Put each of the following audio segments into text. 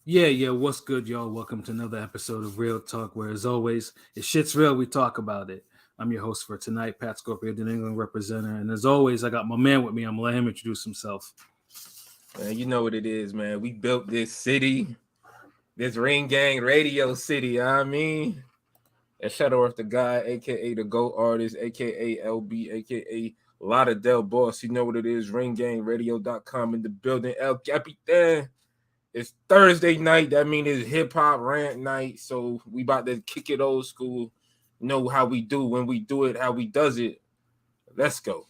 Yeah, what's good, y'all? Welcome to another episode of Real Talk, where as always, if shit's real, we talk about it. I'm your host for tonight, Pat Scorpio, the New England representative. And as always, I got my man with me. I'm gonna let him introduce himself. Man, you know what it is, man. We built this city, this Ring Gang Radio City. I mean, and Shutterworth the guy, aka the GOAT artist, aka LB, aka Lotta Del Boss. You know what it is, ringgangradio.com in the building. El Capitan. It's Thursday night. That means it's hip hop rant night. So we about to kick it old school. Know how we do when we do it, how we does it. Let's go.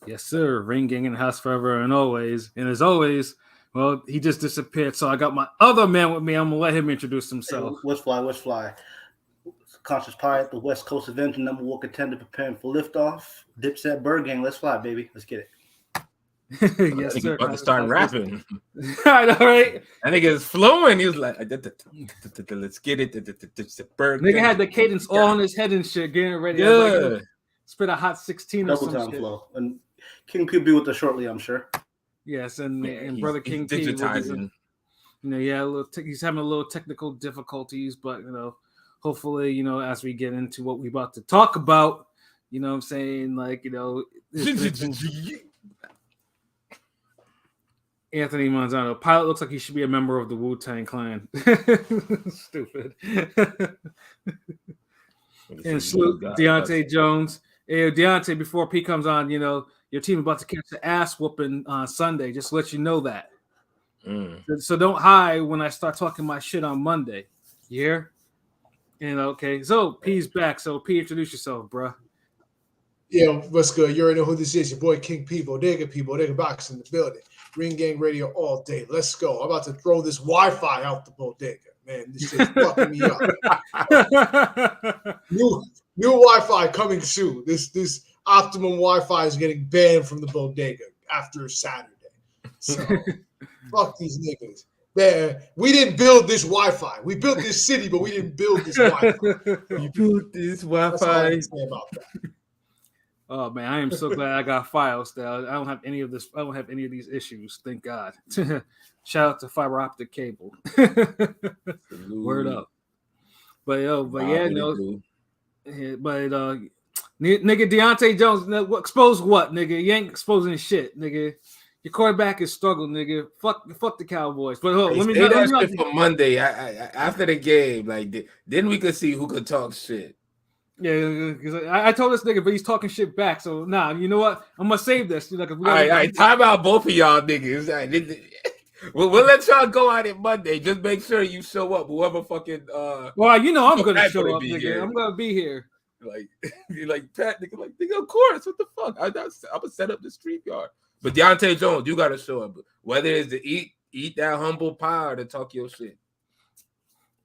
Yes, sir. Ring gang in the house forever and always. And as always, well, he just disappeared. So I got my other man with me. I'm gonna let him introduce himself. Hey, what's fly? Conscious Pirate, the West Coast Avenger, number one contender preparing for liftoff. Dipset Bird Gang, let's fly, baby. Let's get it. Yes, I think sir. about to start rapping. I know, right? I think it's flowing. He was like, let's get it. Nigga had the cadence all on his head and shit, getting ready. Yeah. Like, spit a hot 16 or Double some time shit. flow. And King P will be with us shortly, I'm sure. Yes, and He's- Brother he's King P will be digitizing. he's having a little technical difficulties, but hopefully, as we get into what we about to talk about, you know what I'm saying, like, Anthony Manzano, Pilot looks like he should be a member of the Wu-Tang Clan. Stupid. And salute Deontay Jones. Hey, Deontay, before P comes on, your team about to catch the ass whooping on Sunday. Just to let you know that. So don't hide when I start talking my shit on Monday. You hear? And okay, so P's back. So P, introduce yourself, bro. Yeah, what's good? You already know who this is. Your boy King P, Bodega Box in the building. Ring Gang Radio all day. Let's go. I'm about to throw this Wi-Fi out the bodega. Man, this shit's fucking me up. New Wi-Fi coming soon. This Optimum Wi-Fi is getting banned from the bodega after Saturday. So fuck these niggas. Man, we didn't build this Wi-Fi. We built this city, but we didn't build this Wi-Fi. You built this That's all I Wi-Fi. can say about that. Oh man, I am so glad I got files now. I don't have any of this. I don't have any of these issues. Thank God. Shout out to fiber optic cable. Word up. But nigga Deontay Jones, expose what, nigga? You ain't exposing shit, nigga. Your quarterback is struggled, nigga. Fuck the Cowboys. But Let me that shit for Monday. After the game, like then we could see who could talk shit. Yeah, because I told this nigga, but he's talking shit back. So you know what? I'm gonna save this. All right, time out both of y'all niggas. We'll let y'all go out it Monday. Just make sure you show up. Whoever fucking I'm gonna show up, nigga. Here. I'm gonna be here. Like you're like Pat, nigga, of course. What the fuck? I'm gonna set up the street yard. But Deontay Jones, you gotta show up. Whether it's to eat that humble pie or to talk your shit.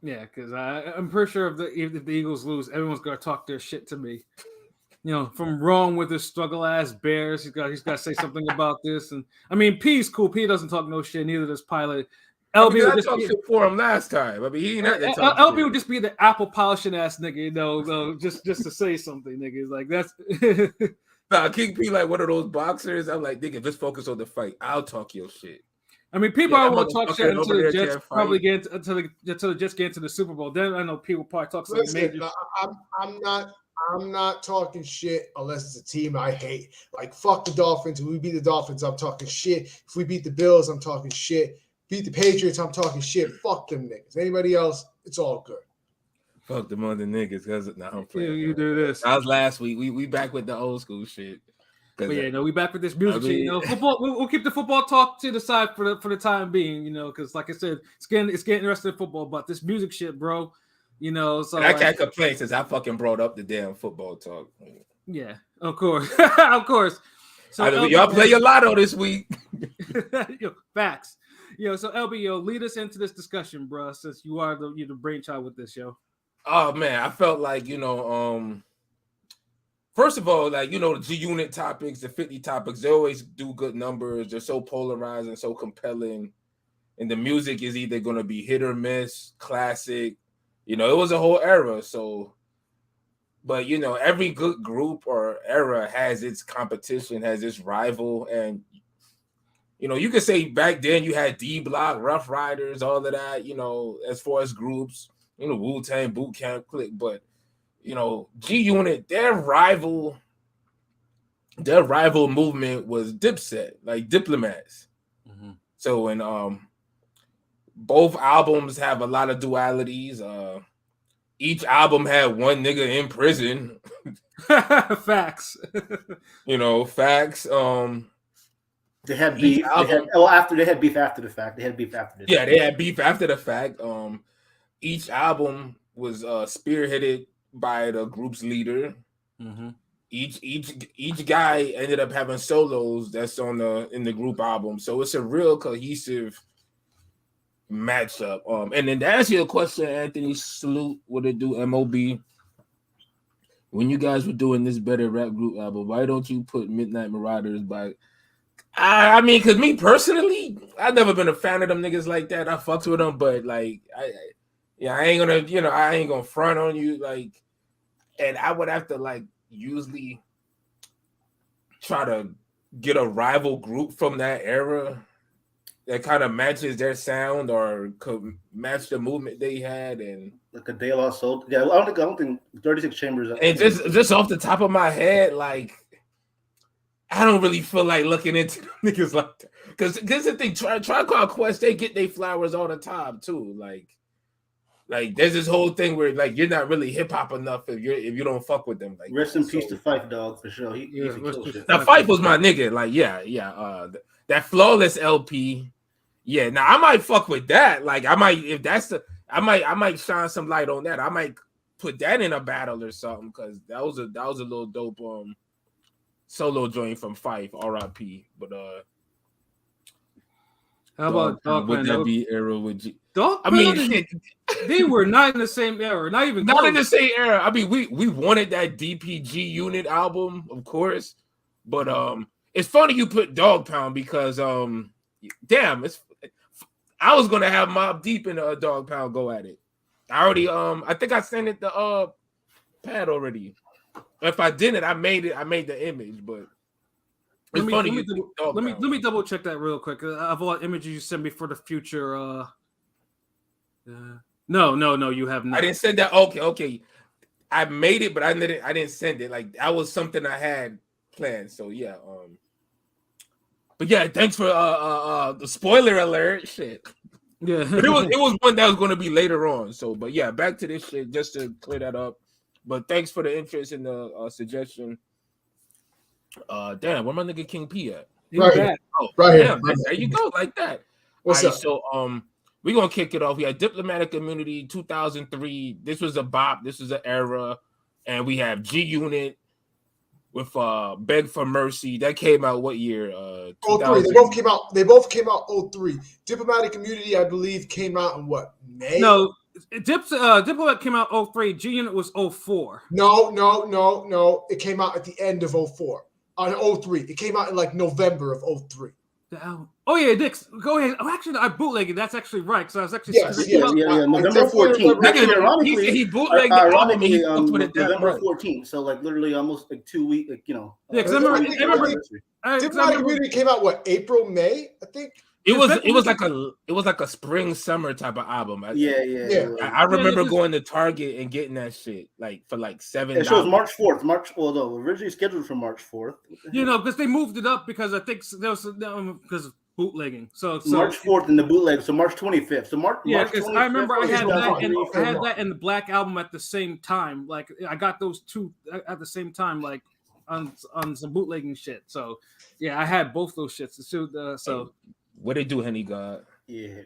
Yeah, because I'm pretty sure if the Eagles lose, everyone's gonna talk their shit to me. From wrong with his struggle ass Bears, he's got to say something about this. And I mean, P's cool. P doesn't talk no shit. Neither does Pilot. LB would just talk shit for him last time. I mean, he didn't have to talk LB shit. would just be the apple polishing ass nigga, just to say something, nigga. It's like that's. King P like one of those boxers. I'm like, nigga, just focus on the fight. I'll talk your shit. I mean, people are going to talk shit until the Jets probably get until the Jets get into the Super Bowl. Then I know people probably talk some major. I'm not talking shit unless it's a team I hate. Like fuck the Dolphins. If we beat the Dolphins, I'm talking shit. If we beat the Bills, I'm talking shit. Beat the Patriots, I'm talking shit. Fuck them niggas. Anybody else, it's all good. Fuck them other niggas, cause I'm playing. You do this. That was last week. We back with the old school shit. But yeah, we back with this music shit. Football. We'll keep the football talk to the side for the time being. Because like I said, it's getting interested in football. But this music shit, bro. So and I can't complain since I fucking brought up the damn football talk. Yeah, of course, of course. So y'all play your lotto this week. Facts. So LB, lead us into this discussion, bro. Since you are the brainchild with this, yo. Oh man, I felt like first of all, like the G-Unit topics, the 50 topics, they always do good numbers. They're so polarizing, so compelling, and the music is either going to be hit or miss, classic. It was a whole era. So, but every good group or era has its competition, has its rival, and you know, you could say back then you had D Block, Rough Riders, all of that, you know, as far as groups, you know, Wu-Tang, Boot Camp, Click, but you know, G Unit, their rival movement was Dipset, like Diplomats. Mm-hmm. So, and both albums have a lot of dualities. Each album had one nigga in prison. Facts. You know, facts. They had beef. They had beef after the fact. They had beef after the fact. Each album was spearheaded by the group's leader. Mm-hmm. Each guy ended up having solos that's in the group album. So it's a real cohesive matchup. And then to answer your question, Anthony, salute, what it do, MOB. When you guys were doing this Better Rap Group album, why don't you put Midnight Marauders by? I mean, because me personally, I've never been a fan of them niggas like that. I fucked with them, but like, I ain't gonna front on you, like, and I would have to like usually try to get a rival group from that era that kind of matches their sound or could match the movement they had, and like a De La Soul. Yeah, I don't think 36 Chambers. And just off the top of my head, like, I don't really feel like looking into niggas like that. Because the thing, Tribe Called Quest, they get their flowers all the time too. Like there's this whole thing where like you're not really hip hop enough if you don't fuck with them. Like, rest in peace to Phife, dog, for sure. Now Phife was my nigga. Like, yeah. That Flawless LP. Yeah, now I might fuck with that. Like, I might shine some light on that. I might put that in a battle or something, because that was a little dope solo joint from Phife, R.I.P. But how about Dog would that be era with G? Dog, I mean, they were not in the same era, not even not in the same era. I mean, we wanted that DPG Unit album, of course, but it's funny you put Dog Pound because damn, I was gonna have Mobb Deep and Dog Pound go at it. I already I think I sent it the pad already. If I didn't, I made the image, but it's funny. Let me double check that real quick. Of all images you sent me for the future, no, you have not. I didn't send that. Okay. I made it, but I didn't send it. Like, that was something I had planned. So yeah, but yeah, thanks for the spoiler alert. Shit. Yeah, but it was one that was going to be later on. So, but yeah, back to this shit just to clear that up. But thanks for the interest in the suggestion. Damn, where my nigga King P at? Right here. There you go, like that. What's up? So we're gonna kick it off. We had Diplomatic Immunity 2003. This was a bop. This was an era, and we have G Unit with Beg for Mercy. That came out what year? 03. They both came out 03. Diplomatic Immunity, I believe, came out in what, May? No, Diplomat came out 03. G Unit was 04. No. It came out at the end of 04. On 03. It came out in like November of 03. Oh yeah, Dix, go ahead. Oh, actually, I bootlegged. That's actually right. So I was actually November 14th. He bootlegged. Ironically, November 14th. So like literally almost like 2 weeks. Like, you know. Yeah, because I remember. Diplomatic Immunity came out what, April, May? I think. It was like a spring summer type of album. Yeah. I remember going to Target and getting that shit like for like $7. It shows March 4th. Although originally scheduled for March 4th. You know, because they moved it up because I think there was because of bootlegging. So March 4th in the bootleg. So March 25th. So March. I remember I had that and the Black Album at the same time. Like I got those two at the same time. Like on some bootlegging shit. So yeah, I had both those shits. So. What they do, Henny God? Yeah.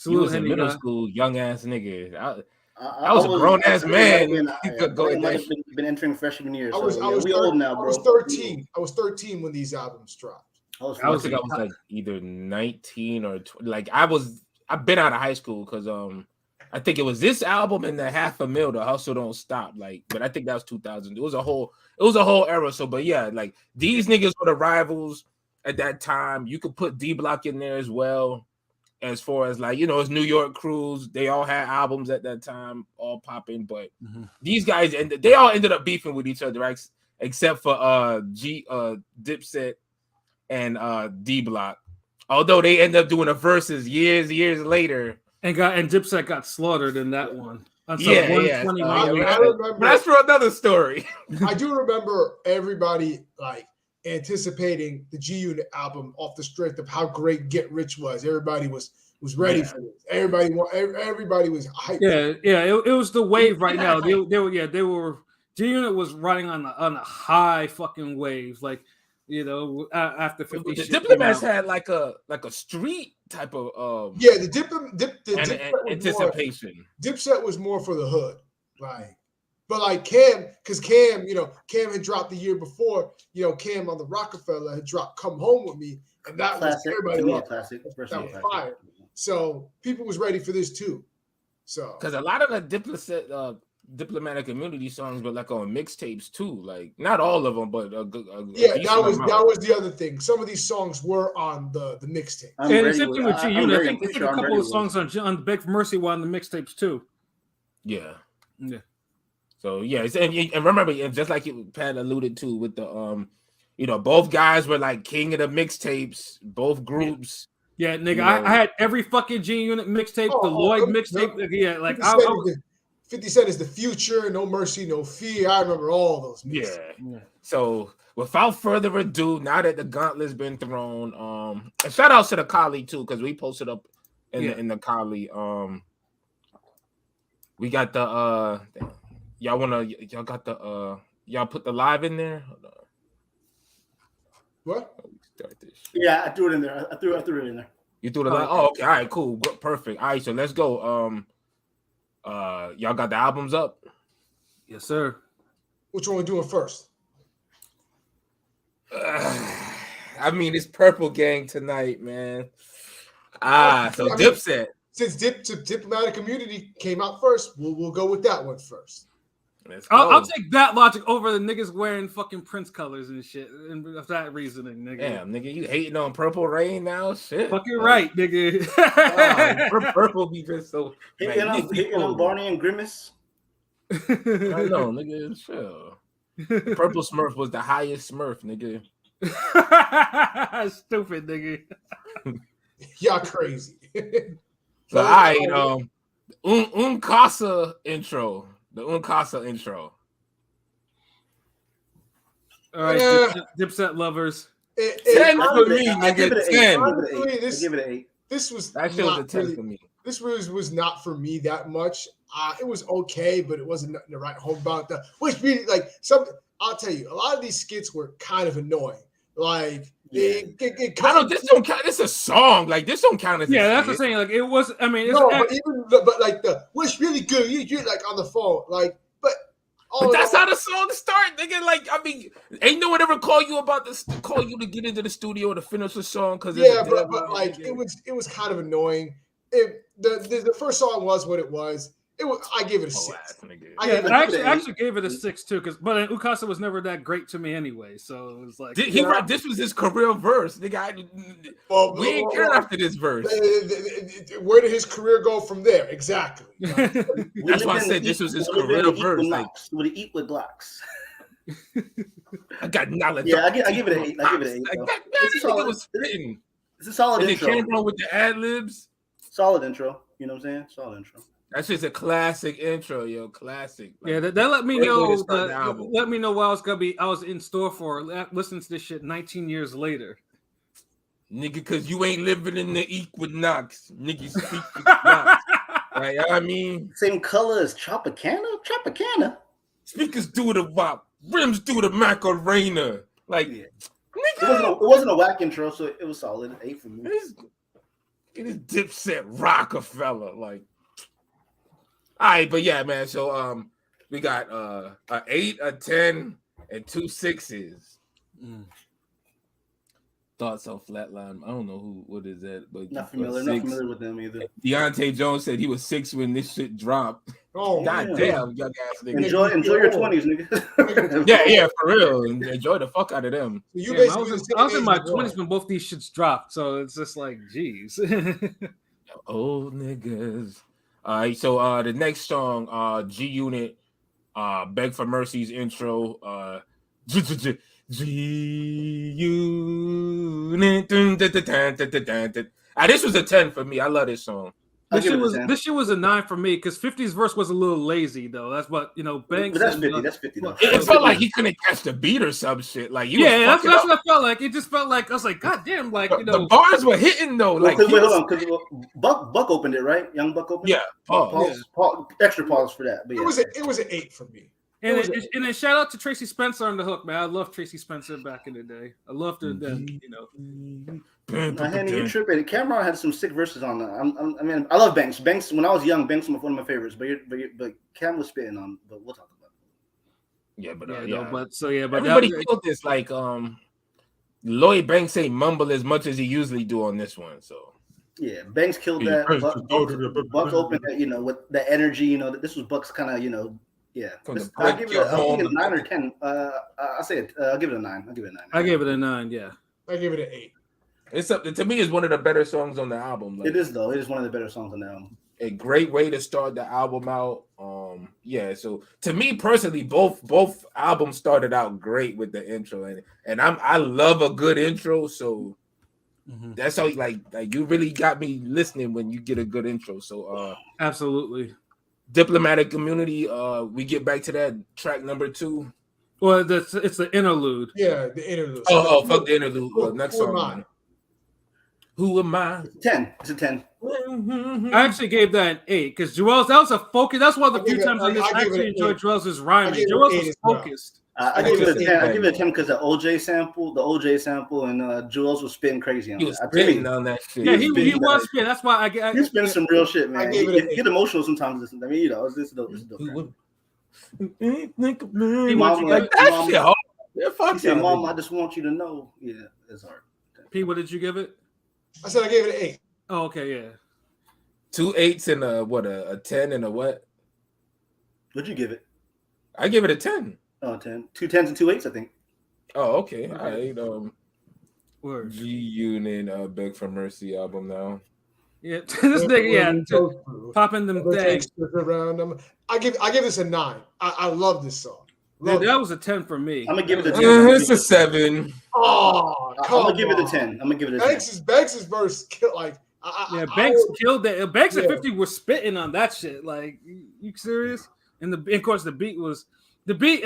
He was in middle school, young ass nigga. I was a grown ass man. Been entering freshman year. I was old now, bro. I was 13 when these albums dropped. I think I was like either 19 or 20. Like I've been out of high school because I think it was this album and the $500,000, The Hustle Don't Stop. Like, but I think that was 2000. It was a whole era. So, but yeah, like these niggas were the rivals at that time. You could put D Block in there as well, as far as like, you know, it's New York crews. They all had albums at that time, all popping. But these guys, and they all ended up beefing with each other, right? Except for Dipset and D Block. Although they end up doing a versus years later. And Dipset got slaughtered in that one. Until Yeah. 120 I millimeters. remember. But that's for another story. I do remember everybody like anticipating the G Unit album off the strength of how great Get Rich was. Everybody was ready for it. Everybody was hyped. Yeah. It was the wave right now. They were G Unit was riding on a high fucking wave, like after 50. The Diplomats had like a street type of the anticipation. Dipset was more for the hood, like. But like Cam, because Cam had dropped the year before. Cam on the Rockefeller had dropped "Come Home with Me," and that was everybody loved. Classic. That was fire. So people was ready for this too. So because a lot of the diplomatic community songs were like on mixtapes too. Like not all of them, but that was the other thing. Some of these songs were on the mixtape. And it's interesting with G Unit. I think a couple of songs on Beg for Mercy were on the mixtapes too. Yeah. So yeah, and remember, just like Pat alluded to with the both guys were like king of the mixtapes, both groups. Yeah, nigga, I had every fucking G Unit mixtape, the Lloyd mixtape. Yeah, like 50 Cent is the future, No Mercy, No Fear. I remember all those mixtapes. Yeah. So without further ado, now that the gauntlet's been thrown, and shout out to the Kali too, because we posted up in the Kali. We got the y'all got the y'all put the live in there? What? Yeah, I threw it in there. I threw it in there. You threw the live? Oh, okay. All right, cool. Perfect. All right, so let's go. Y'all got the albums up? Yes, sir. Which one we doing first? I mean, it's Purple Gang tonight, man. So Dipset. Since Diplomatic Community came out first, we'll go with that one first. I'll take that logic over the niggas wearing fucking Prince colors and shit. And of that reasoning, nigga. Damn, nigga, you hating on Purple Rain now? Shit. Fucking right, nigga. Wow, Purple be just so. Hitting on Barney and Grimace. I know, nigga. Sure. Purple Smurf was the highest Smurf, nigga. Stupid, nigga. Y'all crazy. So, all right, Uncasa intro. The Uncasa intro. All right, Dipset lovers. 10 for me, nigga. 10. I give it an 8. This was that shit was a 10 for me. This was not for me that much. It was okay, but it wasn't nothing to write home about. Which really, like, I'll tell you, a lot of these skits were kind of annoying. Like, I don't. This don't count. This is a song. Like, this don't count as. Yeah, that's what I'm saying. Like, it was. I mean, no, but like what's really good. You're like on the phone, like, but that's how the song start, nigga. Like, I mean, ain't no one ever call you to get into the studio to finish a song because but like it was kind of annoying. The first song was what it was. I gave it a 6. I actually gave it a 6 too, but Uncasa was never that great to me anyway. So it was like this was his career verse. Nigga, we ain't care after this verse. Where did his career go from there? Exactly. That's why I said this was his career verse. Like, would he eat with Glocks? I got knowledge. Yeah, I give it an 8. I give it an 8. It's a solid intro. And it came on with the ad libs. Solid intro. You know what I'm saying? Solid intro. That's just a classic intro, yo. Classic. Like, yeah, that let me know. Let me know what I was gonna be. I was in store for listening to this shit 19 years later, nigga. Because you ain't living in the Equinox, nigga. Speak Equinox. Right? I mean, same color as Tropicana. Speakers do the WAP, rims do the Macarena. Like, yeah. It wasn't a whack intro, so it was solid. 8 for me. It is Dipset Rockefeller, like. All right, but yeah, man. So we got an 8, a 10, and 2 6s. Thoughts on Flatline. I don't know what is that, but not familiar with them either. Deontay Jones said he was 6 when this shit dropped. Oh, God damn, young ass nigga. Enjoy your 20s, nigga. yeah, for real. Enjoy the fuck out of them. So I was in my 20s when both these shits dropped, so it's just like, geez. Old niggas. All right, so the next song, G Unit, Beg for Mercy's intro, G-Unit. This was a 10 for me. I love this song. This shit was a 9 for me because 50's verse was a little lazy though. That's what Banks. But that's 50. That's 50 though. It felt like he couldn't catch the beat or some shit. Like that's what I felt like. It just felt like I was like, God damn, like the bars were hitting though. Like wait, hold on, because Buck opened it, right? Young Buck opened it. Yeah. Pause, extra pause for that. But yeah. It was an 8 for me. And then shout out to Tracy Spencer on the hook, man. I love Tracy Spencer back in the day. I loved her then, Henny, you tripping. Cameron had some sick verses on that. I mean, I love Banks. Banks, when I was young, Banks was one of my favorites. But Cam was spitting on. But we'll talk about it. Yeah, but everybody killed this. Like Lloyd Banks ain't mumble as much as he usually do on this one. So yeah, Banks killed that. Buck opened that, with the energy. This was Buck's kind of, yeah. I'll give it a 9 or 10. I'll say it. I'll give it a 9. I'll give it a 9. I gave it a 9. Yeah. I give it an 8. It's up to me. It's one of the better songs on the album. Like, it is though. It is one of the better songs on the album. A great way to start the album out. Yeah. So to me personally, both albums started out great with the intro, and I love a good intro. So that's how like you really got me listening when you get a good intro. So absolutely. Diplomatic Community. We get back to that track number 2. Well, it's the interlude. Yeah, the interlude. Oh, fuck the interlude. Next song. Who am I? 10. It's a 10. I actually gave that an 8 because Joel's. That was a focus. That's one of the few times I actually enjoyed Joel's rhyming. Joel's was focused. I give it a 10. I give it a 10 because the OJ sample, and Jules was spitting crazy on that. He was spitting on that shit. Yeah, he was spitting. That's why I he spitting some real shit, man. He get emotional sometimes. Listen, I mean, it's dope. Think of me. He said, Mom, I just want you to know. Yeah, it's hard. P, what did you give it? I said I gave it an 8. Oh, okay, yeah. 2 8s and a 10 and a what? What'd you give it? I give it a 10. Oh, 10. 2 10s and 2 8s, I think. Oh, okay. All right. G-Unit, Beg for Mercy album now. Yeah, this nigga, popping them things around them. I give this a 9. I love this song. Dude, that was a 10 for me. I'm gonna give it a 10. It's a 7. Oh, I'm gonna give it a 10. I'm gonna give it a 10. Banks' verse killed. Like, Banks killed that. Banks at 50 was spitting on that shit. Like, you serious? And of course, the beat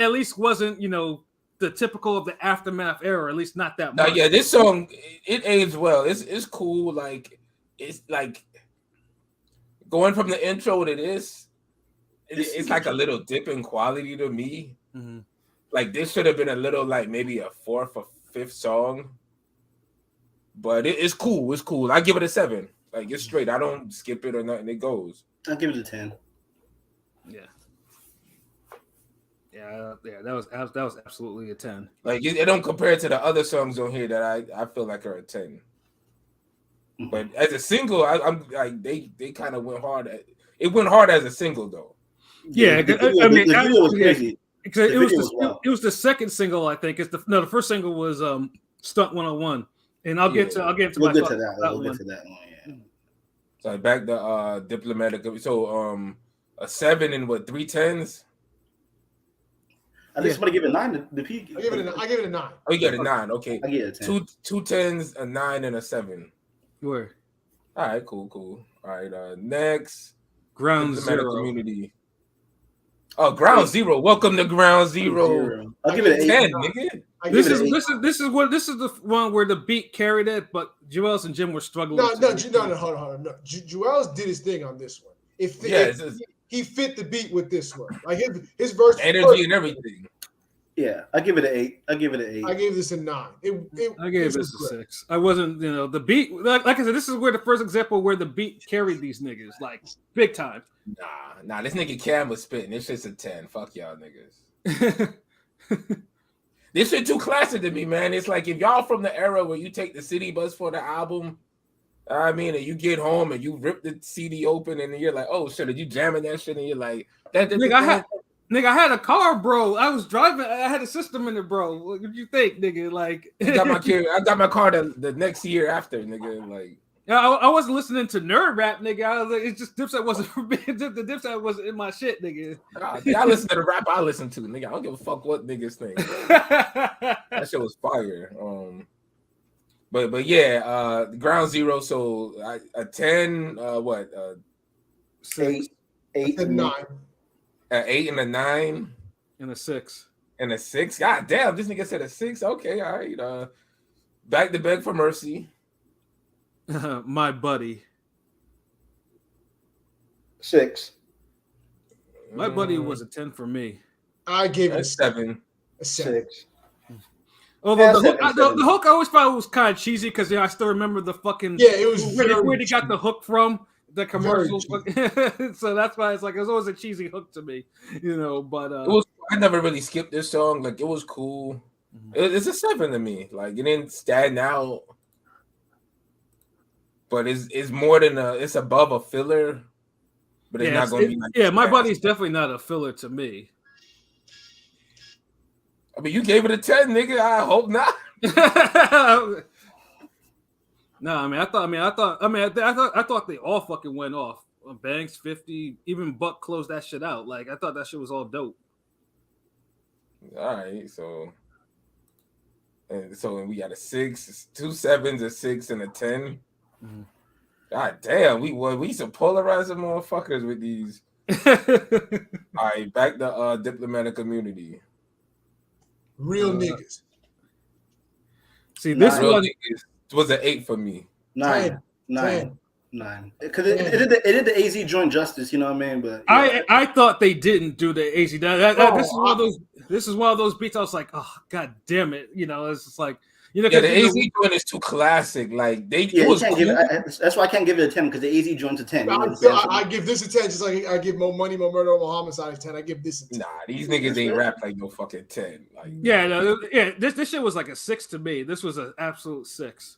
at least wasn't, the typical of the Aftermath era. At least not that much. Yeah, this song it aged well. It's cool. Like, it's like going from the intro to this. It's like a little dip in quality to me. Mm-hmm. Like this should have been a little like maybe a 4th or 5th song, but it's cool. It's cool. I give it a 7. Like it's straight. I don't skip it or nothing. It goes. I'll give it a 10. Yeah. That was absolutely a 10. Like it don't compare to the other songs on here that I feel like are a 10. Mm-hmm. But as a single, I'm like they kind of went hard. It went hard as a single though. Yeah, the video was crazy. It was the second single, I think. The first single was Stunt 101, and I'll get to that. We'll get to that one. Yeah. So back to Diplomatic. So a 7 and what 3 10s. I think somebody give it a 9. The P. I give it a 9. Oh, you got a 9. Okay. I get a 10. Two 10s, a 9, and a 7. Where? All right, cool. All right, next. Ground Zero. Community. Oh, Ground Zero. Welcome to Ground Zero. I'll give it an 10, nigga. This is the one where the beat carried it, but Joel's and Jim were struggling. No, hold on. No, Joel's did his thing on this one. He fit the beat with this one. Like his verse, energy and everything. Yeah, I give it an 8. I give this a 9. I gave this a 6. I wasn't, the beat. Like I said, this is where the first example where the beat carried these niggas like big time. Nah. This nigga Cam was spitting. This shit's a 10. Fuck y'all niggas. This shit too classic to me, man. It's like if y'all from the era where you take the city bus for the album, I mean, and you get home and you rip the CD open and you're like, oh shit, are you jamming that shit? And you're like, Nigga, I had a car, bro. I was driving. I had a system in it, bro. What did you think, nigga? Like, I got my car the next year after, nigga. Like, I wasn't listening to nerd rap, nigga. I was like, it's just Dipset wasn't for me. The Dipset wasn't in my shit, nigga. I listen to the rap I listen to, nigga. I don't give a fuck what niggas think. That shit was fire. But yeah, Ground Zero. So a 10. What? 6, 8 and 9. An 8 and a 9 and a 6 and a 6. God damn, this nigga said a 6. Okay, all right. Back to Beg for Mercy. My buddy. 6. My buddy was a 10 for me. I gave it a 7. A 6. Although the hook I always thought was kind of cheesy because I still remember the fucking it was where they got the hook from the commercial. So that's why it's like it was always a cheesy hook to me, But it was. I never really skipped this song. Like it was cool. It's a 7 to me. Like it didn't stand out, but it's more than it's above a filler. But it's not going to be like My buddy's definitely not a filler to me. I mean, you gave it a 10, nigga. I hope not. No, I thought they all fucking went off. Banks 50, even Buck closed that shit out. Like I thought that shit was all dope. All right, so we got a 6, 2 7s, a 6, and a 10. Mm-hmm. God damn, we some polarizing motherfuckers with these. All right, back to Diplomatic Community. Real niggas. See, this one was an 8 for me. 9. Because it did the AZ joint justice, you know what I mean? But yeah. I thought they didn't do the AZ. This is one of those beats. I was like, oh god damn it, it's just like the AZ joint is too classic. Like that's why I can't give it a 10 because the AZ joint's a 10. I give this a 10 just like I give Mo Money, Mo Murder, Mo Homicide a 10. I give this a 10. Nah, these niggas ain't rap like no fucking 10. Like this shit was like a 6 to me. This was an absolute 6.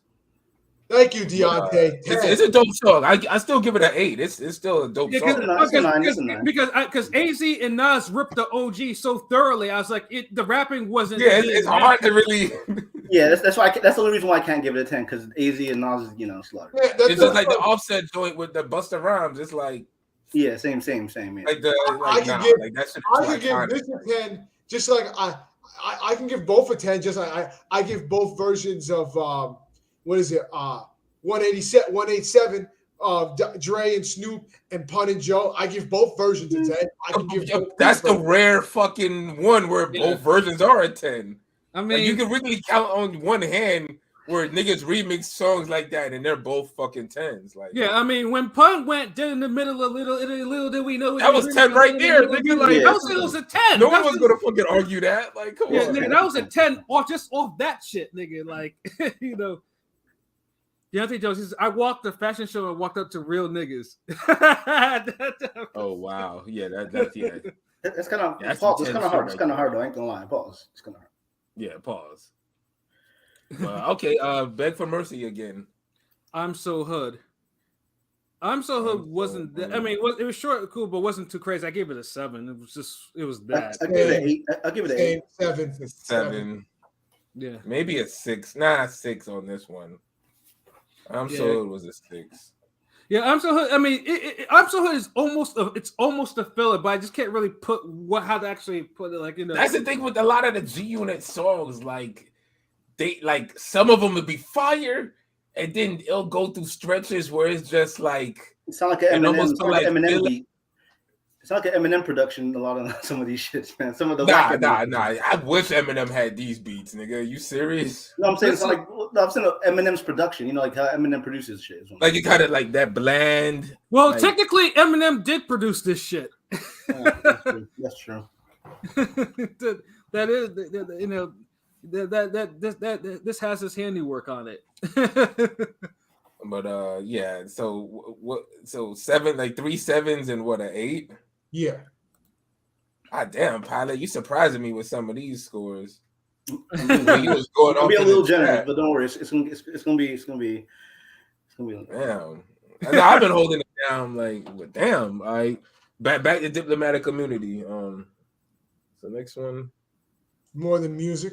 Thank you, Deontay. It's a dope song. I still give it an 8. It's still a dope song. Because AZ and Nas ripped the OG so thoroughly. I was like, the rapping wasn't. Yeah, it's hard to really. Yeah, that's why. That's the only reason why I can't give it a 10 because AZ and Nas is slaughter. Yeah, it's just like the Offset joint with the Busta Rhymes. It's like. Yeah, same. Yeah. Like I could give this a 10. Just like I can give both a 10. Just like I give both versions of what is it? 187 Dre and Snoop and Pun and Joe. I give both versions a 10. I can give that's the rare fucking one where both versions are a 10. I mean, you can really count on one hand where niggas remix songs like that and they're both fucking 10s. Like, yeah, I mean, when Pun went dead in the middle a little did we know that was 10 right there. Nigga, like that was a 10. No one was gonna fucking argue that. Like, come on, nigga, that was a 10 off that shit, nigga. Like, Deontay Jones says, I walked the fashion show and walked up to real niggas. Oh wow, yeah, that's It's kind of pause. It's kind of hard. It's kind of hard though. I ain't gonna lie. Pause. It's kind of hard. Yeah, pause. Okay, Beg for Mercy again. I'm So Hood. I'm So Hood wasn't. I mean, it was short, cool, but wasn't too crazy. I gave it a 7. It was that. I gave it an 8. I give it an 8. 7. Yeah, maybe a 6. Nah, 6 on this one. I'm So Hood was a 6. Yeah, I'm So Hood. I mean, I'm So Hood is almost a filler, but I just can't really put how to actually put it. Like, that's the thing with a lot of the G Unit songs. Like, they like some of them would be fire, and then it'll go through stretches where it's just like it sounds like an Eminem beat. It's like an Eminem production. A lot of some of these shits, man. Some of the nah. I wish Eminem had these beats, nigga. Are you serious? No, I'm saying it's like I'm saying Eminem's production. You know, like how Eminem produces shit. Like you got it like that bland. Well, technically, Eminem did produce this shit. That's true. That is, this has his handiwork on it. But yeah. So what? So 7, like 3 7s and what, an 8? Yeah. God damn, Pilot, you surprising me with some of these scores. You was going on. Be a little generous, but don't worry. It's gonna be. Damn. I've been holding it down. Like, well, damn. All right. Back to Diplomatic Community. So next one. More Than Music.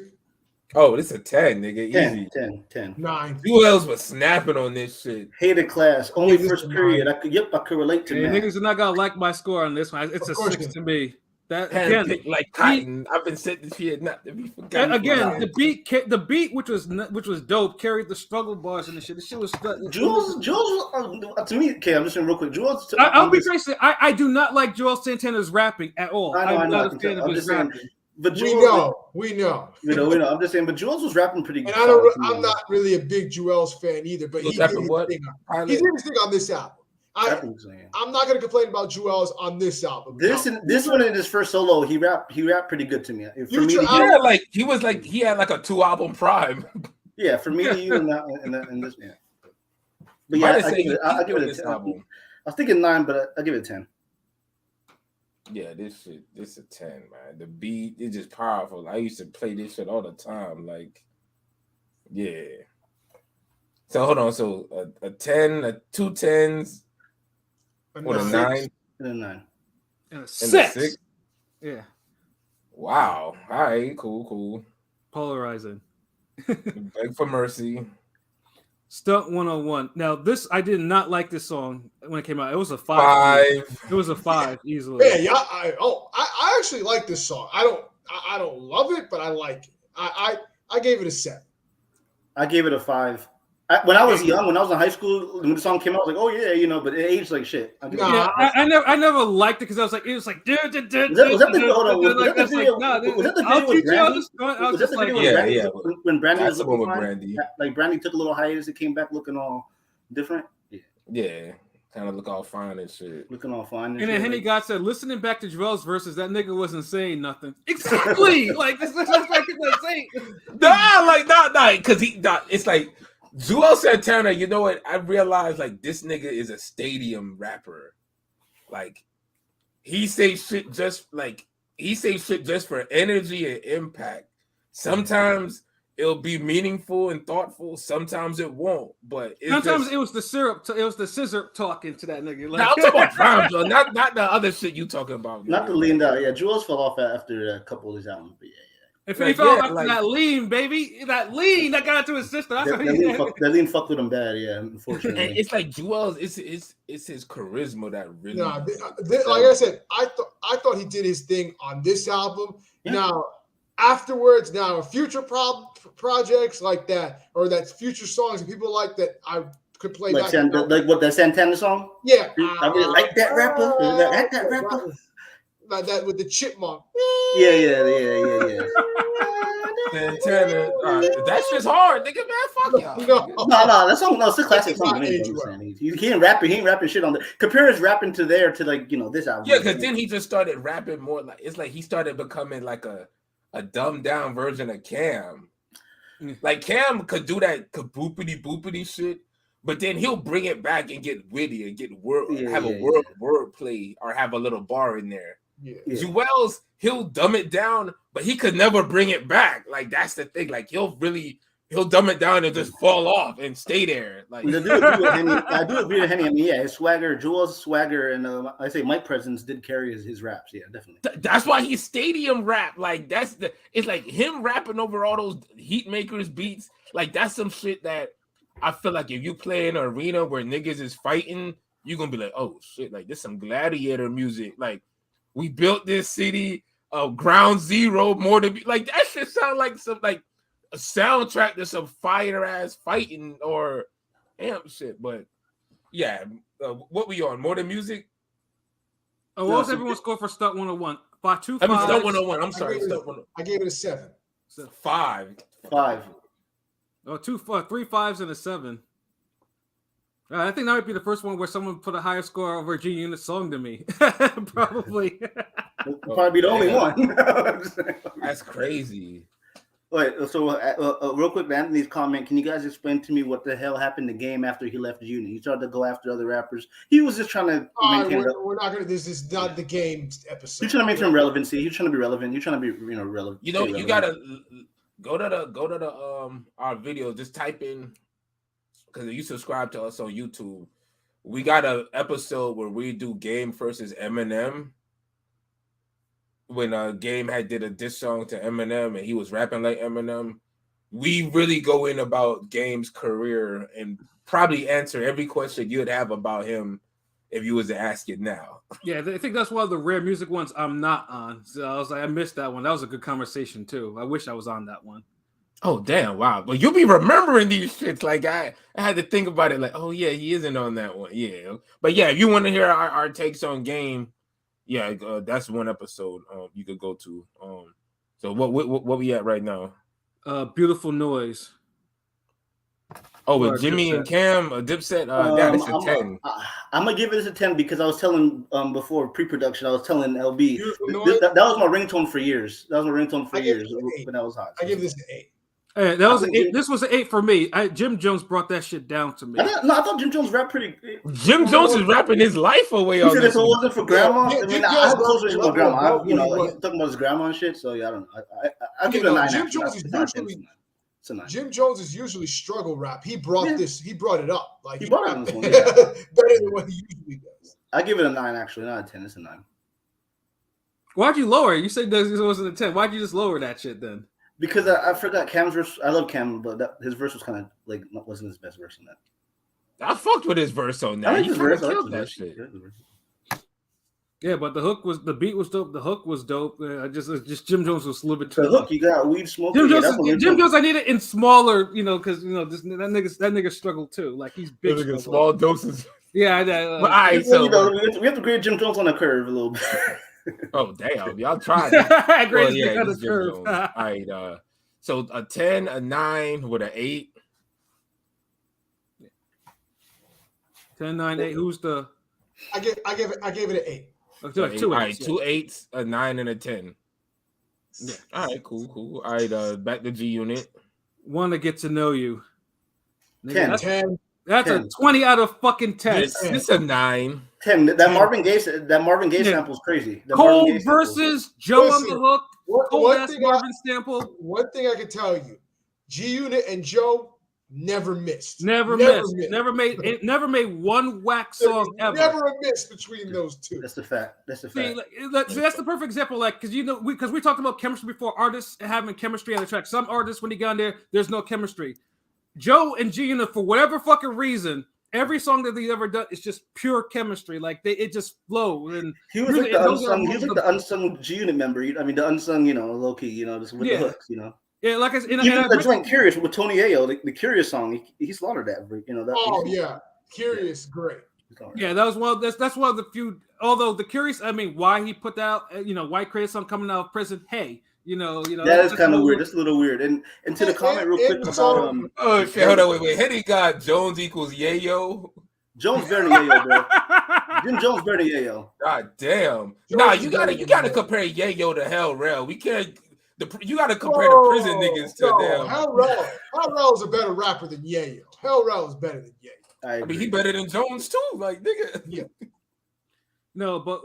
Oh, this a 10, nigga. 10, Easy. 10. 9. Jewels was snapping on this shit. Hated class. Only This first is period. 9. I could relate to Hey, that. niggas are not gonna like my score on this one. It's Of a course 6 not. to me. That Pen again, picked like cotton. I've been sitting here not to be forgotten. again, the beat, which was dope, carried the struggle bars and the shit. The shit was Jules, to me, okay, I'm just saying real quick. Jules, I'll be facing. I do not like Joel Santana's rapping at all. I know. I'm not a fan of his rapping. But Jules, we know. We know. I'm just saying, but Jules was rapping pretty good. And I'm not really a big Jewels fan either, but he did his thing on this album. I'm not going to complain about Jewels on this album. This one in his first solo, he rapped pretty good to me. For me, he had like a 2-album prime. Yeah, for me and this man. But yeah, I give it a 10. I was thinking 9, but I give it a 10. Yeah, this a 10, man. The beat is just powerful. I used to play this shit all the time. Like, yeah. So hold on. So a 10, 2 10s. What, a 9? And a 9. And a 6. Yeah. Wow. All right. Cool. Polarizing. Beg for mercy. Stunt 101. Now, I did not like this song when it came out. It was a 5. It was a 5 easily. Yeah. I actually like this song. I don't love it, but I like it. I gave it a 7. I gave it a 5. When I was young, when I was in high school, when the song came out, I was like, "Oh yeah," but it aged like shit. I never liked it because I was like, it was like, dude. Was that the video when Brandy was looking fine? Like Brandy took a little hiatus, it came back looking all different. Yeah, kind of look all fine and shit. Looking all fine. And then Henny God said, listening back to Joel's verses, that nigga wasn't saying nothing. Exactly. Like this is like he was saying. Nah, because it's like. Joel Santana, you know what? I realized like this nigga is a stadium rapper. Like he say shit just for energy and impact. Sometimes it'll be meaningful and thoughtful. Sometimes it won't. But sometimes it was the syrup. It was the scissor talking to that nigga. Like, I'm talking about Prime, Joe, not the other shit you talking about. Not the lean down. Yeah, Jules fell off after a couple of these albums. But yeah. If he fell back to that lean, baby, that got into his sister. That lean fucked with him bad, yeah. Unfortunately, and it's like Jewels. It's his charisma that really. Like I said, I thought he did his thing on this album. Yeah. Now, afterwards, future projects like that, or that future songs that people like that, I could play like back. Like what, that Santana song? Yeah, I really like that rapper. Like that rapper. Like that with the chipmunk. Yeah. Santana, that's just hard, nigga. Man, fuck y'all. No, that's all. No, it's a classic song. He ain't rapping shit on the. Compare his rapping to this album. Yeah, because then he just started rapping more like it's like he started becoming like a dumbed down version of Cam. Like Cam could do that kaboopity boopity shit, but then he'll bring it back and get witty and get word play or have a little bar in there. Yeah. Jewels, he'll dumb it down, but he could never bring it back. Like that's the thing. Like he'll dumb it down and just fall off and stay there. Like I do agree with Henny. I mean, yeah, his swagger, Jewels' swagger, and I say Mike Presence did carry his raps. Yeah, definitely. That's why he's stadium rap. Like it's like him rapping over all those heat makers beats. Like that's some shit that I feel like if you play in an arena where niggas is fighting, you're gonna be like, oh shit, like this some gladiator music. Like we built this city of ground zero more to be like that shit sound like some like a soundtrack to some fire ass fighting or amp shit. But yeah, what we on? More than music? Oh, what was everyone's score for Stunt 101? Stunt 101. I'm sorry. I gave it a 7. 5. Oh, 3 5s and a 7. I think that might be the first one where someone put a higher score over a G Unit song than me. Probably. Probably the only one. That's crazy. Wait, so real quick, Anthony's comment. Can you guys explain to me what the hell happened to Game after he left Unit? He started to go after other rappers. He was just trying to maintain. We're not gonna. This is not the Game episode. He's trying to maintain relevancy. He's trying to be relevant. He's trying to be relevant. You know, you gotta go to the our video. Just type in. Because you subscribe to us on YouTube, we got an episode where we do Game versus Eminem. When Game did a diss song to Eminem and he was rapping like Eminem, we really go in about Game's career and probably answer every question you'd have about him if you was to ask it now. Yeah, I think that's one of the rare music ones I'm not on. So I was like, I missed that one. That was a good conversation too. I wish I was on that one. Oh damn! Wow, but you'll be remembering these shits. Like I had to think about it. Like, oh yeah, he isn't on that one. Yeah, but yeah, if you want to hear our takes on Game, yeah, that's one episode you could go to. So what we at right now? Beautiful Noise. Oh, with Jimmy and Cam, Dipset. Yeah, it's a 10. I'm gonna give it a 10 because I was telling before pre-production, I was telling LB that was my ringtone for years. That was my ringtone for years when I was hot. I give this an 8. Hey, that was an 8. This was an 8 for me. Jim Jones brought that shit down to me. I thought Jim Jones rapped pretty. Jim Jones is rapping his life away on this. If it wasn't for grandma, I mean, I have a close relationship with grandma. Talking about his grandma and shit. So yeah, I don't know. I'll give it a 9. Jim Jones is usually. Jim Jones is usually struggle rap. He brought this. He brought it up. Like he brought it better than what he usually does. I give it a 9. Actually, not a 10. It's a 9. Why'd you lower it? You said this wasn't a 10. Why'd you just lower that shit then? Because I forgot Cam's verse. I love Cam, but his verse was kind of like wasn't his best verse in that. I fucked with his verse on that. He killed that shit. Yeah, but the beat was dope. The hook was dope. Just Jim Jones was a little bit too. The hook, you got weed smoking. Jim Jones, I need it in smaller, because that nigga struggled too. Like he's big. Small doses. Yeah, all right. So we have to grade Jim Jones on the curve a little bit. Oh damn, y'all tried. Curve. All right, so a 10, a 9 with an 8. 10, 9, 8. Who's the? I gave it an 8. Okay, 2 8s. 2 8s, a 9, and a 10. Yeah. All right, cool. All right, back to G Unit. Want to get to know you. 10. That's 10. A 20 out of fucking 10. This a 9. 10. That Marvin Gaye sample is crazy. Cole versus Joe on the hook. Marvin sample. One thing I can tell you, G Unit and Joe never missed. Never made one whack song ever. Never a miss between those two. That's the fact. That's the perfect example. Like, because we talked about chemistry before, artists having chemistry on the track. Some artists, when you get on there's no chemistry. Joe and G Unit, for whatever fucking reason, every song that they ever done is just pure chemistry. Like it just flows. And he was like the unsung G Unit member. I mean, the unsung, low key, just with the hooks, Yeah, like even the joint "Curious" with Tony Ayo, the "Curious" song, he slaughtered that. "Curious," great. Yeah, that was one. That's one of the few. Although the "Curious," I mean, why he put out, why create song coming out of prison? Hey, that is kind of weird. That's a little weird. And to the comment real quick about oh shit, hold on, wait. Henny got Jones equals Yayo. Jones better than Yayo, bro. Jim Jones better than Yayo. God damn. Nah, you gotta compare Yayo to Hell Rell. We can't. You got to compare the prison niggas to them. Hell Rell is a better rapper than Yayo. Hell Rell is better than Yayo. I mean, he better than Jones too. Like, nigga. Yeah. No, but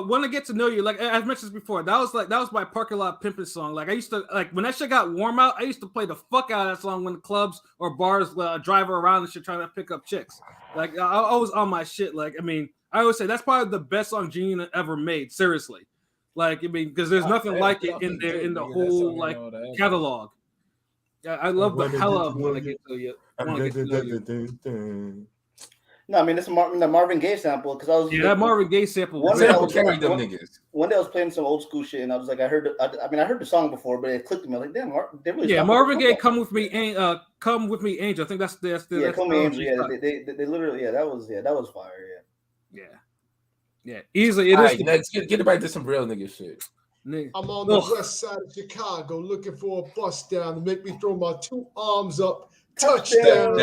when I get to know you, like I've mentioned this before, that was my parking lot pimping song. Like I used to, like when that shit got warm out, I used to play the fuck out of that song when the clubs or bars drive around and shit trying to pick up chicks. Like I was on my shit. Like I mean, I always say that's probably the best song G Unit ever made. Seriously. Like, I mean, because there's nothing like it in there in the whole like catalog. I love the hell of "When I Get to You." No, I mean, it's the Marvin Gaye sample because I was that Marvin Gaye sample. One day I was playing some old school shit and I was like, I heard the song before, but it clicked to me. I was like, damn, they really. Marvin Gaye, "Come With Me, Angel." I think that's "Come With Me, Angel." Yeah, they literally, that was fire. Yeah, easily. It is. Let's get it back to some real nigga shit. I'm on the west side of Chicago looking for a bus down to make me throw my 2 arms up. Touchdown.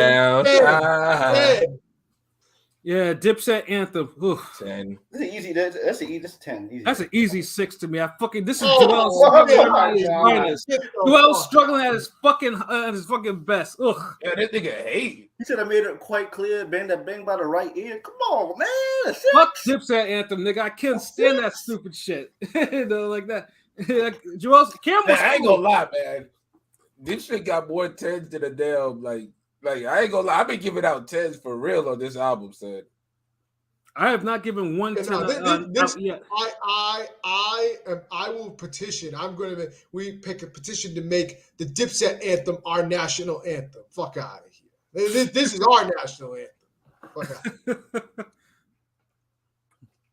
Yeah, Dipset anthem. 10. That's an easy. That's a 10. Easy. That's an easy 6 to me. This is Joel struggling at his finest. Joel struggling at his fucking best. Ugh. Yeah, that nigga hate. He said I made it quite clear. Bang that bang by the right ear. Come on, man. Fuck Dipset anthem, nigga. I can't stand that stupid shit. Like that. Joel's camera. I ain't gonna lie, man. This shit got more 10s than a damn like I ain't gonna lie. I've been giving out 10s for real on this album, son. I have not given one. I will petition. We pick a petition to make the Dipset anthem our national anthem. Fuck out of here. This is our national anthem. Fuck out.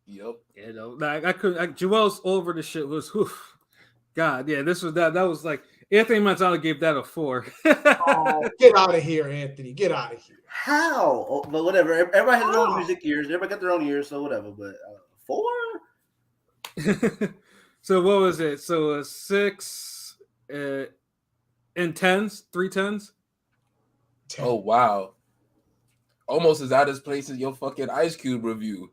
Yep. You know, like I couldn't. Joel's over the shit was. Oof, God, yeah, this was that. That was like Anthony Manzano gave that a 4. Oh, get out of here, Anthony. Get out of here. How? Oh, but whatever. Everybody has their own music ears. Everybody got their own ears, so whatever. But 4? So what was it? So 6 and 10s, 3 10s. Oh wow. Almost as out of place as your fucking Ice Cube review.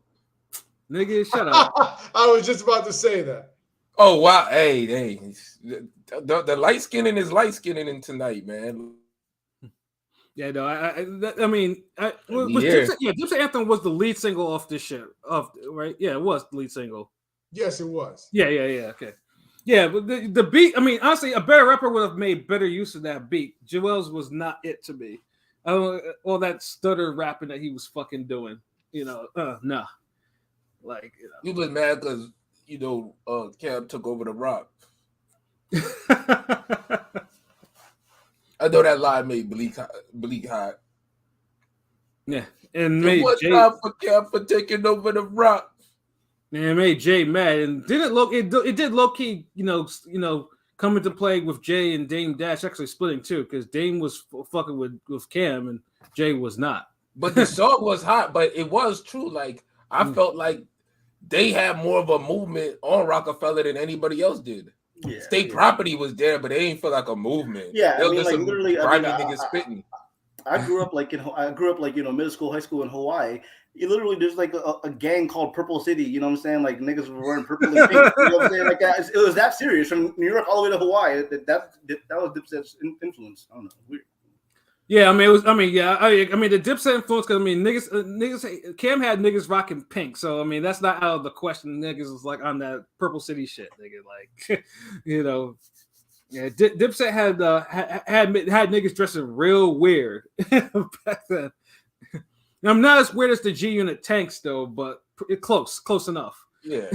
Nigga, shut up. I was just about to say that. Oh wow. Hey. The light skinning is light skinning tonight, man. Yeah, no, I mean, Dipset Anthem was the lead single off this shit, right? Yeah, it was the lead single. Yes, it was. Yeah, okay. Yeah, but the beat, I mean, honestly, a better rapper would have made better use of that beat. Joel's was not it to me. All that stutter rapping that he was fucking doing, you know, nah. Like, you know. You was mad because, you know, Cam took over the rock. I know that line made Bleak hot. Yeah, and made Jay for Cam for taking over the rock. And it made Jay mad, and it did low key, you know, come into play with Jay and Dame Dash actually splitting too, because Dame was fucking with Cam and Jay was not. But the song was hot, but it was true. Like I felt like they had more of a movement on Rockefeller than anybody else did. Yeah, State property was there, but they ain't feel like a movement. Yeah, I mean, like literally, niggas spitting. I grew up like middle school, high school in Hawaii. There's like a gang called Purple City. You know what I'm saying? Like niggas were wearing purple and pink. You know what I'm saying? Like that. It was that serious from New York all the way to Hawaii. That was Dipset's influence. I don't know. Weird. Yeah, I mean, the Dipset influence, because I mean, niggas, Cam had niggas rocking pink, so I mean, that's not out of the question. Niggas was like on that Purple City shit, nigga, like, you know, yeah. Dipset had niggas dressing real weird back then. I'm not as weird as the G Unit tanks though, but close enough. Yeah,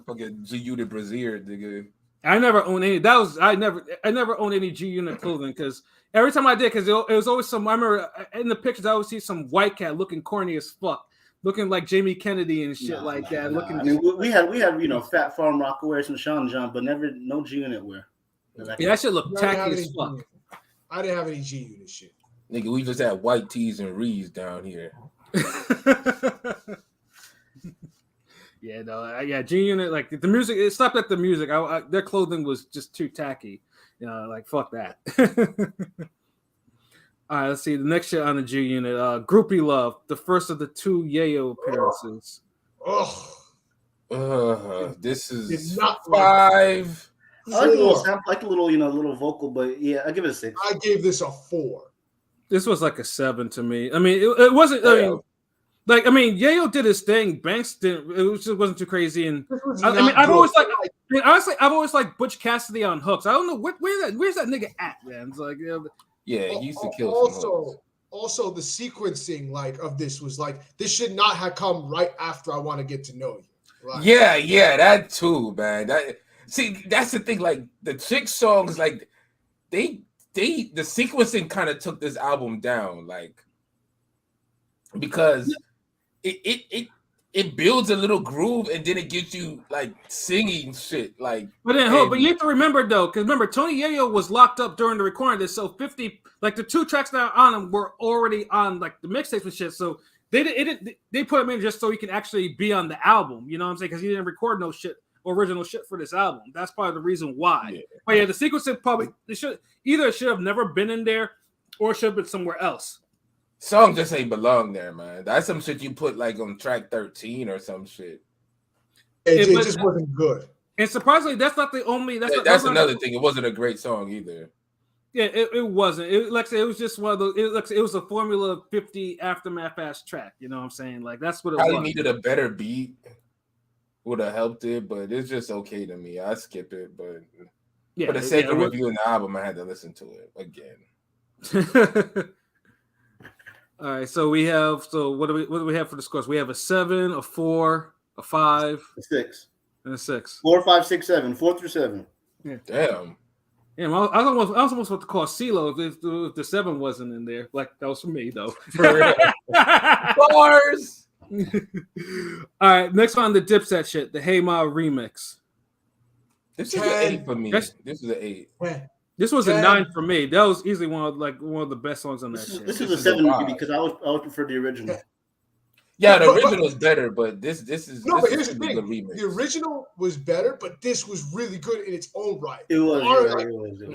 fucking G Unit brassiere, nigga. I never owned any. I never owned any G Unit clothing because every time I did, because it was always some. I remember in the pictures, I always see some white cat looking corny as fuck, looking like Jamie Kennedy and shit like that. Looking. I mean, we had Fat Farm Rockaway, some Sean John, but never no G Unit wear. Yeah, that shit looked tacky as fuck. I didn't have any G Unit shit. Nigga, we just had white tees and reeds down here. Yeah, no, G Unit, like the music, it stopped at the music. Their clothing was just too tacky. You know, like fuck that. All right, let's see the next shit on the G Unit. Groupie Love, the first of the 2 Yayo appearances. This is not 5. I like the little vocal, but yeah, I give it a 6. I gave this a 4. This was like a 7 to me. I mean, it wasn't. I mean, Yayo did his thing. Banks didn't. It just wasn't too crazy. And I've always liked Butch Cassidy on hooks. I don't know where's that nigga at, man. It's like, he used to kill. Also, the sequencing of this was like this should not have come right after I Want to Get to Know You. Like, yeah, that too, man. That's the thing. Like the chick songs, like the sequencing kind of took this album down, like because. It builds a little groove and then it gets you like singing shit like. But you have to remember though, because remember Tony Yayo was locked up during the recording of this, so 50 like the 2 tracks that are on him were already on like the mixtapes and shit. So they put him in just so he can actually be on the album. You know what I'm saying? Because he didn't record no shit, original shit for this album. That's probably the reason why. Yeah. But yeah, the sequencing probably should have never been in there or should have been somewhere else. Song just ain't belong there, man. That's some shit you put like on track 13 or some shit. It just wasn't good. And surprisingly, that's not the only. That's another thing. It wasn't a great song either. Yeah, it wasn't. It was just one of those. It was a Formula 50 Aftermath ass track. You know what I'm saying? Like that's what it probably was. Needed a better beat. Would have helped it, but it's just okay to me. I skip it, but for the sake of reviewing the album, I had to listen to it again. All right, so we have what do we have for the scores? We have a 7, a 4, a 5, A 6, and a 6. 4, 5, 6, 7, 4 through 7. Yeah. Damn. Yeah, I was almost about to call CeeLo if the 7 wasn't in there. Like that was for me though. For real. Bars. All right, next one, the Dipset shit, the Hey Ma remix. This is an 8 for me. This is an 8. This was a 9 for me. That was easily one of the best songs on that shit. This is a 7 because I would prefer the original. Yeah, the original is better, but this is no. this But here's is the thing: a remix. the original was better, but this was really good in its own right. It was.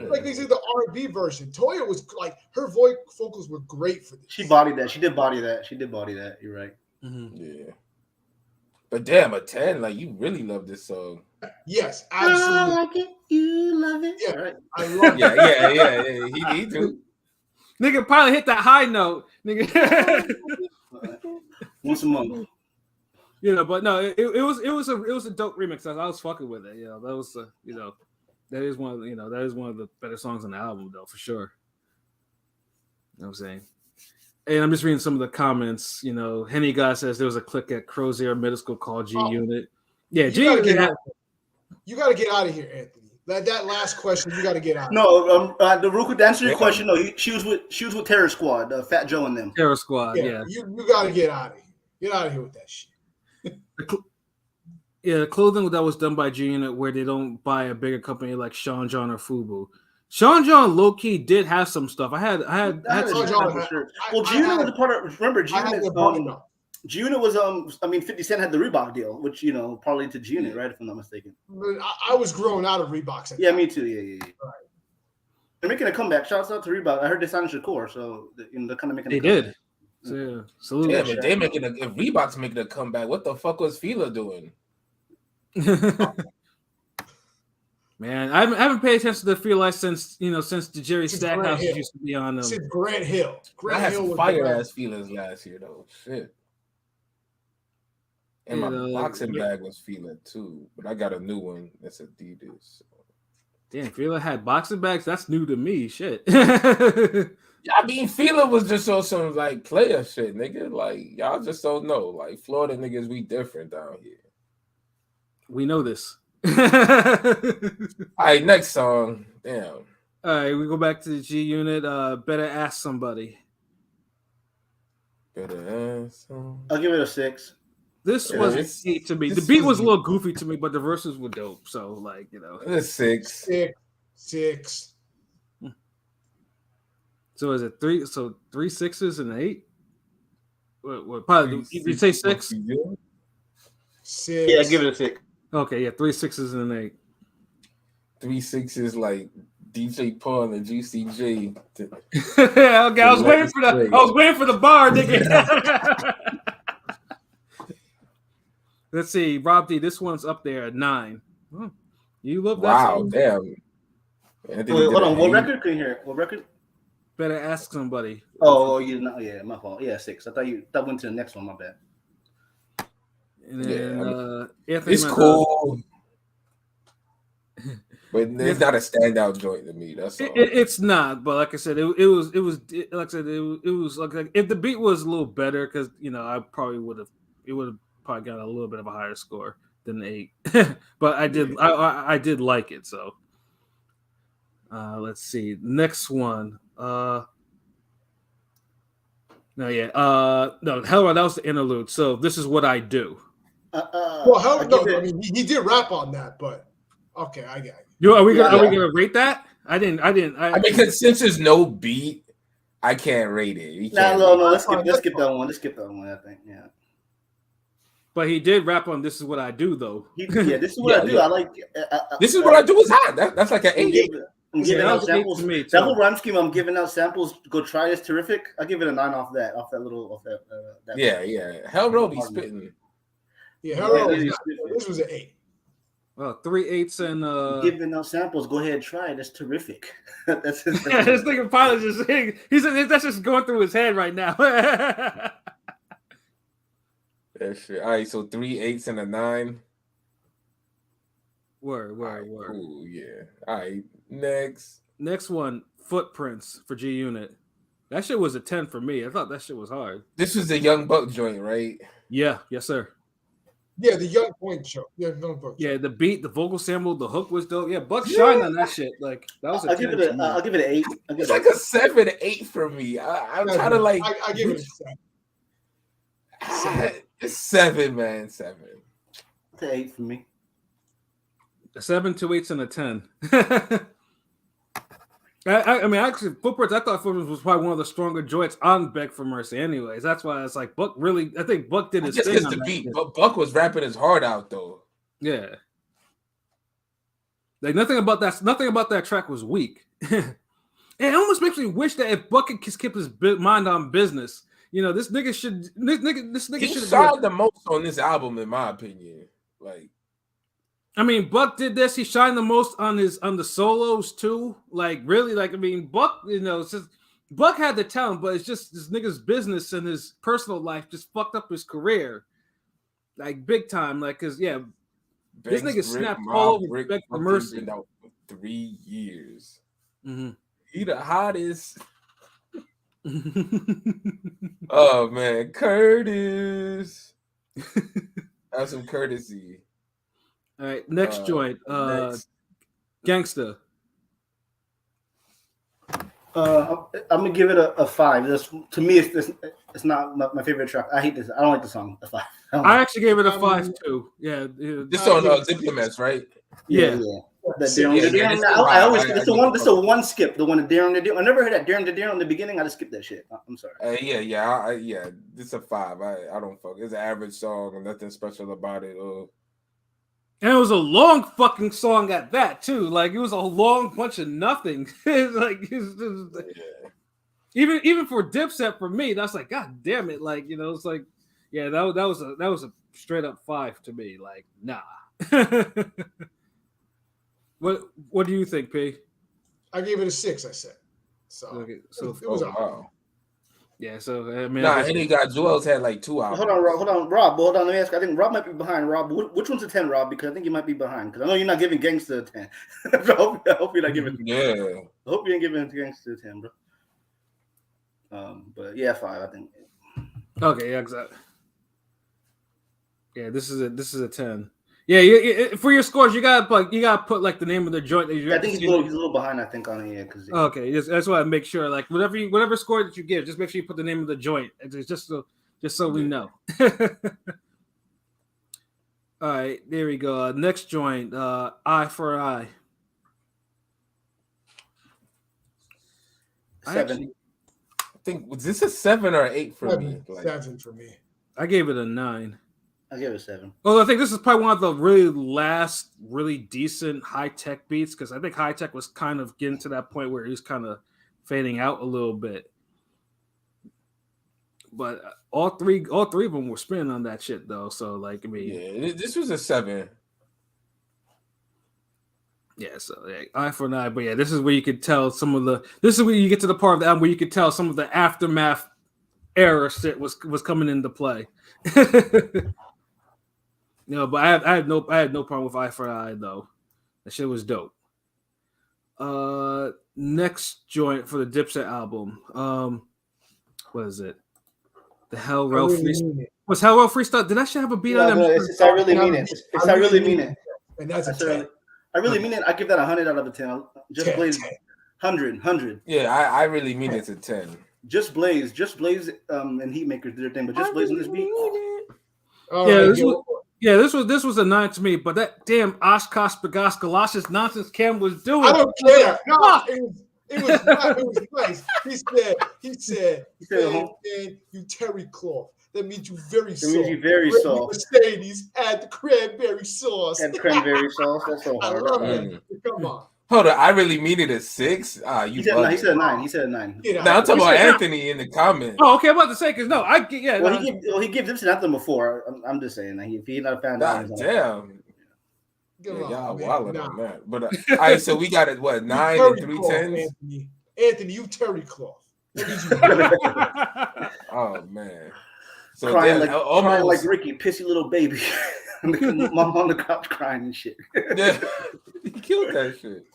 Like they said, the R&B version. Toya was like her vocals were great for this. She bodied that. She did body that. You're right. Mm-hmm. Yeah. But damn, a 10, like you really love this song. Yes, absolutely. I like it. You love it. Yeah, right. I love it. Yeah. He do. Nigga probably hit that high note, nigga. Once a month. But no, it was a dope remix. I was fucking with it. That was that is one of the better songs on the album though, for sure. You know what I'm saying? And I'm just reading some of the comments. Henny Guy says there was a clique at Crozier Middle School called G Unit. Yeah, G Unit. You got to get out of here, Anthony. That last question, you got to get out. No, the real quick answer to your question. No, she was with Terror Squad, Fat Joe and them. Terror Squad. Yeah. You got to get out of here. Get out of here with that shit. The clothing that was done by G Unit, where they don't buy a bigger company like Sean John or Fubu. Sean John low key did have some stuff. I had Sean John for sure. Well, G Unit was a part of. Remember, G Unit was 50 Cent had the Reebok deal, which probably to G Unit, right? If I'm not mistaken. But I was growing out of Reeboks. Yeah, me too. Yeah. Right. They're making a comeback. Shouts out to Reebok. I heard they signed Shakur, so they're kind of making. They did. So, yeah, salute. Yeah, but they if Reebok's making a comeback, what the fuck was Fila doing? Man, I haven't paid attention to Fila since the Jerry Stackhouse used to be on them. Since Grant Hill. I had some fire ass feelings last year though. Shit. And my boxing bag was Fila too, but I got a new one that's Adidas. So. Damn, Fila had boxing bags. That's new to me. Shit. I mean, Fila was just on some like player shit, nigga. Like y'all just don't know. Like Florida niggas, we different down here. We know this. All right, next song. Damn. All right, we go back to the G Unit. Better Ask Somebody. Better ask somebody. I'll give it a 6. This was an 8 to me. The beat was a little goofy to me, but the verses were dope. So, like, It's 6. 6. So is it 3? So 3 6s and 8? What probably did you say 6? 6. Yeah, give it a 6. Okay, yeah, 3 6s and an 8. 3 6s like DJ Paul and Juicy J. Okay, I was waiting for the bar, nigga. Let's see, Rob D. This one's up there at 9. Oh, you love that? Wow, song? damn. Wait, hold on. What record? Couldn't hear it. What record? Better Ask Somebody. Oh, my fault. Yeah, 6. I thought that went to the next one. My bad. And then it's cool, but it's not a standout joint to me. That's all. It's not, but like I said, it was like I said, it was like if the beat was a little better, because I probably would have probably got a little bit of a higher score than 8. But I did like it. So let's see, next one. No, Hell, that was the interlude. So This Is What I Do. I mean, he did rap on that, but okay, I get it. Are we gonna rate that? I mean, because since there's no beat, I can't rate it. No. Let's skip that one. Let's skip that one. I think, yeah. But he did rap on "This Is What I Do," though. This is what I do. I like. This Is What I Do is hot. That's like an 8. I'm giving out samples. To me, that whole rhyme scheme, I'm giving out samples. Go try is terrific. I'll give it a 9 off that. Yeah. Hell Row be spitting. Yeah, this was an 8. Well, 3 8s and giving out samples. Go ahead and try it. That's terrific. That's this nigga pilot just saying. He said that's just going through his head right now. That shit. All right, so 3 8s and a 9. Word. Cool, yeah. All right, next one, Footprints for G Unit. That shit was a 10 for me. I thought that shit was hard. This was the Young Buck joint, right? Yeah, yes, sir. Yeah, the Young Point show. Yeah, Young Buck. Yeah, the beat, the vocal sample, the hook was dope. Yeah, Buck shined on that shit. Like that was. I'll give it an 8. It's like a 7, 8 for me. I'm kind of like. I give it a 7. It's 7, man. 7. It's an 8 for me. A 7, 2 8s, and a 10. I mean, actually, Footprints. I thought Footprints was probably one of the stronger joints on Beg for Mercy. Anyways, that's why it's like Buck really. I think Buck did his thing. Just the beat, but Buck was rapping his heart out though. Yeah. Like nothing about that track was weak. It almost makes me wish that if Buck could keep his mind on business, this nigga should. This nigga He should shined the most on this album, in my opinion. Like. I mean, Buck did this. He shined the most on the solos too. Like really, like I mean, Buck. It's just Buck had the talent, but it's just this nigga's business and his personal life just fucked up his career, like big time. Like, cause this nigga snapped all over Beg for Mercy. Been out for 3 years. Mm-hmm. He the hottest. Oh man, Curtis. Have some courtesy. All right, next joint. Next. Gangsta. I'm gonna give it a 5. To me, it's not my favorite track. I hate this. I don't like the song. A 5. I actually gave it a 5 too. Yeah, This on Diplomats, right? Yeah. This is the one skip. The one that Darren did. I never heard that Darren in the beginning. I just skipped that shit. I'm sorry. Yeah. This is a 5. I don't fuck. It's an average song and nothing special about it. And it was a long fucking song at that too. Like it was a long bunch of nothing. Even for Dipset for me, that's like God damn it. Like it's like that was a straight up 5 to me. Like nah. What do you think, P? I gave it a 6. I said so. Okay, so it was wow. Yeah, so I mean, Henny got Joel's had like 2 hours. Hold on, Rob. Hold on, let me ask. I think Rob might be behind. Rob, which one's a 10, Rob? Because I think you might be behind. Because I know you're not giving Gangsta a 10. I hope you're not giving. Yeah. I hope you ain't giving Gangsta a 10, bro. But yeah, 5. I think. Okay, yeah, exactly. Yeah, this is a 10. Yeah, for your scores, you gotta put like the name of the joint that you. I think he's a little behind. I think on it, because. Okay, that's why I make sure. Like whatever score that you give, just make sure you put the name of the joint. It's just so we know. All right, there we go. Next joint, Eye for Eye. 7. I think was this a 7 or 8 for me? 7 for me. I gave it a 9. I give it a 7. Well, I think this is probably one of the really last, really decent high tech beats because I think high tech was kind of getting to that point where he's kind of fading out a little bit. But all three of them were spinning on that shit though. So like, I mean, yeah, this was a 7. Yeah, so Eye for an Eye. But yeah, this is where you could tell this is where you get to the part of the album where you could tell some of the aftermath era shit was coming into play. But I had no problem with Eye for an Eye though. That shit was dope. Next joint for the Dipset album. What is it? The Hell Rel Freestyle. Was Hell Rel Freestyle? Did that shit have a beat on it? It's I really mean it. It's I really mean it. And that's a 10. I really mean it. I give that 100 out of a 10. Just Blaze 100. Yeah, I really mean it's a 10. Just Blaze, and Heatmakers did their thing, but Just Blaze on this beat. This was a 9 to me, but that damn Oshkosh Bagosh Galoshes nonsense Cam was doing. I don't care. No, it was nice. He said, man, you terry cloth. That means you very soft. That means you very soft. Mercedes, add the cranberry sauce. Add cranberry sauce. That's so hard. I love it. Come on. Hold on, I really mean it a 6. He said a 9. He said a 9. Now I'm talking about Anthony in the comments. Oh, okay. I'm about to say because he gives Dipset Anthem before. I'm just saying that if he not found out. Damn. Y'all wilding on that. But all right, so we got it. What 9 and 3 10s? Anthony, you terry cloth. Oh man. So crying like Ricky, pissy little baby. Mom on the couch crying and shit. Yeah, he killed that shit.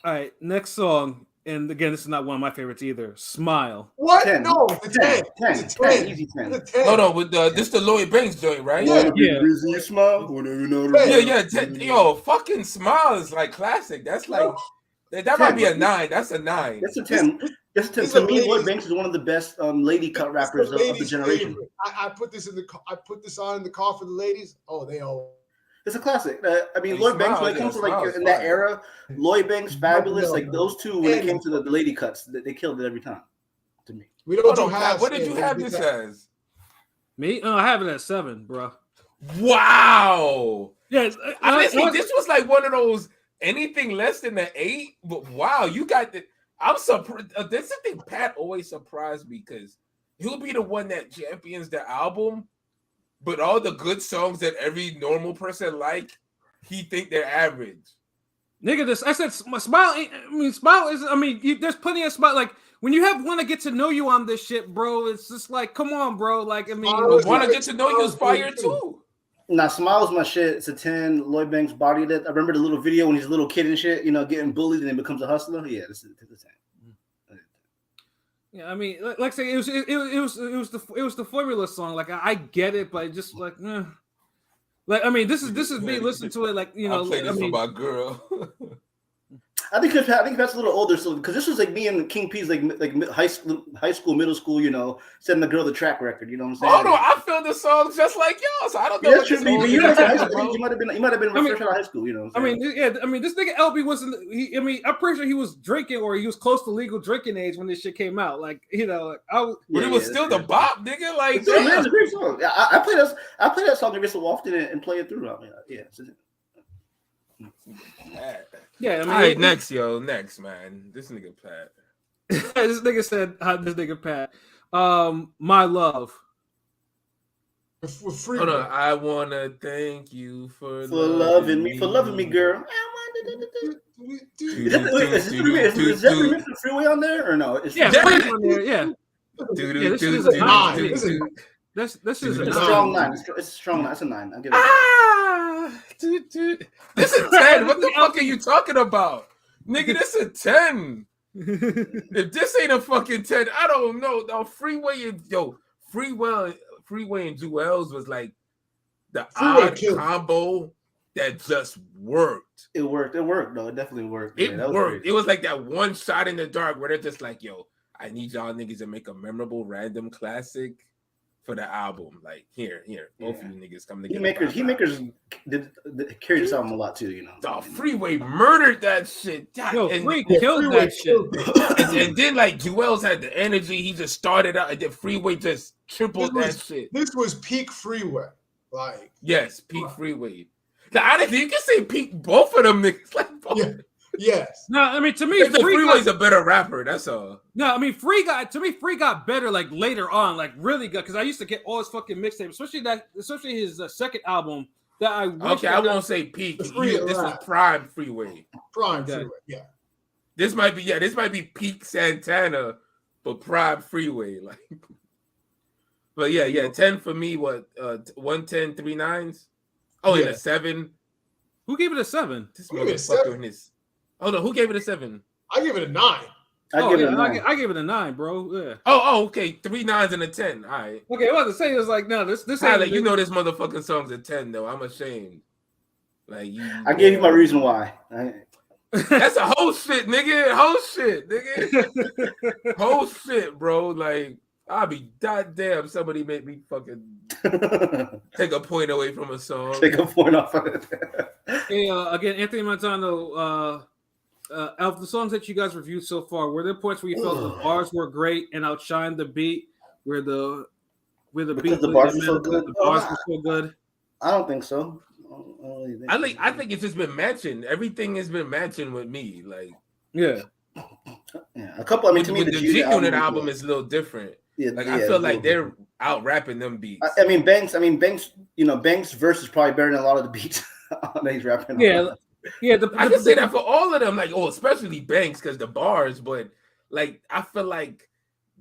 All right, next song, and again, this is not one of my favorites either. Smile. What? 10. No, it's a 10. 10. It's a 10. Easy 10. It's a 10. Hold on, with this the Lloyd Banks joint, right? Yeah. Busy, you smile. Whenever you know Yeah. Yo, fucking Smile is like classic. That's like that might be a 9. That's a 9. That's a 10. That's a 10. To me, Lloyd Banks is one of the best lady cut rappers of the generation. I put this on in the car for the ladies. Oh, they all. It's a classic. I mean, Lloyd Banks, when it comes to like in that era, Lloyd Banks, Fabulous, like those two, when it came to the lady cuts, they killed it every time. To me, we don't have. What did you have this as? Me? I have it at 7, bro. Wow. Yes. Honestly, this was like one of those anything less than an 8. But wow, you got the. I'm surprised. This is the thing. Pat always surprised me because he'll be the one that champions the album. But all the good songs that every normal person like, he think they're average. Nigga, I said Smile. Smile is. There's plenty of Smile. Like when you have Want to Get to Know You on this shit, bro. It's just like, come on, bro. Like Want to Get to Know You is fire too. Nah, Smile is my shit. It's a 10. Lloyd Banks bodied it. I remember the little video when he's a little kid and shit, getting bullied and then becomes a hustler. Yeah, this is a 10. Yeah, I mean, like I say, it was the Formula song. Like I get it, but just like, like I mean, this is me listening to it. Like I play this for my girl. I think that's a little older, so because this was like me and King P's like high school, middle school, sending the girl the track record. You know what I'm saying? Oh no, I feel the songs just like y'all, so I don't know. Yeah, true. You might have been fresh out of high school. This nigga LB wasn't. I'm pretty sure he was drinking or he was close to legal drinking age when this shit came out. Like but it was still the bop, nigga. Like it's a great song. Yeah, I play that song every so often and play it through. I mean, yeah. Yeah, I mean, all right, next, man. This nigga Pat. This nigga said, this nigga Pat. My love. Hold on, I wanna thank you for loving me, girl. Is that the Freeway on there or no? Freeway on there. Yeah. This is a 9. This is a strong 9. It's a strong 9. It's a 9. I'll give it. Dude. This is 10. What the fuck are you talking about? Nigga, this is 10. If this ain't a fucking 10, I don't know. No, Freeway and Jewels was like the odd combo that just worked. It worked though. It definitely worked. It worked. It was like that one shot in the dark where they're just like, yo, I need y'all niggas to make a memorable random classic for the album. Like here, both of you niggas come together. He makers did carried this album a lot too, The Freeway murdered that shit. Free killed that shit. and then like Jewels had the energy. He just started out, and then Freeway just tripled that shit. This was peak Freeway. Like yes, peak Freeway. Now, honestly, you can say peak both of them niggas. Like both. Yeah. Yes. No, I mean to me, Freeway's a better rapper. That's all. No, I mean Free got better like later on, like really good. Because I used to get all his fucking mixtapes, especially his second album. That I won't say peak. This was prime Freeway. Prime Freeway. Yeah. This might be peak Santana, but prime Freeway. Like, but yeah. 10 for me. What? 110, 3 9s. Oh, yeah. And a 7. Who gave it a 7? This motherfucker in this. Oh no, who gave it a 7? I give it a 9. I give it a 9, bro. Yeah. Oh, okay. 3 9s and a 10. All right. Okay, I was to say it was like no, this Tyler, you know this motherfucking song's a 10 though. I'm ashamed. Like I gave you my reason why. That's a whole shit, nigga. Whole shit, bro. Like I'll be goddamn. Somebody make me fucking take a point away from a song. Take a point off of it. Hey, again, Anthony Montano. Of the songs that you guys reviewed so far, were there points where you felt the bars were great and outshined the beat? Where the bars were so good? The bars were so good. I don't think so. I think it's just been matching. Everything has been matching with me. Like yeah. A couple. I mean, to me, the G-Unit album is a little different. Yeah, like I feel like they're out rapping them beats. I mean, Banks. Banks' verse is probably better than a lot of the beats that he's rapping. Yeah. Yeah, I can say that for all of them, like especially Banks because the bars, but like I feel like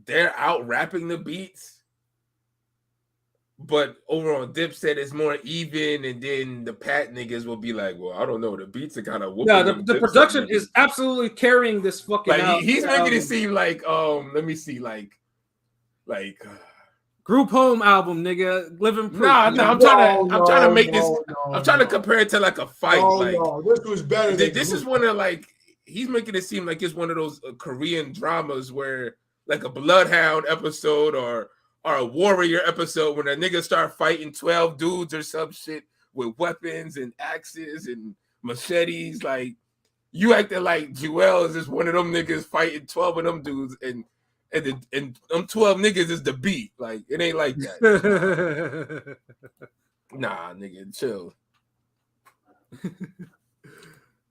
they're out rapping the beats. But over on Dipset, it's more even, and then the Pat niggas will be like, "Well, I don't know, the beats are kind of whooping." Yeah, the production is absolutely carrying this fucking. Like he's making it seem like let me see, like Group Home album, nigga, Living Proof. I'm trying to make this. I'm trying to compare it to like a fight. No, this was better. This is one of like he's making it seem like it's one of those Korean dramas where like a Bloodhound episode or a Warrior episode when a nigga start fighting 12 dudes or some shit with weapons and axes and machetes. Like you acting like Jewel is just one of them niggas fighting 12 of them dudes and them 12 niggas is the beat. Like it ain't like that. Nah, nigga, chill.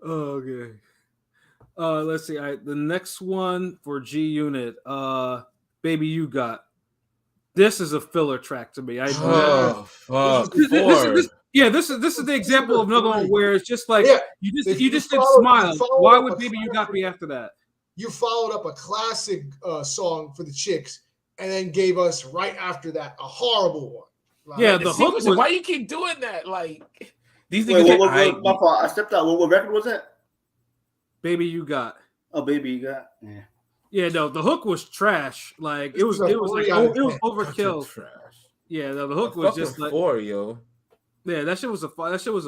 Okay. Let's see. The next one for G Unit, Baby You Got. This is a filler track to me. This is the example of another one where it's just like you just didn't smile. Why would Baby You Got be after that? You followed up a classic song for the Chicks and then gave us right after that a horrible one. Like, yeah, the hook was. Why you keep doing that? Like these niggas. My fault. I stepped out. What record was that? Baby You Got. Oh, Baby You Got. Yeah. Yeah, no, the hook was trash. Like it was overkill. Trash. Yeah, the hook was just like 4, yo. Yeah, that shit was a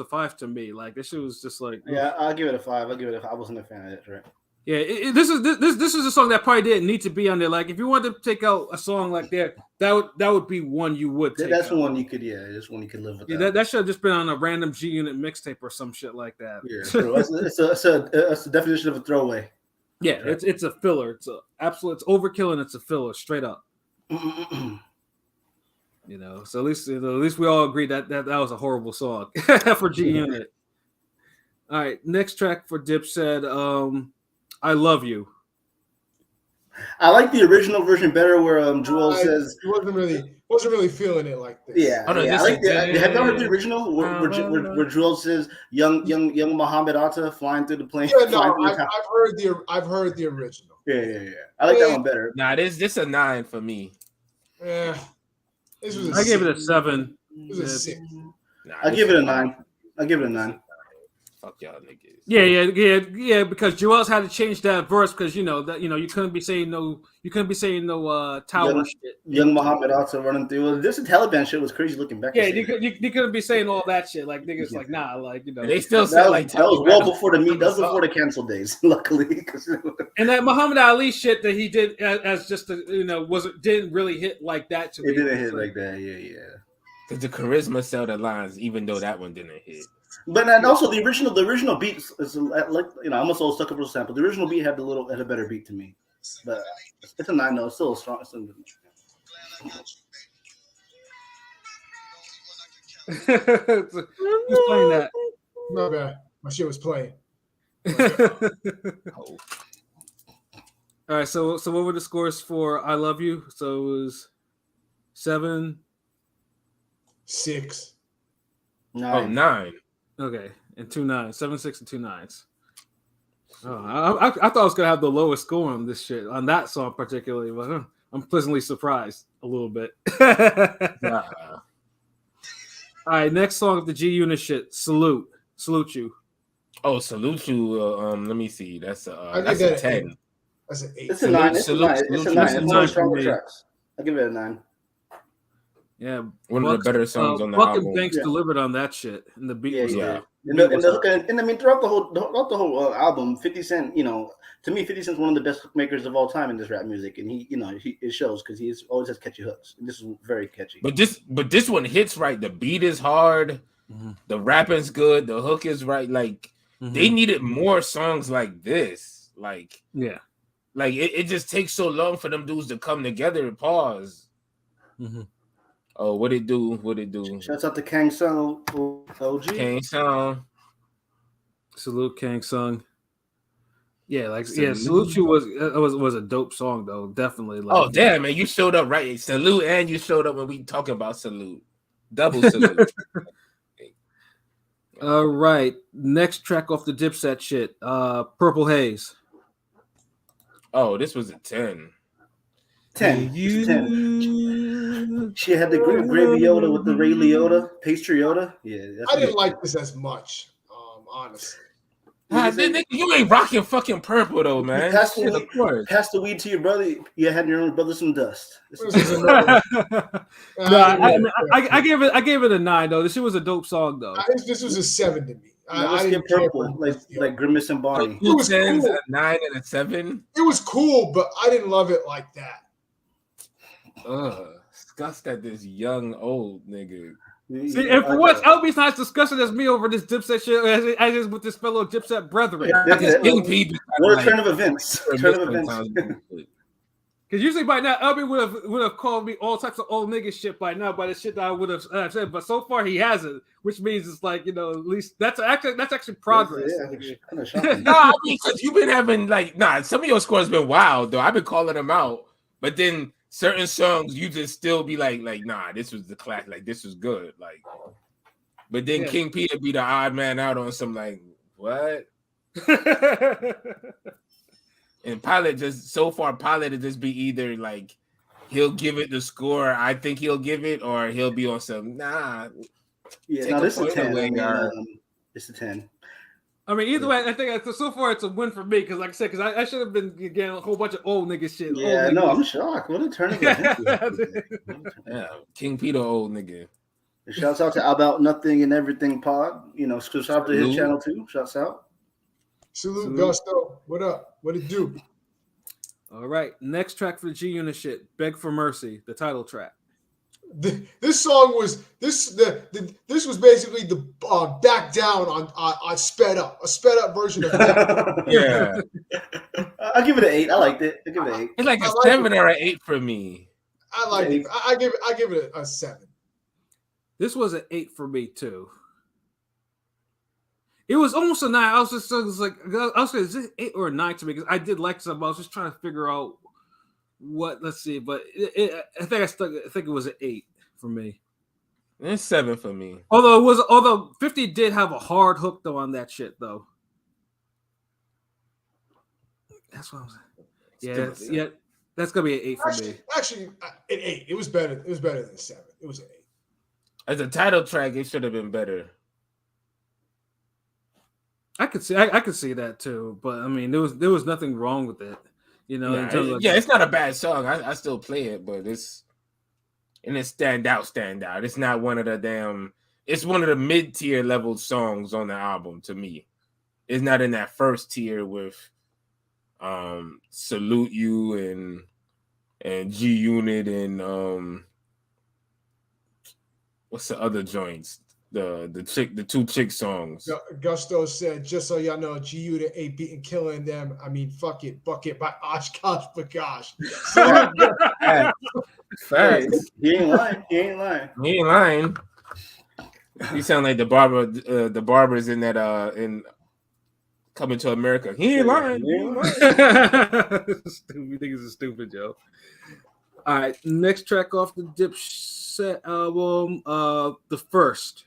5 to me. Like this shit was just like. Yeah, I'll give it a 5. I wasn't a fan of it, right? Yeah, this is a song that probably didn't need to be on there. Like if you wanted to take out a song like that would be one you would take. That's out. one you could. Yeah, that's one you could live with. Yeah, that should have just been on a random G Unit mixtape or some shit like that. Yeah, it's a definition of a throwaway. Yeah, it's a filler. It's it's overkill and it's a filler, straight up. So at least we all agree that was a horrible song for G Unit. All right, next track for Dipset, I Love You. I like the original version better, where Jewel says he wasn't really feeling it like this. Yeah, I like have you ever heard the original where Jewel says young Muhammad Atta flying through the plane? Yeah, no, I've heard the original. Yeah. I like that one better. Nah, this a 9 for me. Yeah, I gave it a 7. It was a 6. Nah, I give it a 9. I give it a 9. Fuck y'all niggas. Yeah. Because Jewel's had to change that verse because you couldn't be saying no tower shit. Young Muhammad Atta running through. This Taliban shit was crazy looking back. Yeah, you couldn't be saying all that shit. Like niggas, like nah, like They still said like that was well before the meet. That was before the cancel days. Luckily, and that Muhammad Ali shit that he did as just didn't really hit like that to me. It didn't hit like that. Yeah. Because the charisma sell the lines, even though that one didn't hit. But and also the original beat is like I'm also stuck up with a sample. The original beat had a better beat to me, but it's a 9 though. It's still a strong. Who's playing that? No bad. My shit was playing. All right, so what were the scores for I Love You? So it was 7, 6, 9. 9. Okay, and 2 9s, 7 6 and 2 9s. Oh, I thought I was gonna have the lowest score on this shit on that song particularly, but I'm pleasantly surprised a little bit. Nah. All right, next song of the G Unit shit. Salute You. Oh, Salute You. Let me see. That's a 10. That's an 8. It's a 9. It's a 9. It's a 9. It's one of the stronger tracks. I give it a 9. Yeah, one of the better songs on the Buck album. and Banks delivered on that shit, and the beat was And I mean, throughout the whole album, 50 Cent, to me, 50 Cent's one of the best hook makers of all time in this rap music, and it shows because he always has catchy hooks. And this is very catchy. But this one hits right. The beat is hard. Mm-hmm. The rapping's good. The hook is right. Like they needed more songs like this. Like like it just takes so long for them dudes to come together and pause. Mm-hmm. Oh, what it do? Shouts out to Kang Sung, OG. Kang Sung. Salute Kang Sung. Yeah, Salute You was a dope song though, definitely. Oh damn, man, you showed up right. Salute, and you showed up when we talking about Salute. Double salute. All right, next track off the Dipset shit. Purple Haze. Oh, this was a 10. 10. She had the gravy Yoda with the Ray Liotta, pastry Yoda. Yeah, I didn't like this as much, honestly. You ain't rocking fucking purple though, man. Pass the weed to your brother. You had your own brother some dust. I gave it a 9 though. This shit was a dope song though. This was a 7 to me. I didn't purple like Grimace and Bonnie. It was cool. A 9 and a 7. It was cool, but I didn't love it like that. Disgust at this young old nigga. See, and for once, LB's not as disgusted as me over this Dipset shit as is with this fellow Dipset brethren. What a turn of events. Because usually by now, LB would have called me all types of old nigga shit by now by the shit that I would have said. But so far he hasn't, which means it's like, you know, at least that's actually progress. Kind of shocking. I mean, because you've been having some of your scores been wild though. I've been calling them out, but then certain songs you just still be like, nah, this was the class, like this was good, like. But then King Peter be the odd man out on some like what? And Pilot Pilot will just be either like he'll give it the score I think he'll give it, or he'll be on some nah. Yeah, no, this is a 10. It's a 10. I mean, either way, I think so far it's a win for me because, like I said, because I should have been getting a whole bunch of old nigga shit. Yeah, no, I'm shocked. What a turn of events! Yeah, King Peter, old nigga. Shouts out to About Nothing and Everything Pod. You know, shout out to his channel too. Shouts out. Salute, Gusto. What up? What it do? All right, next track for the G Unit shit. Beg for Mercy, the title track. This song was this was basically the back down on sped up, a sped up version of that. Yeah. I'll give it an 8. I liked it. I'll give it an 8. It's like a 7 or an 8 for me. I like it. I give it a 7. This was an 8 for me too. It was almost a 9. I was like, is it 8 or a 9 to me? Because I did like something. I was just trying to figure out what. Let's see, but I think it was an 8 for me. It's 7 for me. Although 50 did have a hard hook though on that shit though. That's what I'm saying. Yeah. That's gonna be an 8 for me. Actually, an 8. It was better. It was better than 7. It was an 8. As a title track, it should have been better. I could see that too, but I mean, there was nothing wrong with it, you know. It's not a bad song. I still play it, but it's stand out. It's not one of the damn. It's one of the mid-tier level songs on the album to me. It's not in that first tier with Salute You and G Unit and what's the other joints? The two chick songs. Gusto said, just so y'all know, G Unit ain't beating killing them. I mean, fuck it, bucket by Oshkosh Bagosh. Facts. He ain't lying. You sound like the barbers in that in Coming to America. He ain't lying. Stupid niggas are stupid, Joe. All right, next track off the Dipset album, The First.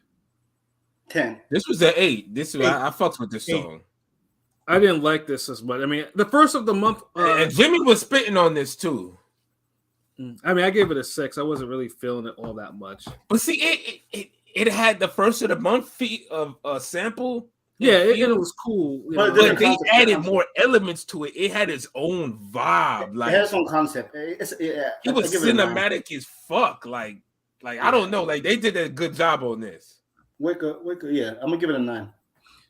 10. This was an 8. I fucked with this song. I didn't like this as much. I mean, the first of the month. And Jimmy was spitting on this too. I mean, I gave it a 6. I wasn't really feeling it all that much. But see, it had the first of the month feat of a sample. Yeah, it was cool. But they added more elements to it. It had its own vibe. Like it has its own concept. It was cinematic as fuck. Like I don't know. Like they did a good job on this. Wicker. Yeah, I'm gonna give it a 9.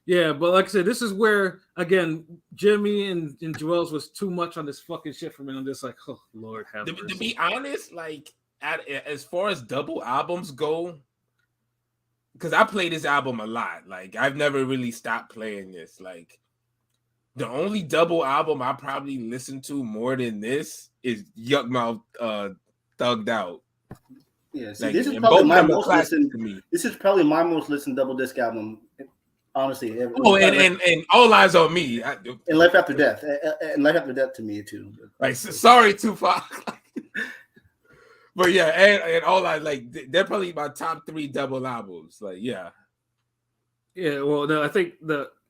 Yeah, but like I said, this is where again Jimmy and Joel's was too much on this fucking shit for me. I'm just like, oh Lord have mercy. To be honest, like as far as double albums go, because I play this album a lot. Like I've never really stopped playing this. Like the only double album I probably listen to more than this is Yuck Mouth Thugged Out. Yeah, see, this is probably my most listened. This is probably my most listened double disc album, honestly. And All Eyes on Me, and Life After Death, and Life After Death to me too. Like, sorry, Tupac. But yeah, and All Eyes, like they're probably my top 3 double albums. Like, yeah. Well, no, I think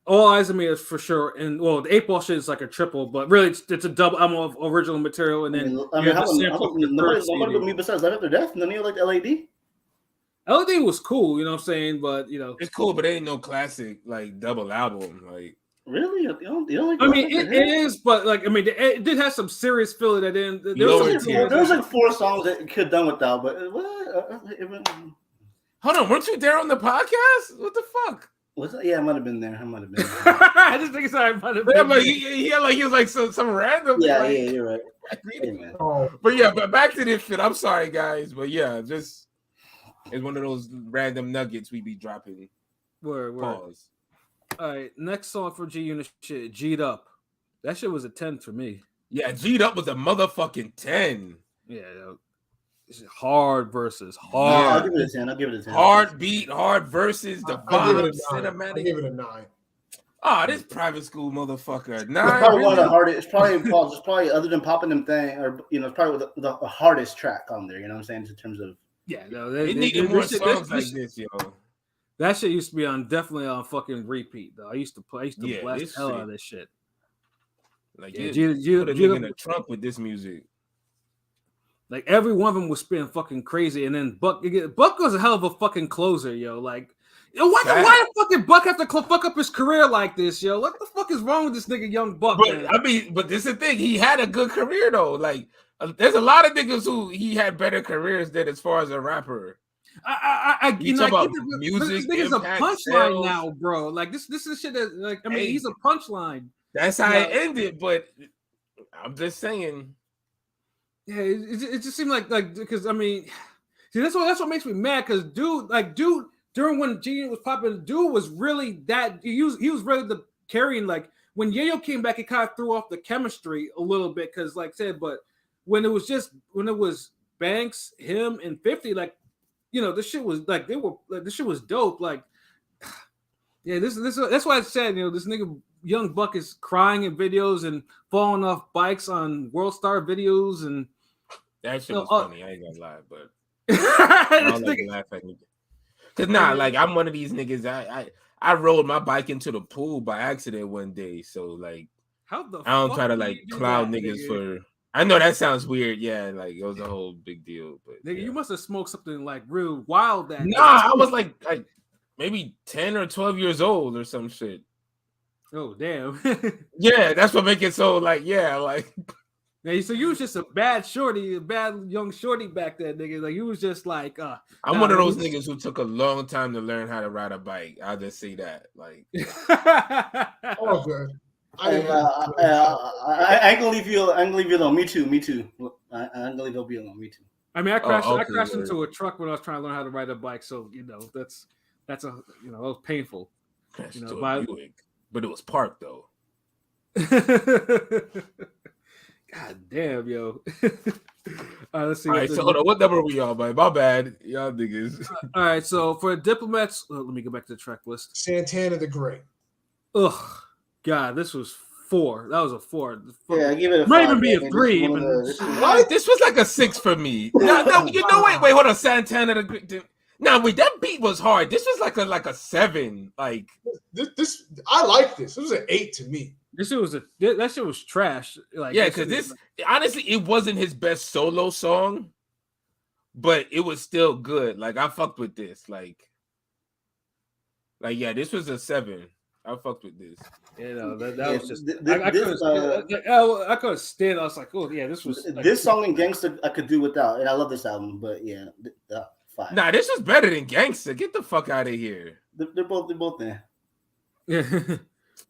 All Eyes on Me is for sure, and well, the 8 Ball shit is like a triple, but really it's a double album of original material, and then nobody but me besides Life After Death. None of you like LAD. LAD was cool, you know what I'm saying, but it's cool, but it ain't no classic like double album, like. Really? You don't like I mean, it is, but like, I mean, it did have some serious filler that didn't. There was like 4 songs that could have done without, but hold on, weren't you there on the podcast? What the fuck? Was that? Yeah, I might have been there. I just think I might have been. Yeah, but he was like some random. Yeah, like, yeah, you're right. Hey, but yeah, but back to this shit. I'm sorry, guys, but yeah, just it's one of those random nuggets we be dropping. Word. Pause. All right, next song for G Unit shit, G'd Up. That shit was a 10 for me. Yeah, G'd Up was a motherfucking 10. Yeah, hard versus hard. Yeah, I'll give it a 10. Hard beat, hard verses, the vibe, cinematic. I give it a 9. Oh, this private school motherfucker. 9. It's probably one of the hardest. It's probably other than Popping Them Thing, or it's probably the hardest track on there. You know what I'm saying in terms of. Yeah, no, they needed more songs like this, yo. That shit used to be definitely on fucking repeat though. I used to blast the hell out of this shit. Like you put a nigga in the trunk with this music. Like every one of them was spinning fucking crazy, and then Buck was a hell of a fucking closer, yo. Like, why the fucking Buck have to fuck up his career like this, yo? What the fuck is wrong with this nigga, Young Buck? But this is the thing. He had a good career though. Like, there's a lot of niggas who he had better careers than as far as a rapper. Music. This nigga's a punchline now, bro. Like this is shit that, like, I mean, he's a punchline. That's how it ended, but I'm just saying. Yeah, it just seemed like because I mean, see that's what makes me mad because dude during when G was popping, dude was really that he was really the carrying, like when Yayo came back, it kind of threw off the chemistry a little bit because like I said, but when it was Banks, him, and 50, like, you know, this shit was like this shit was dope. Like, yeah, this that's why I said, you know, this nigga Young Buck is crying in videos and falling off bikes on World Star videos, and that shit was funny. I ain't gonna lie, but I don't like to laugh at me. Cause like I'm one of these niggas. I rode my bike into the pool by accident one day, so like I don't try to like clown niggas for. I know that sounds weird. Yeah, like it was a whole big deal. But nigga, you must have smoked something like real wild that. Nah, I was like maybe 10 or 12 years old or some shit. Oh damn. Yeah, that's what makes it so like like. Yeah, so you was just a bad young shorty back then, nigga. Like you was just like. I'm one of those niggas who took a long time to learn how to ride a bike. I'll just say that. Like. Oh, good. I ain't gonna leave you alone. Me too. I ain't gonna leave you alone. Me too. I mean, I crashed into a truck when I was trying to learn how to ride a bike. So you know, that's a it was painful. Crashed into a Buick, but it was parked though. God damn, yo. All right, let's see. All right, so hold on. What number are we on, man? My bad, y'all niggas. All right, so for Diplomats, let me go back to the track list. Santana the Great. Ugh. God, this was 4. That was a 4. Yeah, I give it a 5. Might even be a 3. What? This was like a 6 for me. No, you know, wait, hold on. Santana the Great. No, wait, that beat was hard. This was like a 7. Like this, I like this. It was an 8 to me. That shit was trash. Like, yeah, because this honestly, it wasn't his best solo song, but it was still good. Like I fucked with this. Like yeah, this was a 7. I fucked with this. You know, that was just. I couldn't stand. I was like, oh yeah, this was. This song and Gangsta I could do without, and I love this album. But yeah, 5. Nah, this was better than Gangsta. Get the fuck out of here. They're both there. Yeah.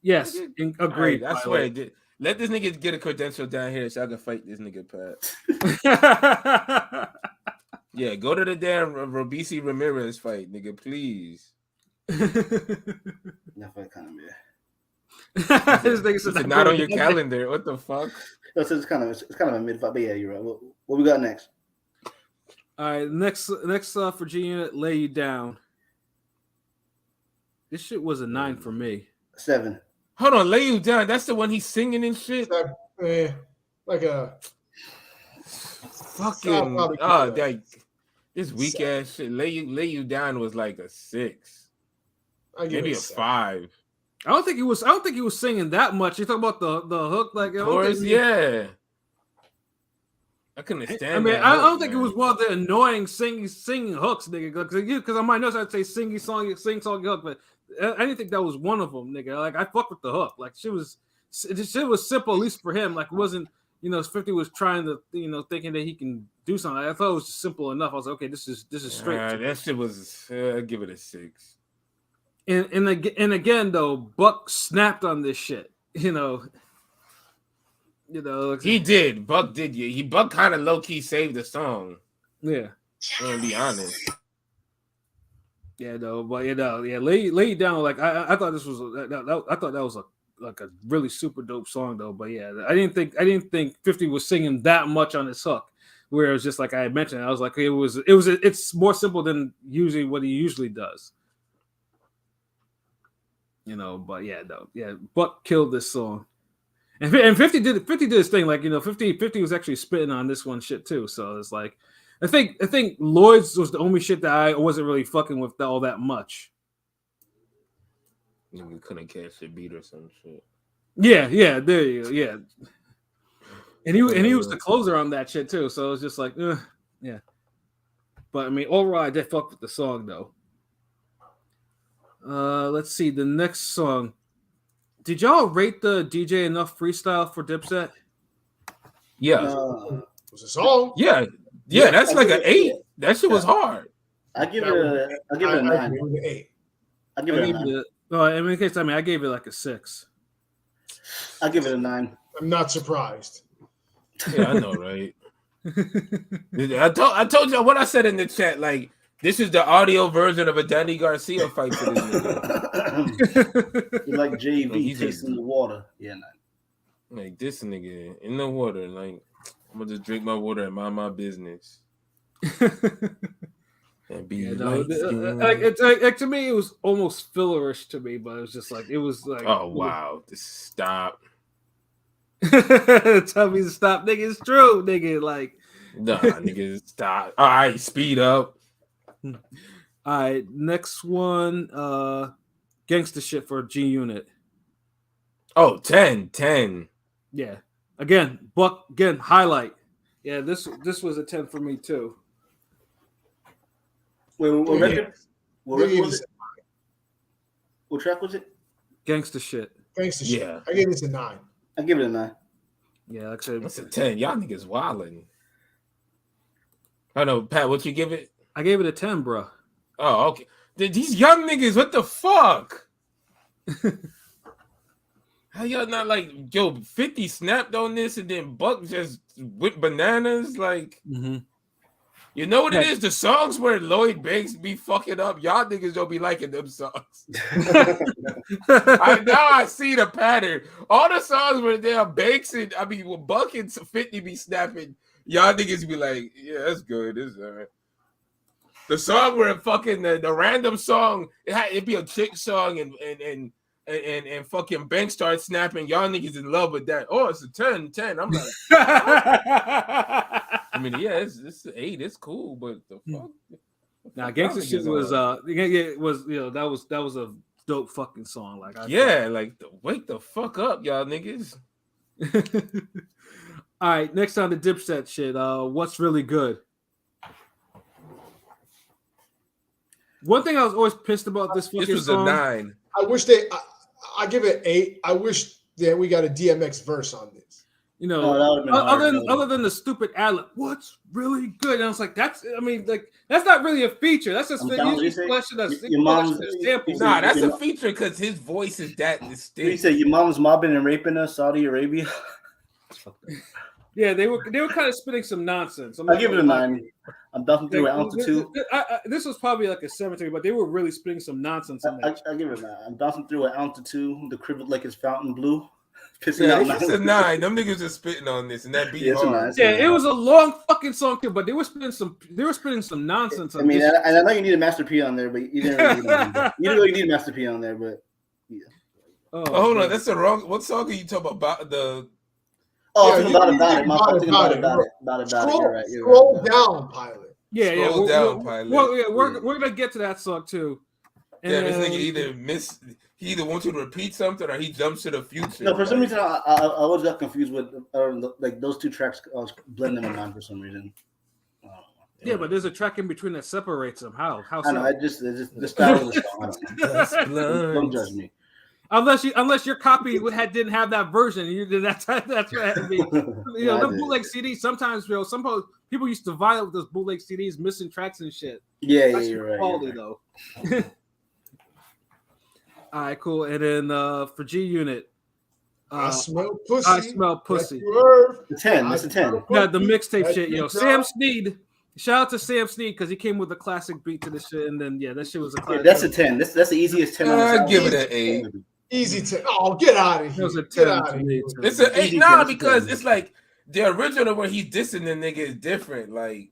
Yes, agreed. Right, that's why let this nigga get a credential down here so I can fight this nigga, Pat. Yeah, go to the damn Robisi Ramirez fight, nigga, please. That fight kind of bad. This nigga said not on your calendar. What the fuck? It's kind of a mid fight, but yeah, you're right. What we got next? All right, next for G Unit, Lay You Down. This shit was a 9 for me. 7. Hold on, Lay You Down. That's the one he's singing and shit. Like a fucking this weak ass shit. Lay you down was like a 6, maybe a 5. I don't think he was singing that much. You talking about the hook, like Of course, yeah. I couldn't stand. I mean, I don't think it was one of the annoying singing hooks, nigga. Because on my notes I'd say sing song hook, but I didn't think that was one of them, nigga. Like I fucked with the hook. Like shit was simple, at least for him. Like it wasn't, 50 was trying to, thinking that he can do something. I thought it was simple enough. I was like, okay, this is straight. That shit was. I'd give it a 6. And again though, Buck snapped on this shit. He did. Buck did. Buck kind of low key saved the song. Yeah. I'm gonna be honest. Yeah, no, but lay it down. Like I thought this was I thought that was a really super dope song though. But yeah, I didn't think 50 was singing that much on his hook. Where it was just like I had mentioned, I was like, it's more simple than usually what he usually does. But yeah, no, yeah, Buck killed this song. And 50 did his thing, like 50 was actually spitting on this one shit too. So it's like, I think Lloyd's was the only shit that I wasn't really fucking with all that much. We couldn't catch a beat or some shit. Yeah, there you go. Yeah, and he was the closer on that shit too. So it was just like, yeah. But I mean, overall, I did fuck with the song though. Let's see the next song. Did y'all rate the DJ Enough freestyle for Dipset? Yeah. Was a song? Yeah, that's like an 8. That shit was hard. I give it a 9. I give it an 8. I give it a 9. I gave it like a 6. I give it a 9. I'm not surprised. Yeah, I know, right? I told you what I said in the chat. Like, this is the audio version of a Danny Garcia fight for this nigga. You like JV tasting the water. Yeah, 9. Like, this nigga in the water. Like, I'm going to just drink my water and mind my business. And be to me, it was almost fillerish to me, but it was just like, it was like, oh, wow. Just stop. Tell me to stop, nigga. It's true, nigga. Like, nah, nigga, stop. All right, speed up. All right, next one, gangsta shit for G Unit. Oh, 10. Yeah. Again, Buck, highlight. Yeah, this was a 10 for me too. Wait, what record? What was it? What track was it? Gangsta shit. Gangsta shit. Yeah. I gave this a 9. I give it a 9. Yeah, like I said, that's a 10. Y'all niggas wildin'. I know, Pat, what you give it? I gave it a 10, bro. Oh, okay. These young niggas, what the fuck? How y'all not like, 50 snapped on this and then Buck just with bananas? Like, You know what it is? The songs where Lloyd Banks be fucking up, y'all niggas don't be liking them songs. I see the pattern. All the songs where they're Banks and when Buck and 50 be snapping, y'all niggas be like, yeah, that's good. This is all right. The song where fucking the random song, it'd be a chick song and fucking Banks starts snapping, y'all niggas in love with that. Oh, it's a 10. I'm like, I mean, yeah, it's an 8. It's cool, but the fuck. Nah, gangsta shit was that was a dope fucking song. Like, wake the fuck up, y'all niggas. All right, next on the Dipset shit. What's really good? One thing I was always pissed about this fucking was song. A 9. I wish I give it 8. I wish that we got a DMX verse on this. Other than the stupid ad-lib, what's really good? And I was like, that's not really a feature. That's just samples. Nah, that's a feature because his voice is that distinct. You said your mom's mobbing and raping us, Saudi Arabia. Yeah, they were kind of spitting some nonsense. I give it a 9. I'm bouncing through an ounce or 2. This was probably like a 7, but they were really spitting some nonsense. I give it a 9. I'm bouncing through an ounce or 2. The crib looked like it's fountain blue. Pissing out. It's a 9. Them niggas are spitting on this, and that beat hard. It was a long fucking song too, but they were spitting some nonsense. I mean, I know you need a Master P on there, but you didn't really need a Master P on there, but yeah. Oh, hold on, that's the wrong. What song are you talking about? The about it. Scroll down, Pilot. We're gonna get to that song too. Yeah, this nigga either wants you to repeat something or he jumps to the future. No, for some reason I always got confused with like those two tracks. I was blending them in mind for some reason. Yeah, but there's a track in between that separates them. How? I know. It's just the style of the song. I don't know. Don't judge me. Unless your copy didn't have that version, that's what had to be. You know, the bootleg CDs. Sometimes, some people used to violate with those bootleg CDs, missing tracks and shit. Yeah, you're right. Quality though. All right, cool. And then for G Unit, I smell pussy. I smell pussy. The 10. That's a 10. Yeah, the mixtape shit, yo. Sam Snead. Shout out to Sam Snead because he came with a classic beat to this shit, and then that shit was a classic. Yeah, that's a 10. That's the easiest 10. I give it an 8. Easy 10. Oh, get out of here. It was a 10 to me. It's an 8 now because it's like the original when he's dissing the nigga is different. Like.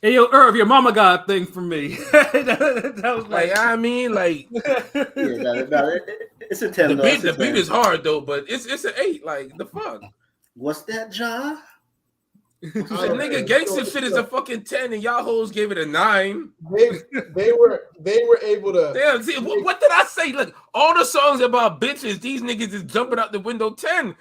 Hey, yo, Irv, your mama got a thing for me. that was like, I mean, like, it's a 10. The beat is hard though, but it's an 8. Like, the fuck? What's that, Ja? Nigga, gangster shit is a fucking 10, and y'all hoes gave it a 9. They were able to. Damn, see, what did I say? Look, all the songs about bitches, these niggas is jumping out the window. 10.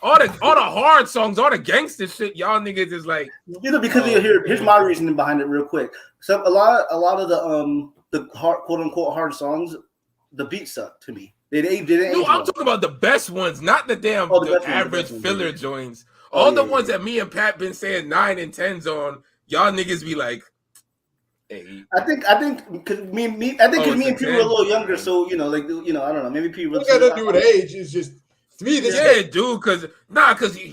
All the hard songs, all the gangster shit, y'all niggas is like, because here's my reasoning behind it real quick. So a lot of the hard, quote unquote hard songs, the beats suck to me. They didn't. No, I'm talking about the best ones, not the damn average filler joints. All the ones that me and Pat been saying 9 and 10s on, y'all niggas be like 8. I think because me and people are a little younger, so I don't know, maybe people. What got to do with age? Is just. To me, dude, because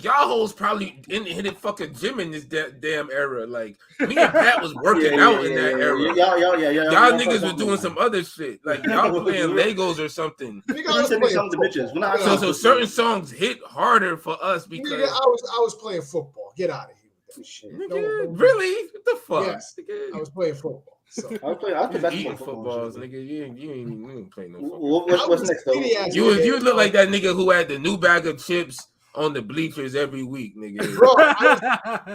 y'all hoes probably hit it fucking gym in this damn era. Like, me and Pat was working out in that era. Y'all niggas was doing some other shit. Like, y'all playing Legos or something. So certain songs hit harder for us because I was playing football. Get out of here with that shit. Nigga, really? What the fuck? Yes, I was playing football. So. I was eating footballs, nigga. You ain't playing no football. What's next though? You look like that nigga who had the new bag of chips on the bleachers every week, nigga. Bro,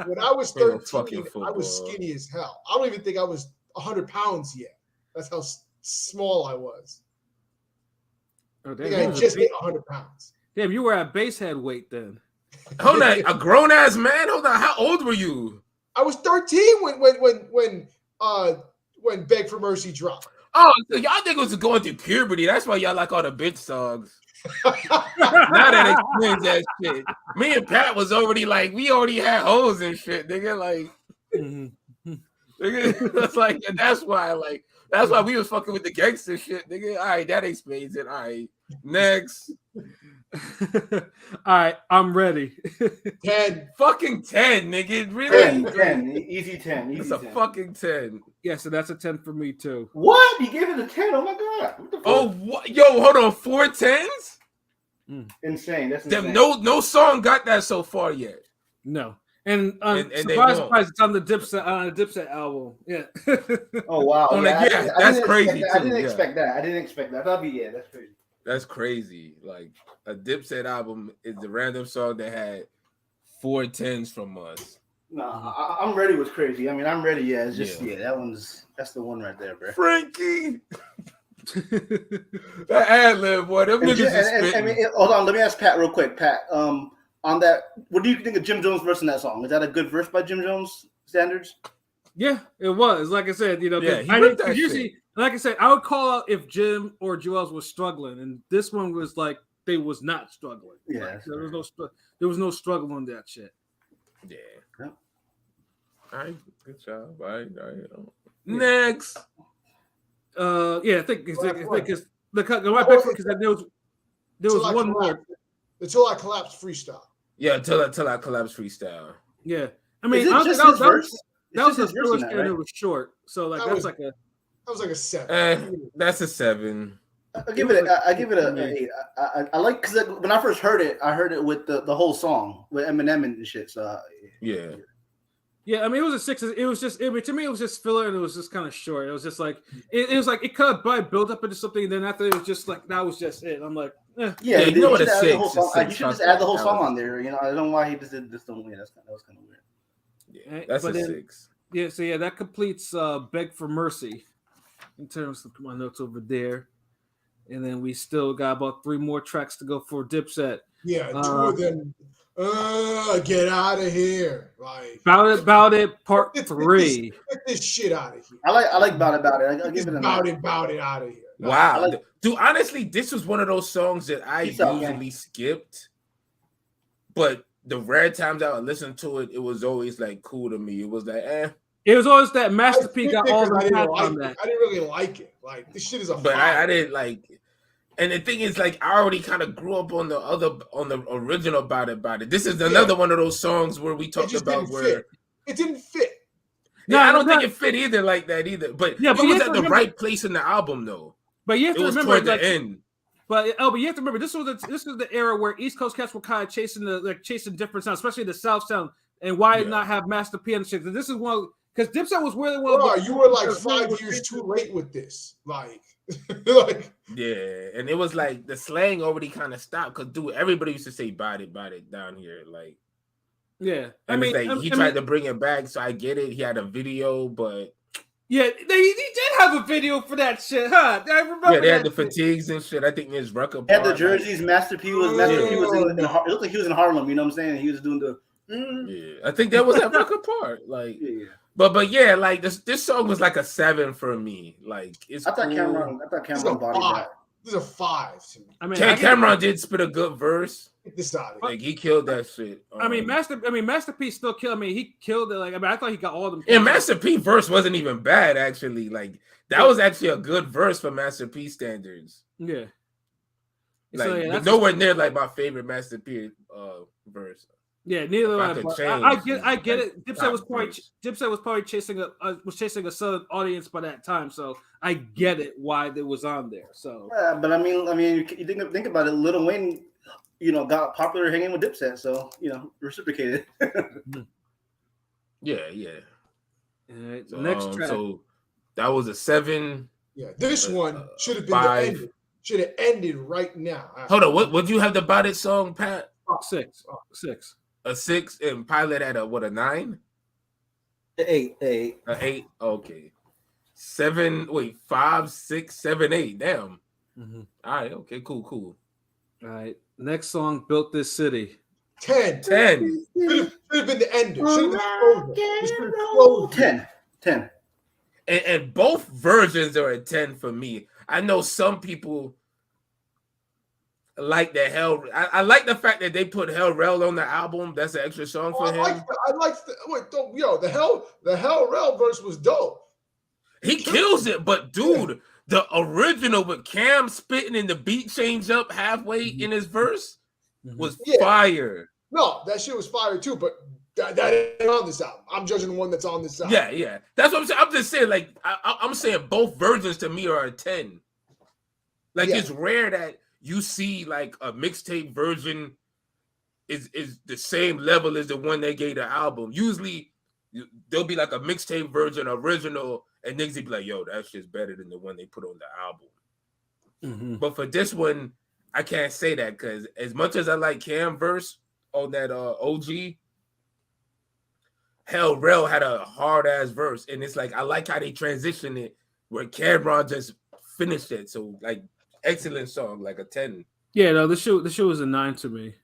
when I was 13, I was skinny as hell. I don't even think I was 100 pounds yet. That's how small I was. Oh, I think I just hit 100 pounds. Damn, you were at base head weight then. Hold on, a grown ass man. Hold on, how old were you? I was 13 when Beg for Mercy dropped. Oh, so y'all niggas was going through puberty. That's why y'all like all the bitch songs. Now that explains that shit. Me and Pat was already like, we already had hoes and shit, nigga. Like, nigga, that's like, and that's why we was fucking with the gangster shit, nigga. All right, that explains it. All right, next. All right, I'm ready. 10. Fucking 10, nigga. Really? 10. Easy 10. That's a fucking 10. Yeah, so that's a 10 for me too. What? You gave it a 10? Oh my god. What the fuck? Oh, what? Yo, hold on. 4 10s? Insane. That's insane. No song got that so far yet. No. And surprise, it's on the Dipset album. Yeah. Oh wow. That's crazy. I didn't expect that. That'd be that's crazy. That's crazy. Like a Dipset album is the random song that had 4 10s from us. No, I'm ready was crazy. I mean, I'm ready. Yeah, it's just that's the one right there, bro. Frankie. That ad lib, boy. Them niggas is spitting. I mean, hold on. Let me ask Pat real quick. Pat, on that, what do you think of Jim Jones' verse in that song? Is that a good verse by Jim Jones standards? Yeah, it was. Like I said, he usually, like I said, I would call out if Jim or Joel's was struggling, and this one was like they was not struggling. Yeah, like, there was no struggle on that shit. Yeah. All right, good job. All right. Next. I think because there was one more. Until I collapsed freestyle. Yeah, until I collapsed freestyle. Yeah, I mean, that was the first and it was short, so like that was like a 7. That's a 7. I give it an 8. I like because when I first heard it, I heard it with the whole song with Eminem and shit. So yeah. Yeah, I mean, it was a 6. It was just, to me, it was just filler, and it was just kind of short. It was just like, it was like, it could have probably built up into something, and then after it was just like, that was just it. I'm like, Yeah, you know what a 6 you should just add the whole song on there. I don't know why he just did this. That was kind of weird. Yeah, that's a 6. Yeah, so yeah, that completes Beg for Mercy in terms of my notes over there. And then we still got about 3 more tracks to go for Dipset. Yeah, 2 of them. Get out of here! Like Bout It Part 3. Get this shit out of here. I like Bout It. I'll give it a Bout It out of here. Wow, dude. Honestly, this was one of those songs that I usually skipped, but the rare times I would listen to it, it was always like cool to me. It was like, It was always that Master P got all the hats on that. I didn't really like it. Like this shit is a. But I didn't like it. And the thing is, like, I already kind of grew up on the original Bout It. This is another one of those songs where we talked about where it didn't fit. Yeah, I don't think it fit either like that either. But it was at the right place in the album, though. But you have to remember toward the end. But you have to remember this was the era where East Coast cats were kind of chasing different sounds, especially the South sound. And why not have Master P on the shit? This is one because Dipset was really one. You were like 5 years too late with this, like. Yeah, and it was like the slang already kind of stopped because dude, everybody used to say "bout it" down here, like. Yeah, he tried to bring it back, so I get it. He had a video, but yeah, he did have a video for that shit, huh? I remember. Yeah, they had the fatigues and shit. I think there's record. Had the jerseys. Master P was in. It looked like he was in Harlem. You know what I'm saying? He was doing the. Yeah, I think that was that record part, like. Yeah. But yeah, like this song was like a 7 for me. Like it's. I thought Cameron body that. This is a 5 to me. I mean, Cameron did spit a good verse. This out of like he killed that shit. Master P still killed. I mean, he killed it. Like I thought he got all of them. And Master P verse wasn't even bad actually. Like that was actually a good verse for Master P standards. Yeah. Like nowhere near like my favorite Master P verse. Yeah, neither I get it. Dipset was probably chasing a Southern audience by that time, so I get it why it was on there. So yeah, but I mean, you think about it. Lil Wayne, got popular hanging with Dipset, so reciprocated. Yeah. Right, so, next track. So that was a 7. Yeah, this one should have been 5. the ending. Should have ended right now. Hold on, what you have the Bout It song, Pat? 6. A 6 and Pilot at a 9? 8. An 8. Okay. 7. Wait, 5, 6, 7, 8. Damn. Mm-hmm. All right. Okay. Cool. All right. Next song, Built This City. 10. Should have been the ending. Should have been 10. And both versions are a 10 for me. I know some people like the Hell. I like the fact that they put Hell Rel on the album. That's an extra song for him. The Hell Rel verse was dope. He kills it, but dude, the original with Cam spitting and the beat change up halfway in his verse was fire. No, that shit was fire too, but that ain't on this album. I'm judging the one that's on this album. Yeah. That's what I'm saying. I'm just saying, like, I'm saying both versions to me are a 10. Like, it's rare that you see like a mixtape version is the same level as the one they gave the album. Usually there'll be like a mixtape version original and niggas will be like, yo, that shit's better than the one they put on the album. Mm-hmm. But for this one, I can't say that because as much as I like Cam verse on that OG, Hell Rel had a hard ass verse. And it's like I like how they transitioned it where Cameron just finished it. So like excellent song, like a 10. Yeah, no, the show was a 9 to me.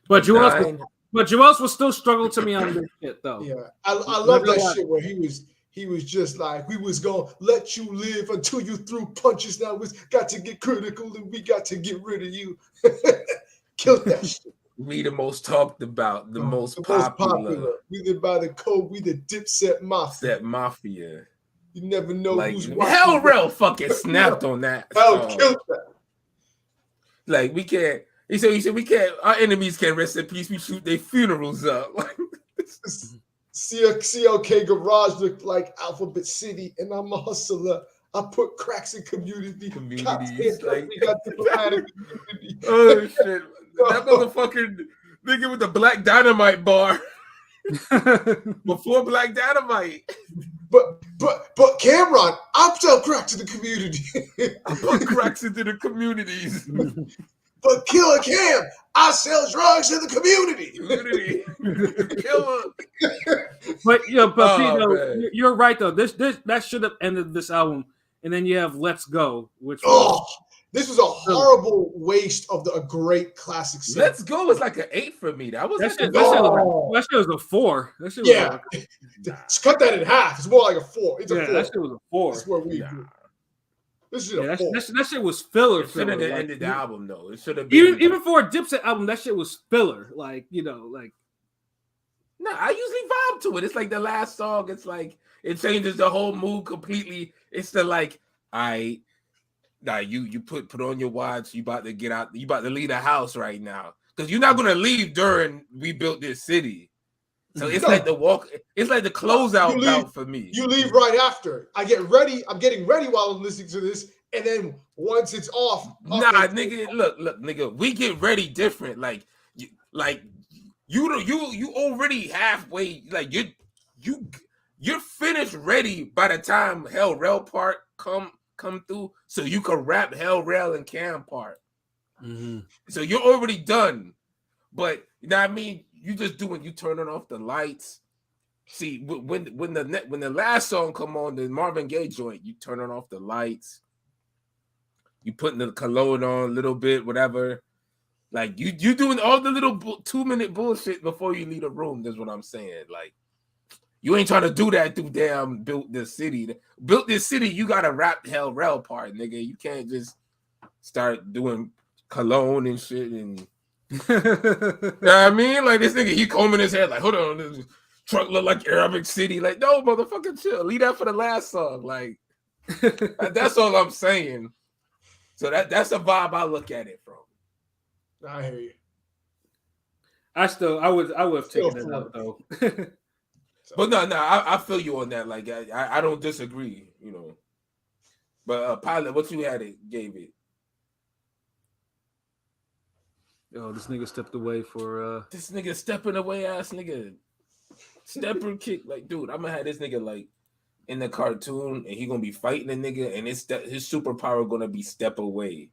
But Joel's was still struggling to me on this shit though. Yeah, I love that shit where he was just like, we was gonna let you live until you threw punches. Now we got to get critical and we got to get rid of you. Killed that shit. We the most talked about, the most popular. We the by the code, we the Dipset Mafia. You never know like, who's watching. Hell Rel fucking snapped on that. Hell killed that. Like we can't. He said we can't. Our enemies can't rest in peace. We shoot their funerals up. CLK Garage looked like Alphabet City, and I'm a hustler. I put cracks in communities. Like, we got diplomatic community. Oh shit! That motherfucking nigga with the Black Dynamite bar. Before Black Dynamite. But Cameron, I sell crack to the community. I put cracks into the communities. But Killer Cam, I sell drugs to the community. Killer. But Oh, Pete, man. you're right though. This that should have ended this album, and then you have "Let's Go," which this was a horrible waste of a great classic single. Let's Go was like an 8 for me. That was that like shit, a that shit was a 4. That shit was Yeah. Just cut that in half. It's more like a 4. It's a 4. that shit was a 4. That's where we agree. This is a 4. That shit was filler. It should have like, ended the album though. It should have been even for a Dipset album. That shit was filler. Like like. No, I usually vibe to it. It's like the last song. It's like it changes the whole mood completely. It's the like, you put on your watch. You about to get out. You about to leave the house right now because you're not gonna leave during we built this city. So it's like the walk. It's like the closeout bout for me. You leave right after. I get ready. I'm getting ready while I'm listening to this, and then once it's off, Nigga. Look, nigga. We get ready different. You already halfway. Like you're finished ready by the time Hell Rail part come through, so you can rap Hell Rail and Cam part. Mm-hmm. So you're already done. But you know what I mean. You just doing. You turning off the lights. See when the last song come on, the Marvin Gaye joint, you turning off the lights. You putting the cologne on a little bit, whatever. Like you doing all the little 2-minute bullshit before you leave the room. That's what I'm saying. Like you ain't trying to do that through damn Built This City. Built This City, you gotta rap Hell Rail part, nigga. You can't just start doing cologne and shit and you know what I mean? Like this nigga, he combing his hair like, hold on, this truck look like Arabic City. Like, no, motherfucker, chill. Leave that for the last song. Like, that's all I'm saying. So that's a vibe I look at it from. I hear you. I would have taken it out though. But no, I feel you on that. Like, I don't disagree, you know. But Pilot, what you had gave it? Oh, this nigga stepped away for this nigga stepping away ass nigga. Stepper kick. Like, dude, I'm gonna have this nigga like in the cartoon and he gonna be fighting a nigga and his superpower gonna be step away.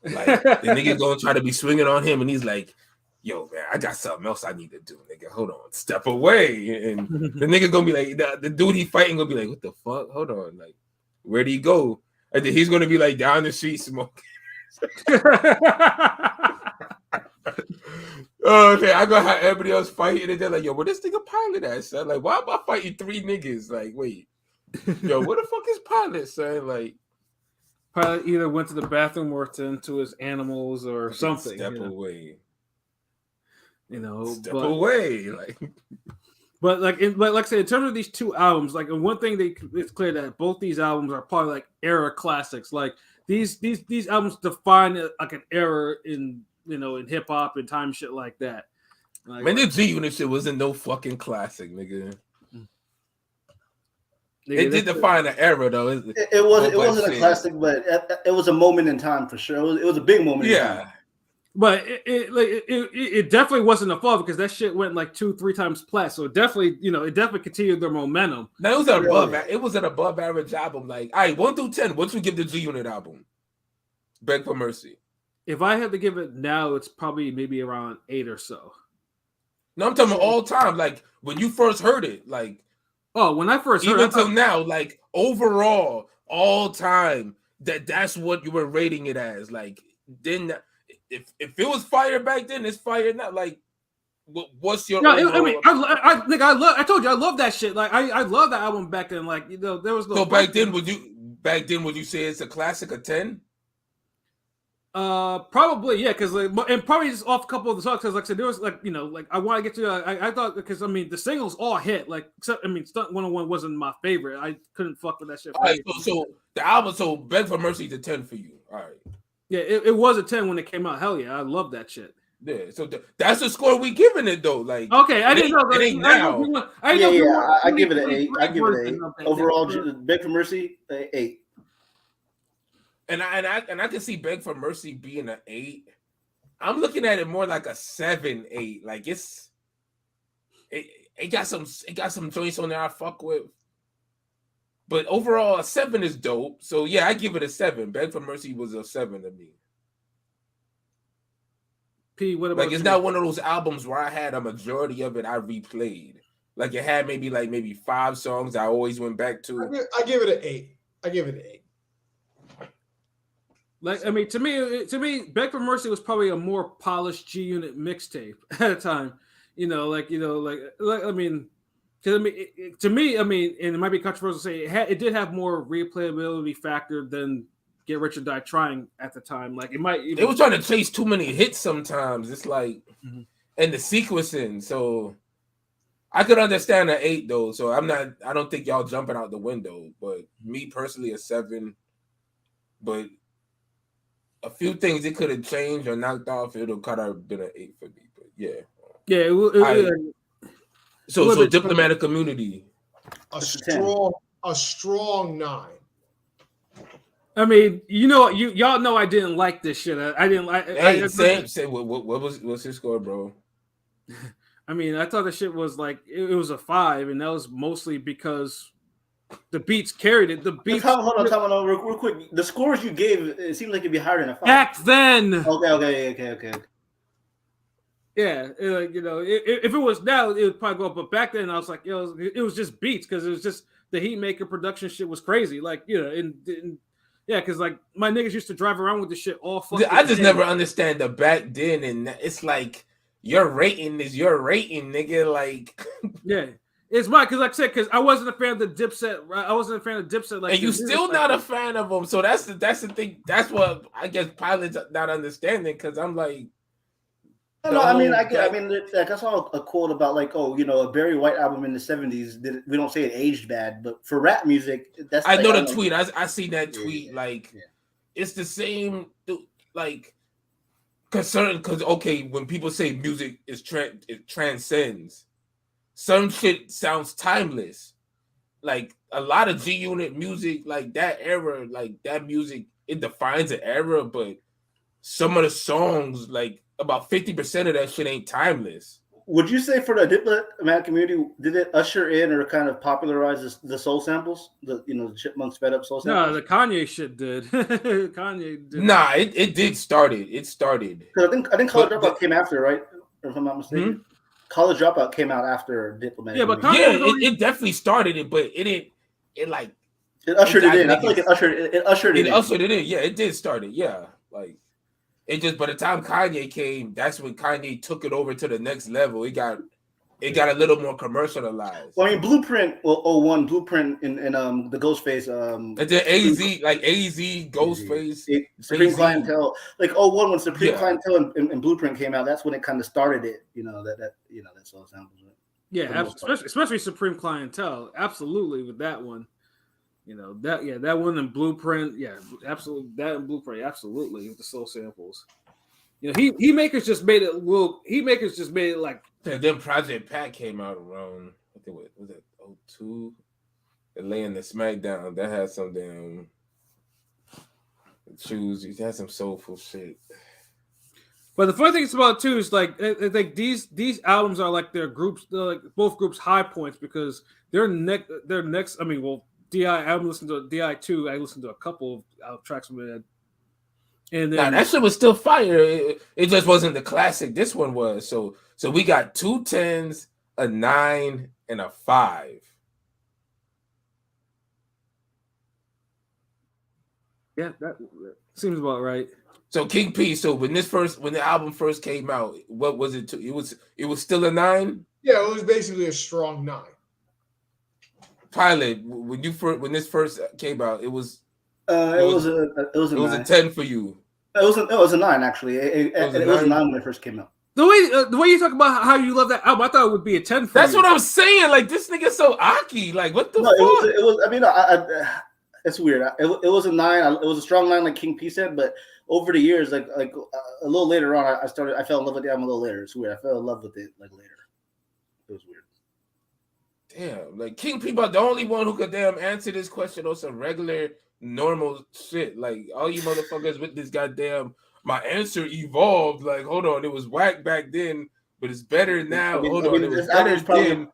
Like the nigga gonna try to be swinging on him and he's like, yo, man, I got something else I need to do, nigga. Hold on, step away. And the nigga gonna be like, the dude he fighting gonna be like, what the fuck? Hold on, like, where'd he go? And then he's gonna be like down the street smoking. Oh, okay, I gonna have everybody else fighting, and they're like, "Yo, where this nigga Pilot at, son? Like, why am I fighting 3 niggas? Like, wait, yo, where the fuck is Pilot, son? Like, Pilot either went to the bathroom or into his animals or something. Step away, step away, like." But like I said, in terms of these two albums, like one thing it's clear that both these albums are probably like era classics. Like these albums define like an era in hip hop and time shit like that. Like, man, the G-Unit shit wasn't no fucking classic, nigga. It did define an era, though. It wasn't a classic, but it was a moment in time for sure. It was a big moment. Yeah, in time. But it definitely wasn't a fall because that shit went like 2-3 times plus. So it definitely continued their momentum. Now it was an above average album. Like, all right, 1 through 10, what you give the G-Unit album? Beg for Mercy. If I had to give it now, it's probably maybe around 8 or so. No, I'm talking about all time. Like when you first heard it, like when I first heard it, even till now, like overall, all time, that's what you were rating it as. Like then, if it was fire back then, it's fire now. Like, what's your? Yeah, I mean, I told you I love that shit. Like I love that album back then. Like there was no. So back then, would you say it's a classic, a 10? Probably, yeah, because and probably just off a couple of the songs, because like I said, there was like I want to get to I thought, because I mean the singles all hit, like except Stunt 101 wasn't my favorite. I couldn't fuck with that shit. All right, so the album, so Beg for Mercy is a 10 for you. All right. Yeah, it was a 10 when it came out. Hell yeah, I love that shit. Yeah, so that's the score we giving it though. Like, okay, I didn't know. It ain't now. I give it an 8. I give it an 8 overall. Beg for Mercy, 8. And I can see Beg for Mercy being an 8. I'm looking at it more like a 7, 8. Like it got some joints on there I fuck with. But overall, a 7 is dope. So yeah, I give it a 7. Beg for Mercy was a 7 to me. P, what about like it's not one of those albums where I had a majority of it I replayed. Like it had maybe 5 songs I always went back to. I give it an 8. I give it an 8. Like, I mean, to me, Beg for Mercy was probably a more polished G Unit mixtape at the time. I mean, because to me, and it might be controversial to say it did have more replayability factor than Get Rich or Die Trying at the time. Like, it might. They were trying to chase too many hits sometimes. It's like, and the sequencing. So I could understand an 8 though. So I don't think y'all jumping out the window. But me personally, a 7. But a few things it could have changed or knocked off, it'll kind of been an 8 for me. But yeah. So Diplomatic Community. A strong 9. I mean, y'all know I didn't like this shit. I didn't like. Hey, say what's his score, bro? I mean, I thought the shit was like it was a 5, and that was mostly because the beats carried it. The beats. Hold on, real quick. The scores you gave, it seemed like it'd be higher than a 5. Back then. Okay. Yeah, if it was now, it would probably go up. But back then, I was like, it was just beats because it was just the Heatmaker production shit was crazy. Like, because like my niggas used to drive around with this shit all fucking. I just never understand the back then, and it's like your rating is your rating, nigga. Like, yeah. It's mine because, like I said, because I wasn't a fan of the Dipset. Right? I wasn't a fan of Dipset. Like, and you still not a fan of them. So that's the thing. That's what I guess pilots not understanding. Because I'm like, no. I mean, like I saw a quote about like, a Barry White album in the '70s. We don't say it aged bad, but for rap music, that's. I know the tweet. I see that tweet. Yeah, like, it's the same. Like, because okay, when people say music it transcends. Some shit sounds timeless. Like a lot of G Unit music, like that era, like that music, it defines an era, but some of the songs, like about 50% of that shit ain't timeless. Would you say for the Diplomatic Community, did it usher in or kind of popularize the soul samples? The Chipmunks Fed Up soul samples? No, the Kanye shit did. Kanye did. Nah, it did started. It started. Because I think College Dropout came after, right? If I'm not mistaken. College Dropout came out after Diplomatic. Yeah, but it definitely started it, but it didn't. It ushered it in. I feel like it ushered it in. It ushered it in. Yeah, it did start it. Yeah, like it just. By the time Kanye came, that's when Kanye took it over to the next level. It got a little more commercialized. Well, I mean, Blueprint, 01, Blueprint, and the Ghostface. And then AZ, Ghostface, Supreme Clientele. Like 01, when Supreme Clientele and Blueprint came out, that's when it kind of started it. That soul samples. Right? Yeah, especially Supreme Clientele. Absolutely with that one. That one and Blueprint. Yeah, absolutely. That and Blueprint. Absolutely with the soul samples. Heatmakers just made it. Heatmakers just made it like. And then Project Pat came out around. I think was it 02? And laying the SmackDown that had some damn shoes. It had some soulful shit. But the funny thing about it too is like these albums are like their groups, like both groups' high points because their next. I mean, well, DI. I haven't listened to DI 2. I listened to a couple of tracks from it. And then, that shit was still fire. It just wasn't the classic. This one was. So we got 2 10s, a 9, and a 5. Yeah, that seems about right. So King P. So when the album first came out, what was it? It was still a 9. Yeah, it was basically a strong 9. Pilot, when this first came out, it was a 10 for you. It was a 9 actually. It was a 9 when it first came out. The way you talk about how you love that album, I thought it would be a 10 for That's you. what I'm saying. Like this nigga so Aki. Like what the fuck? It was. I mean, it's weird. It was a 9. It was a strong 9, like King P said. But over the years, like a little later on, I fell in love with the album a little later. It's weird. I fell in love with it like later. It was weird. Damn, like King P, the only one who could damn answer this question on some regular, normal shit. Like all you motherfuckers with this goddamn, my answer evolved. Like, hold on, it was whack back then, but it's better now. It was better then.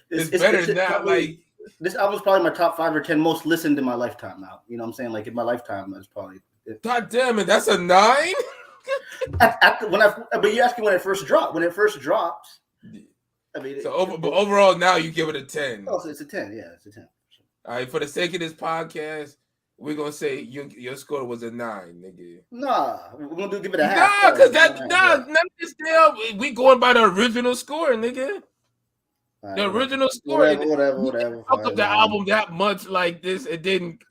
It's better now. Probably, like this album's probably my top 5 or 10 most listened in my lifetime now. You know what I'm saying? Like in my lifetime, that's probably. God damn it, that's a 9. But you asked me when it first dropped. When it first drops. I mean, So overall, now you give it a 10. Oh, so it's a 10. Yeah, it's a 10. All right, for the sake of this podcast, we're gonna say your score was a 9, nigga. Nah, we're gonna give it a half. Nah, because none of this damn. We going by the original score, nigga. The original score. Whatever. Fuck up the album that much like this. It didn't.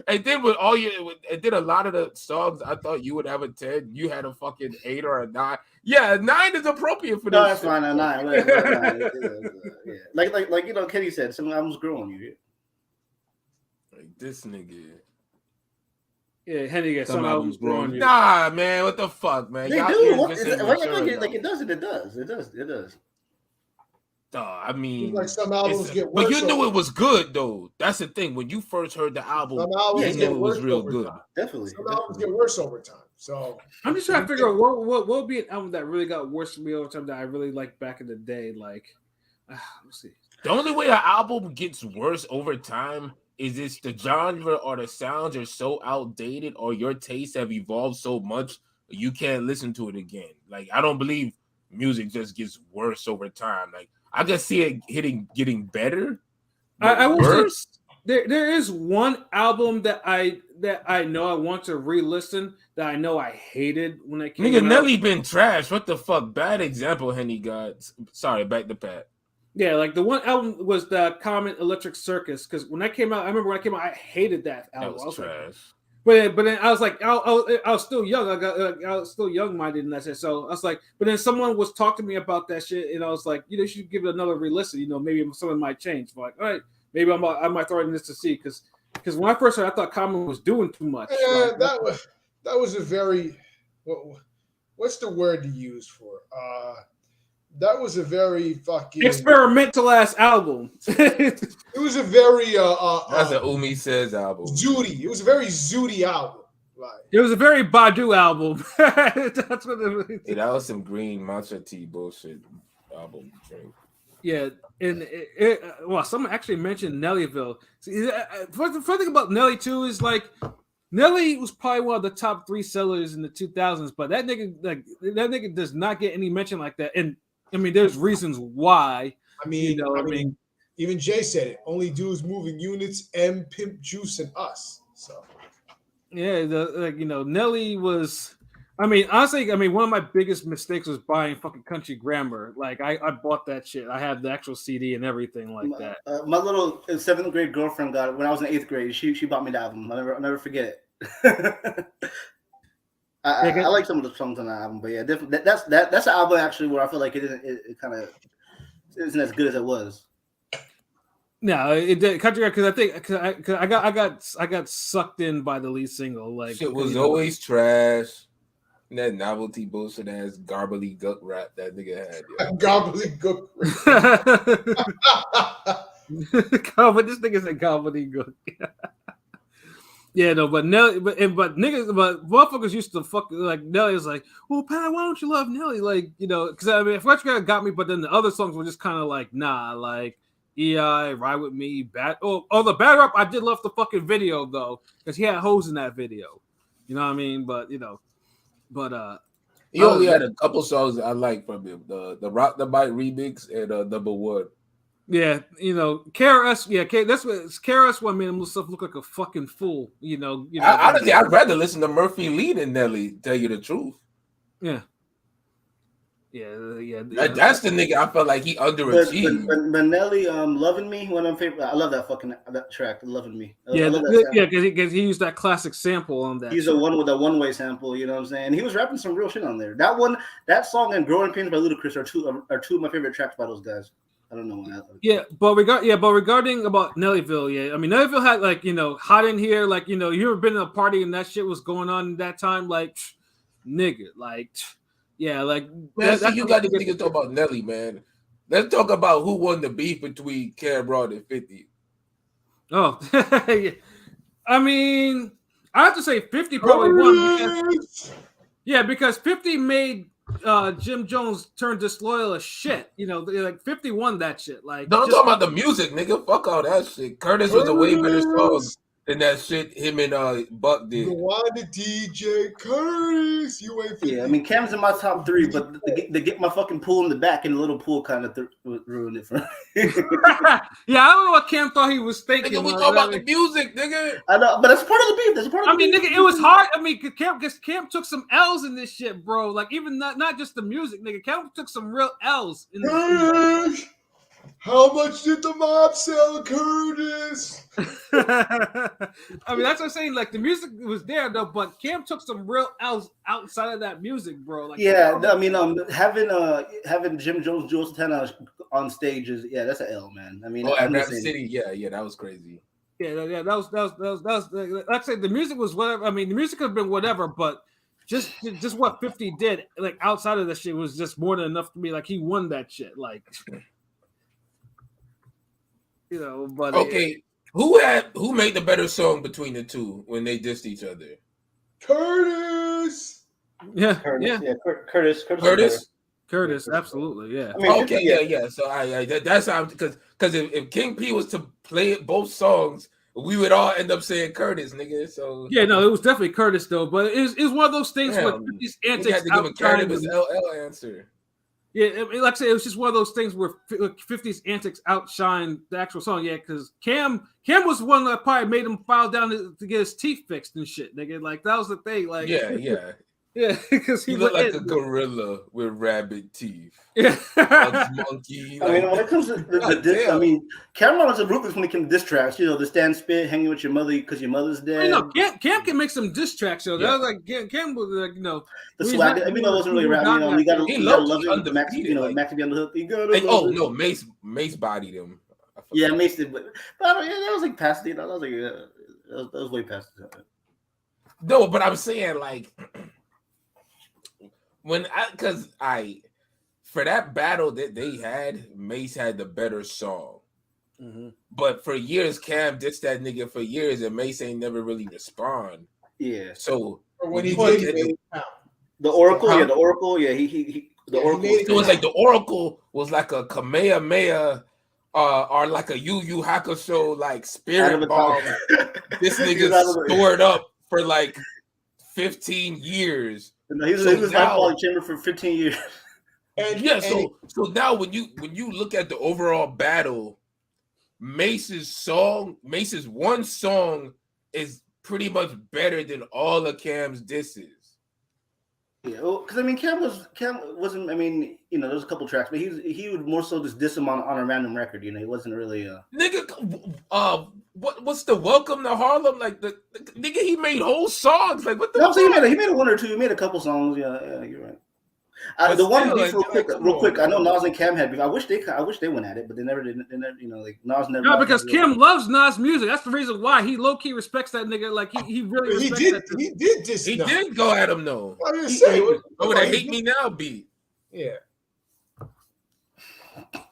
And then with it did a lot of the songs. I thought you would have a 10. You had a fucking 8 or a 9. Yeah, a 9 is appropriate for this. No, that's fine. A 9. Whatever, yeah. Like you know, Kenny said, some albums grow on you. Like this nigga. Yeah, Henny got some albums grow on you. Nah, man, what the fuck, man? They Y'all do. like It does. I mean, like some albums get worse. But you knew it was good, though. That's the thing. When you first heard the album, you knew it was real good. Definitely. Some albums get worse over time. So I'm just trying to figure out what would be an album that really got worse for me over time that I really liked back in the day. Like, let's see. The only way an album gets worse over time is it's the genre or the sounds are so outdated or your tastes have evolved so much you can't listen to it again. Like, I don't believe music just gets worse over time. Like, I just see it getting better. I will say there is one album that I know I want to re-listen that I know I hated when it came out. Nigga, Nelly been trash. What the fuck? Bad example, Henny got. Sorry, back to Pat. Yeah, like the one album was the Common Electric Circus, because when that came out, I remember when I came out, I hated that album. That was trash. But then I was like, I was still young. I was still young-minded in that shit. So I was like, but then someone was talking to me about that shit, and I was like, you should give it another re-listen. Maybe something might change. But like, all right, maybe I might throw it in this to see, because when I first heard, I thought Common was doing too much. Yeah, that was a very what's the word to use for that was a very fucking experimental ass album. It was a very that's an Umi Says album. Zooty. It was a very Zooty album. Like, it was a very Badu album. That's what it was. Yeah, that was some green matcha tea bullshit album drink. Yeah, and someone actually mentioned Nellyville. See, the funny thing about Nelly too is like Nelly was probably one of the top 3 sellers in the 2000s, but that nigga does not get any mention like that. And I mean, there's reasons why. I mean, even Jay said it. Only dudes moving units, M, Pimp Juice, and us. So yeah, Nelly was. I mean, honestly, one of my biggest mistakes was buying fucking Country Grammar. Like, I bought that shit. I have the actual CD and everything like that. My little 7th grade girlfriend got it when I was in 8th grade. She bought me the album. I'll never forget it. I like some of the songs on the album, but yeah, that's an album actually where I feel like it kind of isn't as good as it was. No, it did Country because I think I got sucked in by the lead single. Like, it was always trash. That novelty bullshit ass gobbledygook rap that nigga had. Yeah. Gobbledygook. But this nigga said gobbledygook. Yeah, no, but Nelly, but motherfuckers used to fuck like Nelly was like, well, Pat, why don't you love Nelly? Like, because I mean, Fletcher got me, but then the other songs were just kind of like, nah, like EI, Ride With Me, Bad. Oh, the Bad Rap, I did love the fucking video though, because he had hoes in that video. You know what I mean? But he only had a couple songs I like from him: the Rock the Bite remix and Number One. Yeah, KRS. Yeah, that's what KRS One made himself look like a fucking fool. Honestly, I'd rather listen to Murphy Lee than Nelly. Tell you the truth. Yeah. That's the nigga I felt like he underachieved. But Nelly, Loving Me, one of my favorite. I love that track, Loving Me. Because he used that classic sample on that. He's a one-way sample. You know what I'm saying? He was rapping some real shit on there. That song and Growing Pains by Ludacris are two of my favorite tracks by those guys. I don't know why. But regarding about Nellyville, yeah, I mean Nellyville had like Hot in Here, like you ever been at a party and that shit was going on in that time, like nigga, like. Yeah, like man, you got to niggas talk about Nelly, man. Let's talk about who won the beef between Cam'ron and 50. Oh, yeah. I mean, I have to say 50 probably won. Because 50 made Jim Jones turn disloyal as shit. Like 50 won that shit. Like, no, I'm talking about the music, nigga. Fuck all that shit. Curtis was a way better song And that shit him and Buck did. Go on to DJ Curtis. You ain't. Yeah, I mean, Cam's in my top 3, but they get my fucking pool in the back, and the little pool kind of ruined it for me. Yeah, I don't know what Cam thought he was thinking. Nigga, we talk about the music, nigga. I know, but that's part of the beef. That's part of the beef. Nigga, it was hard. I mean, Cam took some L's in this shit, bro. Like, even not just the music, nigga. Cam took some real L's in this. How much did the mob sell, Curtis? I mean, that's what I'm saying. Like, the music was there, though, but Cam took some real L's outside of that music, bro. Like, yeah, I mean, having Jim Jones, Juelz Santana on stage is that's an L, man. I mean, at Rap City, yeah, that was crazy. Yeah, that was like I said, the music was whatever. I mean, the music could have been whatever, but just what 50 did, like outside of that shit, was just more than enough to me. Like, he won that shit, like. You know, but okay, who made the better song between the two when they dissed each other? Curtis. Yeah, Curtis, absolutely, yeah. I mean, okay, yeah. So that's how, because if King P was to play both songs, we would all end up saying Curtis, nigga. So yeah, no, it was definitely Curtis though. But it was one of those things where 50's antics. We had to give a Curtis LL answer. Yeah, like I said, it was just one of those things where 50's antics outshine the actual song. Yeah, because Cam was one that probably made him file down to get his teeth fixed and shit, nigga. Like, that was the thing. Like, yeah, because he looked like a gorilla with rabbit teeth. Yeah, a monkey. I mean, when it comes to the diss, I mean, Cameron was a ruthless when it came to diss tracks. You know, the stand spit, hanging with your mother because your mother's dead. You know, Cam can make some diss tracks. So that was like Cam was like, you know, the swag. I mean, that wasn't really rap. You know, you gotta love it. Max, you know, Max to be on the hook. You gotta Mace bodied him. Yeah, Mace did, but that was like past. You know, that was like that was way past the time. No, but I'm saying like. For that battle that they had, Mace had the better song. Mm-hmm. But for years, Cam dissed that nigga for years, and Mace ain't never really respond. Yeah. So when he did the Oracle, the Oracle, he the Oracle. It was like the Oracle was like a Kamehameha, or like a Yu Yu Hakusho like spirit bomb. This nigga stored up for like 15 years. No, he was in my chamber for 15 years. So now when you look at the overall battle, Mace's one song is pretty much better than all of Cam's disses. Yeah, because I mean, Cam wasn't. I mean, you know, there's a couple tracks, but he would more so just diss him on a random record. You know, he wasn't really nigga. What's the Welcome to Harlem? Like the nigga, he made whole songs. Like what the? No, so he made a one or two. He made a couple songs. Yeah, you're right. The one beef, real quick. I know Nas and Cam had beef. I wish they went at it, but they never did. They never, you know, like Nas never. No, because Cam loves Nas music. That's the reason why he low key respects that nigga. Like he really respects that. He did go at him though. I didn't say what that Hate Me Now beat. Yeah.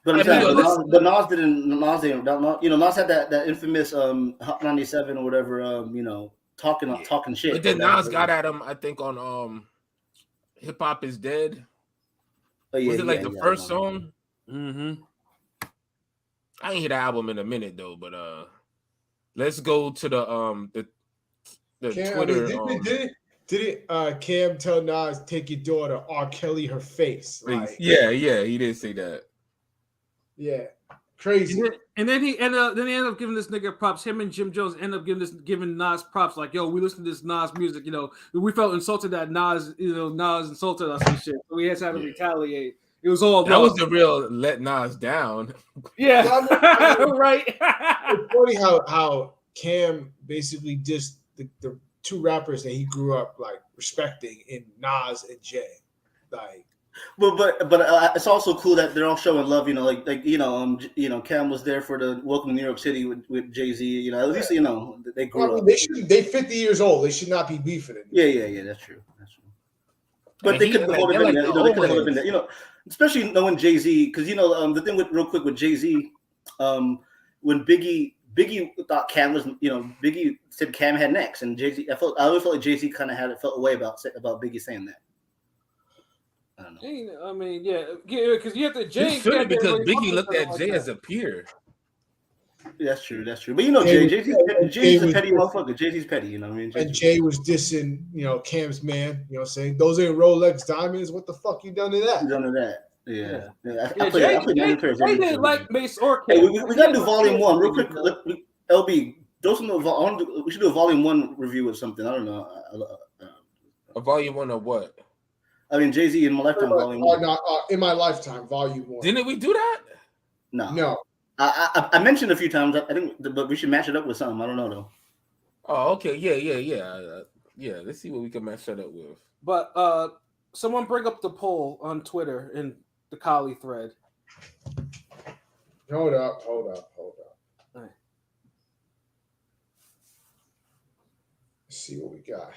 But I'm saying, Nas didn't. You know, Nas had that infamous Hot 97 or whatever. You know, talking shit. But then Nas got at him, I think, on Hip Hop Is Dead. Oh, yeah, was it like the first song? Mm-hmm. I ain't hear the album in a minute though, but let's go to the Cam, Twitter. Didn't Cam tell Nas take your daughter, R. Kelly her face? Like, yeah, he did say that. Yeah, crazy. And then he ended up giving this nigga props. Him and Jim Jones ended up giving Nas props. Like, yo, we listened to this Nas music. You know, we felt insulted that Nas insulted us and shit. So we had to retaliate. It was all that was the real let Nas down. Yeah, right. It's funny how Cam basically just the two rappers that he grew up like respecting in Nas and Jay, like. But it's also cool that they're all showing love. You know, like you know, Cam was there for the Welcome to New York City with Jay-Z. You know, at least you know they grew up. They 50 years old. They should not be beefing it. Yeah. That's true. But they could have been there. They could have been there. You know, especially knowing Jay-Z, because you know the thing with Jay-Z, when Biggie thought Cam was, you know, Biggie said Cam had next, and Jay-Z. I always felt like Jay-Z kind of felt a way about Biggie saying that. I don't know. I mean, yeah, because you have to. Jay because Biggie looked at Jay as a peer. That's true. But you know, Jay-Z's a petty motherfucker. Jay-Z's petty, you know what I mean? And Jay was dissing, Cam's man, you know what I'm saying? Those ain't Rolex diamonds. What the fuck you done to that? You done to that. Yeah. Jay didn't like Mace or Cam. Hey, we gotta do volume 1 real quick. LB, we should do a volume 1 review or something. I don't know. A volume 1 of what? I mean, Jay-Z in my lifetime, volume 1. In my lifetime, volume 1. Didn't we do that? No. I mentioned a few times. I think, but we should match it up with something. I don't know though. Oh, okay. Yeah. Let's see what we can match that up with. But someone bring up the poll on Twitter in the Kali thread. Hold up. All right. Let's see what we got.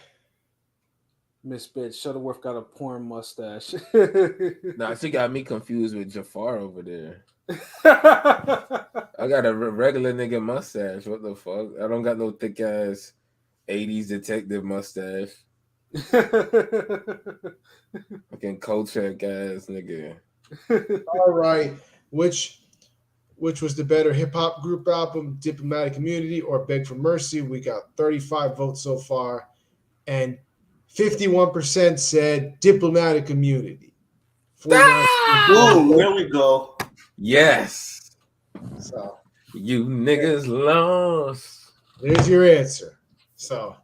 Miss Bitch, Shuttleworth got a porn mustache. I think got me confused with Jafar over there. I got a regular nigga mustache. What the fuck? I don't got no thick ass 80s detective mustache. Fucking culture ass nigga. All right. Which was the better hip hop group album, Diplomatic Immunity or Beg for Mercy? We got 35 votes so far, and 51% said Diplomatic Immunity. Boom, there we go. Yes. So you niggas lost. There's your answer. So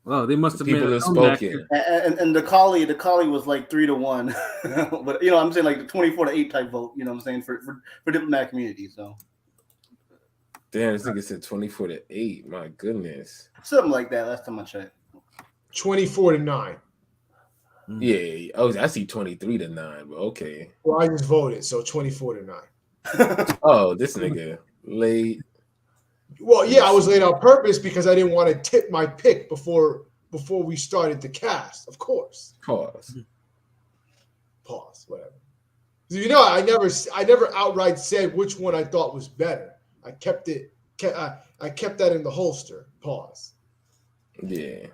well, they must have people have spoken. And the Kali was like 3-1. But I'm saying like the 24-8 type vote, you know what I'm saying, for Diplomatic Community. So damn, this nigga said 24-8. My goodness. Something like that last time I checked. 24-9. Yeah. Oh, I see 23-9, but okay. Well, I just voted, so 24-9. Oh, this nigga late. Well, yeah, I was late on purpose because I didn't want to tip my pick before we started the cast. Of course. Pause. Whatever. I never outright said which one I thought was better. I kept that in the holster. Pause. Yeah.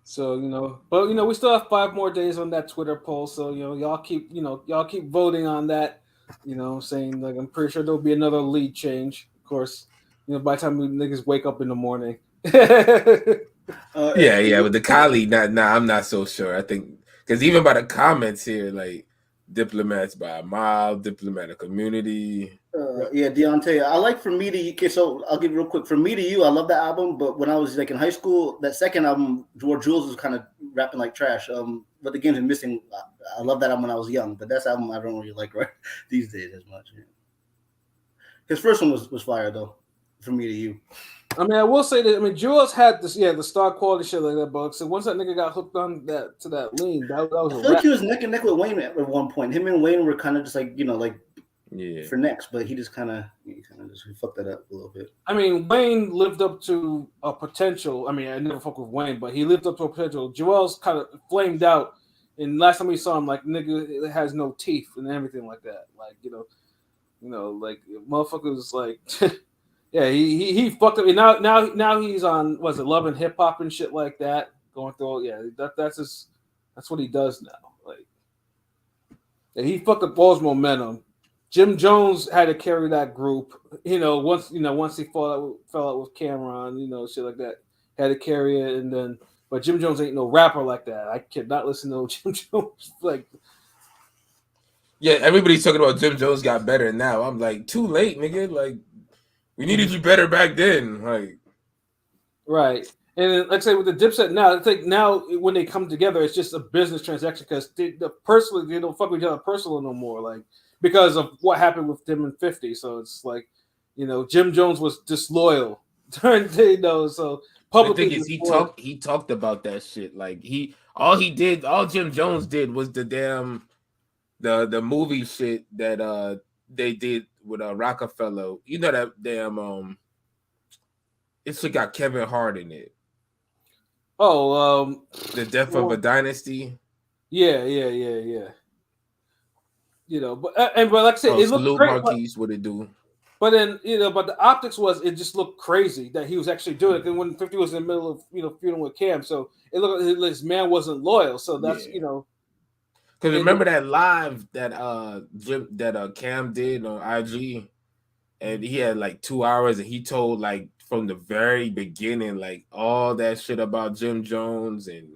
So, but we still have 5 more days on that Twitter poll. So, y'all keep voting on that. You know what I'm saying? Like, I'm pretty sure there'll be another lead change. Of course, by the time we niggas wake up in the morning. Yeah, with the Kali, I'm not so sure. I think because even by the comments here, like diplomats by a mile, diplomatic community. Deontay, I like From Me to You. Okay, so I'll give you real quick. From Me to You, I love that album, but when I was like in high school, that second album, where Jules was kind of rapping like trash. But the Games Are Missing, I love that album when I was young, but that album I don't really like right these days as much. Yeah. His first one was fire though. From Me to You. I mean, I will say that. Jules had this, the star quality shit like that, but so once that nigga got hooked on that lean, that was. I feel like he was neck and neck with Wayne at one point. Him and Wayne were kind of just like for next, but he just kind of fucked that up a little bit. I mean, Wayne lived up to a potential. I mean, I never fuck with Wayne, but he lived up to a potential. Joel's kind of flamed out, and last time we saw him, like nigga, it has no teeth and everything like that. Like like motherfuckers like. Yeah, he fucked up. And now he's on Love and Hip Hop and shit like that. Going through that's what he does now. Like he fucked up all his momentum. Jim Jones had to carry that group. Once he fell out with Cameron, shit like that. Had to carry it, and then but Jim Jones ain't no rapper like that. I cannot listen to Jim Jones like. Yeah, everybody's talking about Jim Jones got better now. I'm like, too late, nigga. Like. We needed you better back then, like right. And like I say with the Dipset now, it's like now when they come together, it's just a business transaction because they don't fuck with each other personal no more, like because of what happened with them and 50. So it's like, Jim Jones was disloyal during so publicly. The thing is, he talked about that shit. Like all Jim Jones did was the damn the movie shit that they did with Rockefeller. That damn it's got Kevin Hart in it. Oh, The Death of a Dynasty. Yeah. But like I said, it looked great. Monkeys, what it do? But then but the optics was it just looked crazy that he was actually doing it. And when 50 was in the middle of feuding with Cam, so it looked like his man wasn't loyal. So that's Because remember that live that Cam did on IG, and he had like 2 hours, and he told like from the very beginning like all that shit about Jim Jones and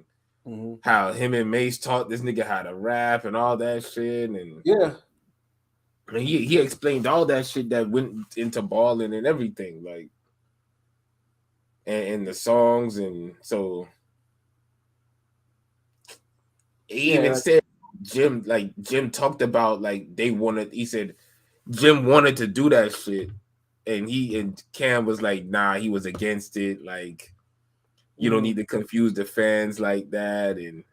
how him and Mace taught this nigga how to rap and all that shit, and he explained all that shit that went into balling and everything, like and the songs, and so he even said Jim talked about like he said Jim wanted to do that shit, and Cam was like, nah, he was against it, like you don't need to confuse the fans like that, and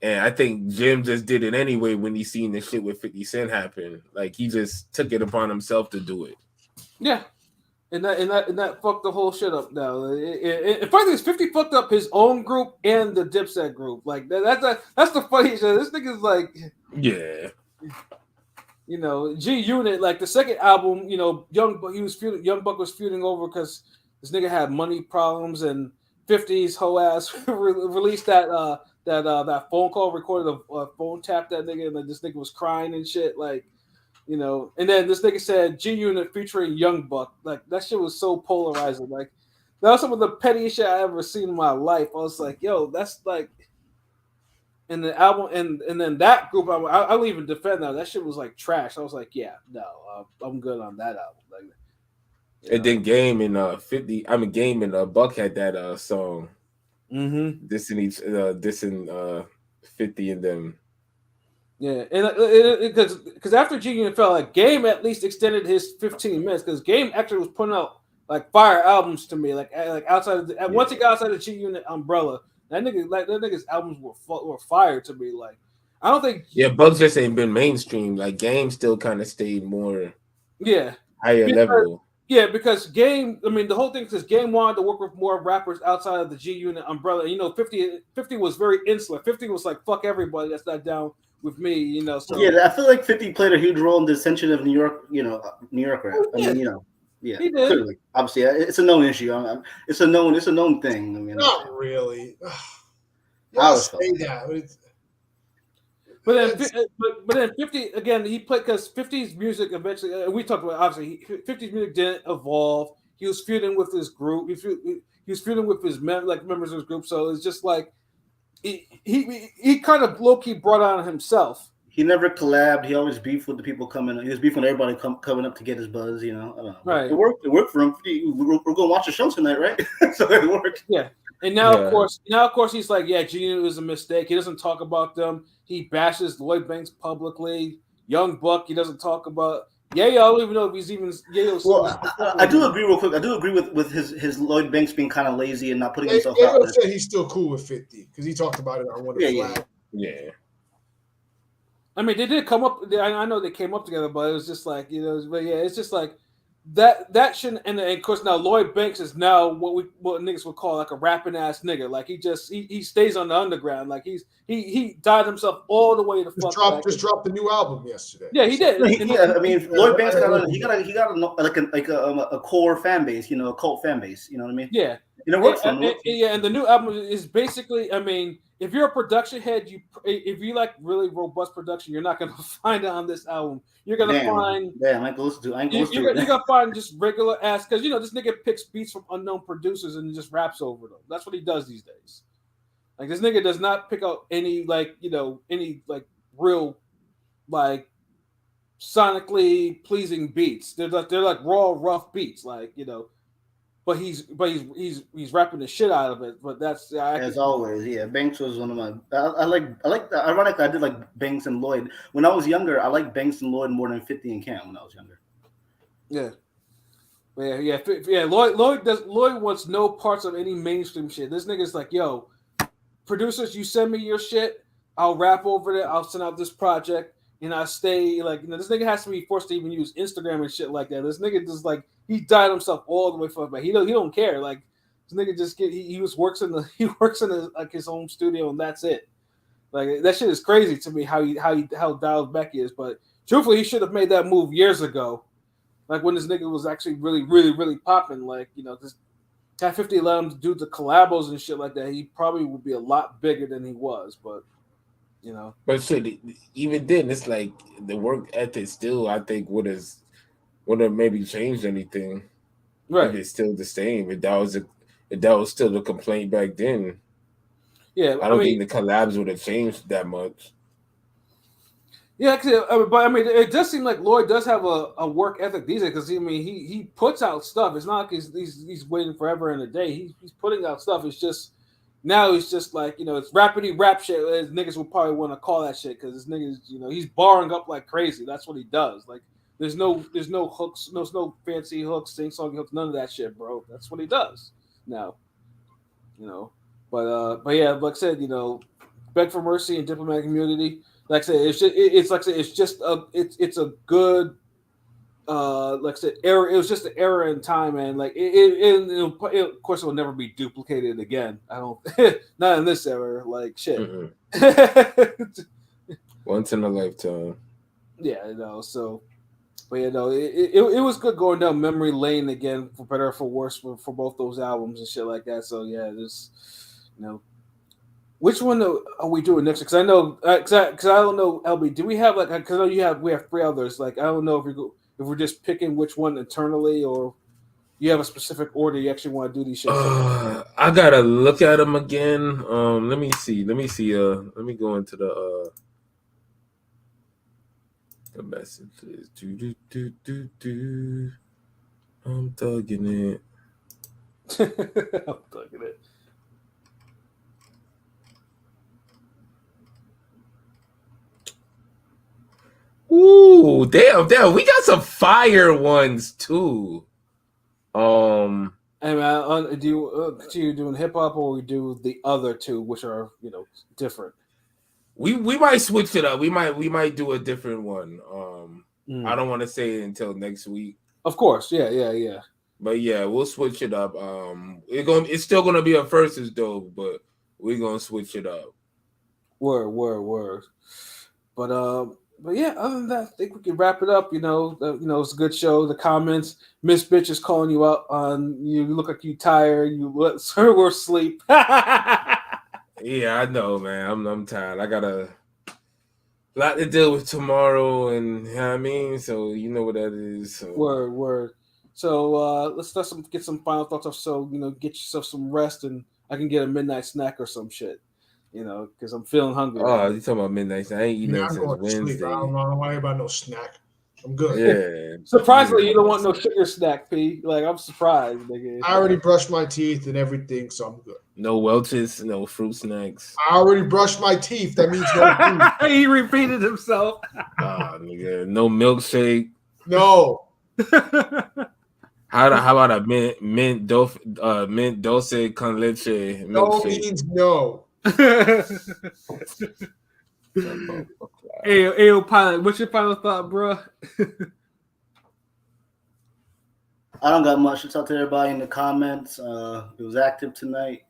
I think Jim just did it anyway when he seen the shit with 50 Cent happen. Like he just took it upon himself to do it. Yeah. And that fucked the whole shit up now. In fact, 50 fucked up his own group and the Dipset group. Like that's the funny shit. This nigga's like, yeah, you know, G Unit. Like the second album, you know, Young Buck was feuding over because this nigga had money problems, and 50's whole ass released that phone call, recorded a phone tap that nigga, and then this nigga was crying and shit, like, you know. And then this nigga said G Unit featuring Young Buck. Like that shit was so polarizing. Like that was some of the pettiest shit I ever seen in my life. I was like, yo, that's like. And the album, and then that group, I'll even defend that. That shit was like trash. I was like, yeah, no, I'm good on that album. Like, and then Game and 50. I mean, Game and Buck had that song. Dissing 50 and them. Yeah, and because after G Unit fell, like Game at least extended his 15 minutes, because Game actually was putting out like fire albums to me, like outside of once he got outside of G Unit umbrella, that nigga's albums were fire to me. Like I don't think Buck just ain't been mainstream. Like Game still kind of stayed more higher level. Yeah, because Game, I mean, the whole thing is Game wanted to work with more rappers outside of the G Unit umbrella. You know, 50 was very insular. 50 was like, fuck everybody that's not down with me, you know. So yeah, I feel like 50 played a huge role in the ascension of New York, you know, New York rap. I mean, you know, yeah, clearly, obviously, it's a known issue. It's a known thing. I mean, not really. I would say that. But then 50 again, he played because 50's music eventually. We talked about obviously 50's music didn't evolve. He was feuding with his group. He was feuding with his members of his group. So it's just like he kind of low key brought on himself. He never collabed. He always beefed with the people coming. He was beefing with everybody coming up to get his buzz. You know, I don't know. Right? It worked. It worked for him. We're gonna watch the show tonight, right? So it worked. Yeah. And now, of course, he's like, yeah, Gino was a mistake. He doesn't talk about them. He bashes Lloyd Banks publicly. Young Buck, he doesn't talk about. Yeah, I don't even know if he's even. Well, I do agree real quick. I do agree with his Lloyd Banks being kind of lazy and not putting himself out there. Said he's still cool with 50 because he talked about it on one of the flag. Yeah. I mean, they did come up. I know they came up together, but it was just like, you know. But yeah, it's just like. That shouldn't, and of course now Lloyd Banks is now what niggas would call like a rapping ass nigga. Like he stays on the underground. Like he died himself all the way to fuck. Just dropped the new album yesterday. Yeah, he did. Yeah, I mean Lloyd Banks got a core fan base, you know, a cult fan base. You know what I mean? Yeah. You know, works for him. Yeah, and the new album is basically, I mean, if you're a production head, if you like really robust production, you're not gonna find it on this album. You're gonna find. Damn, I ain't gonna listen to it. You're gonna find just regular ass, because you know this nigga picks beats from unknown producers and just raps over them. That's what he does these days. Like this nigga does not pick out any real like sonically pleasing beats. They're like raw, rough beats, like, you know. But he's rapping the shit out of it. But that's as always, yeah. Banks was one of my. I like. Ironically, I did like Banks and Lloyd when I was younger. I liked Banks and Lloyd more than 50 and Cam when I was younger. Yeah, yeah. Lloyd wants no parts of any mainstream shit. This nigga's like, yo, producers, you send me your shit, I'll rap over it. I'll send out this project, and I stay like, you know, this nigga has to be forced to even use Instagram and shit like that. This nigga just like. He died himself all the way from back. He don't care. Like this nigga just works in his home studio and that's it. Like that shit is crazy to me how dialed back he is. But truthfully, he should have made that move years ago. Like when this nigga was actually really, really, really popping. Like, you know, this Cat 50 allowed him to do the collabos and shit like that. He probably would be a lot bigger than he was. But you know. But shit, even then, it's like the work ethic still, I think, would have maybe changed anything. Right. If it's still the same. If that was still the complaint back then. Yeah, I don't think the collabs would have changed that much. Yeah, but I mean, it does seem like Lloyd does have a work ethic these days because he puts out stuff. It's not like he's waiting forever in a day. He's putting out stuff. It's just now it's just like, you know, it's rapidy rap shit. As niggas would probably want to call that shit because this niggas, you know, he's barring up like crazy. That's what he does. Like there's no hooks, no fancy hooks, sing-song hooks, none of that shit, bro. That's what he does now. You know, but yeah, like I said, you know, Beg for Mercy and Diplomatic Immunity. Like I said, it's a good like I said, error. It was just an error in time, and like of course it will never be duplicated again. I don't, not in this era. Like shit, once in a lifetime. Yeah, you know. So, but you know, it was good going down memory lane again, for better or for worse, for both those albums and shit like that. So yeah, this, you know. Which one are we doing next? Because I know, because I don't know, LB. Do we have like? Because I know we have 3 others. Like I don't know if we're just picking which one internally, or you have a specific order you actually want to do these shit. I gotta look at them again. Let me see. Let me go into the messages. I'm thugging it. I'm thugging it. Ooh, damn! We got some fire ones too. Hey man, do you continue doing hip hop, or we do the other 2, which are, you know, different? We might switch it up. We might do a different one. I don't want to say it until next week. Of course, yeah. But yeah, we'll switch it up. It's still gonna be a versus though, but we're gonna switch it up. Word. But yeah, other than that, I think we can wrap it up. You know, it's a good show. The comments, Miss Bitch is calling you out on you look like you tired. You let her sleep. Yeah, I know, man. I'm tired. I got a lot to deal with tomorrow, and you know what I mean, so you know what that is. So. Word. So let's get some final thoughts off. So, you know, get yourself some rest, and I can get a midnight snack or some shit. You know, because I'm feeling hungry. Oh, you talking about midnight? I ain't eating that since Wednesday. I don't worry about no snack. I'm good. Yeah. Surprisingly, you don't want no sugar snack, P. Like, I'm surprised, nigga. I already brushed my teeth and everything, so I'm good. No Welch's, no fruit snacks. I already brushed my teeth. That means no food. He repeated himself. Nigga, no milkshake. No. How about a mint dulce con leche milkshake? No means no. Hey, Pilot, what's your final thought, bro? I don't got much. Shouts out to everybody in the comments. It was active tonight.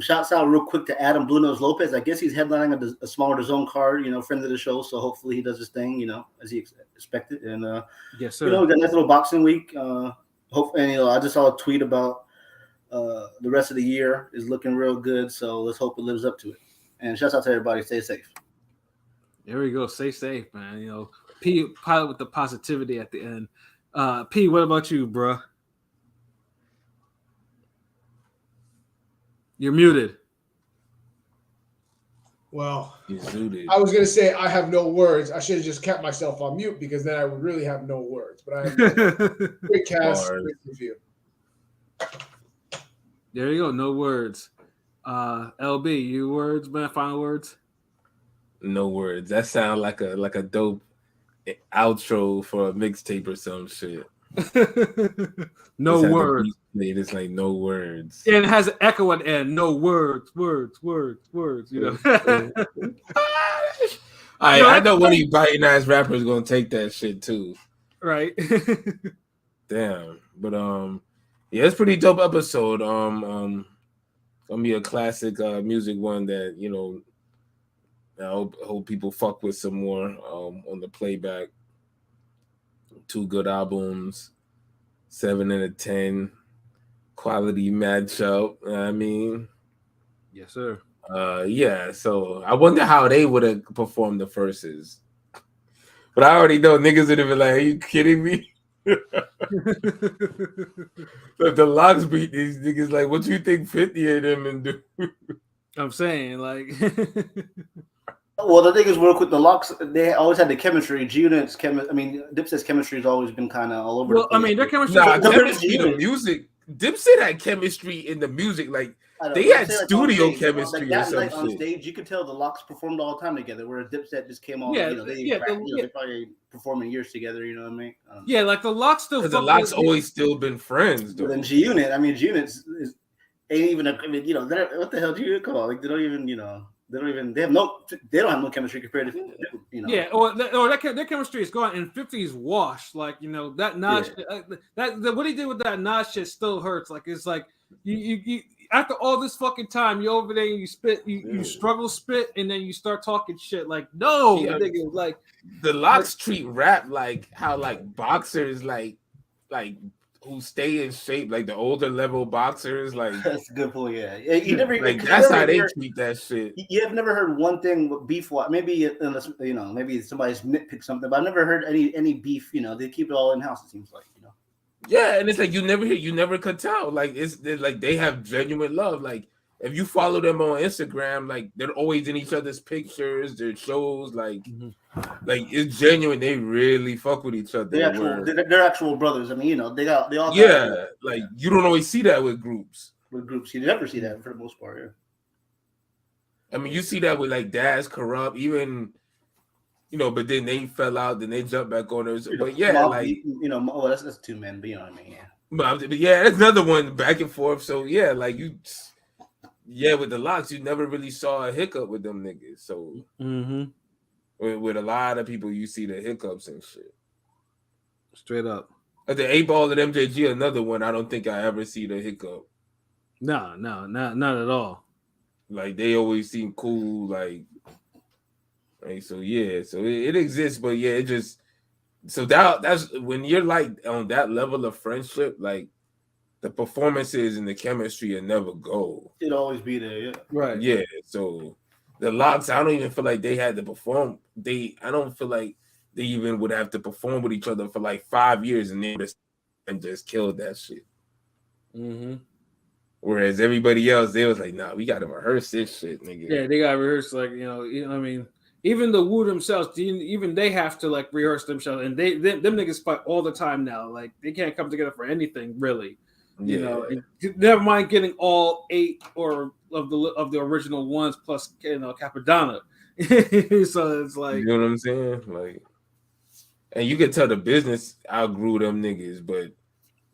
Shouts out real quick to Adam Blue Nose Lopez. I guess he's headlining a smaller DAZN card, you know, friend of the show. So hopefully he does his thing, you know, as he expected. And yes, sir. You know, we got a nice little boxing week. Hopefully, you know, I just saw a tweet about the rest of the year is looking real good. So let's hope it lives up to it. And shouts out to everybody. Stay safe. There we go. Stay safe, man. You know, P Pilot with the positivity at the end. P, what about you, bro? You're muted. Well, zooted. I was going to say I have no words. I should have just kept myself on mute because then I would really have no words. But I have great cast, great review. There you go. No words. LB, you words, man. Final words. No words. That sounds like a dope outro for a mixtape or some shit. No words. It's like no words. And it has an echo at the end. No words. You know. I know one of you biting ass rappers is gonna take that shit too. Right. Damn. But yeah, it's pretty dope episode. Gonna be a classic music one that, you know, I hope people fuck with some more on the playback. 2 good albums, 7 and a 10, quality matchup. I mean, yes, sir. Yeah. So I wonder how they would have performed the verses. But I already know niggas would have been like, "Are you kidding me?" So if the Locks beat these niggas, like, what you think 50 of them and do? I'm saying, like, well, the thing is, real quick, the Locks, they always had the chemistry. G-Unit's Dipset's chemistry has always been kind of all over. Well, the place. I mean, their chemistry. Chemistry, the music. Dipset had chemistry in the music, like they had studio chemistry like or some night on shit. stage, you could tell the Locks performed all the time together, where Dipset just came on. They probably performing years together. You know what I mean? Yeah, like the Locks still. The Locks always still been friends, though. But then G-Unit, I mean, G-Unit ain't even. What the hell, G-Unit? Come on, like they don't even, they don't have no chemistry compared to, Yeah, or their chemistry is gone, and 50's washed. Like, that Nas, what he did with that Nas shit still hurts. Like, it's like you after all this fucking time, you're over there and you spit, you struggle spit, and then you start talking shit. Like, no, nigga, like the Locks treat rap like how like boxers like who stay in shape, like the older level boxers, like that's a good point. Yeah, you never like that's how they treat that shit. You have never heard one thing with beef. Maybe unless maybe somebody's nitpick something, but I've never heard any beef. They keep it all in house. It seems like. Yeah, and it's like you never could tell. Like it's like they have genuine love. Like if you follow them on Instagram, like they're always in each other's pictures, their shows, like it's genuine. They really fuck with each other. They're actual brothers. I mean, they all like you don't always see that with groups. You never see that for the most part. Yeah. I mean, you see that with like Daz Corrupt, even. But then they fell out, then they jumped back on us. But yeah, that's two men, but you know what I mean, yeah. But yeah, that's another one back and forth. So yeah, like with the Locks, you never really saw a hiccup with them niggas. So with a lot of people, you see the hiccups and shit. Straight up. The 8Ball and MJG, another one. I don't think I ever see the hiccup. No, not at all. Like they always seem cool, like. So yeah, so it exists, but yeah, it just that's when you're like on that level of friendship, like the performances and the chemistry will never go. It'll always be there, yeah. Right. Yeah. So the Locks, I don't even feel like they had to perform. I don't feel like they even would have to perform with each other for like 5 years and just killed that shit. Whereas everybody else, they was like, nah, we gotta rehearse this shit, nigga. Yeah, they gotta rehearse, like, I mean. Even the Wu themselves, even they have to like rehearse themselves, and them niggas fight all the time now. Like they can't come together for anything really. And never mind getting all 8 or of the original ones plus Capadonna. So it's like, you know what I'm saying, like, and you can tell the business outgrew them niggas, but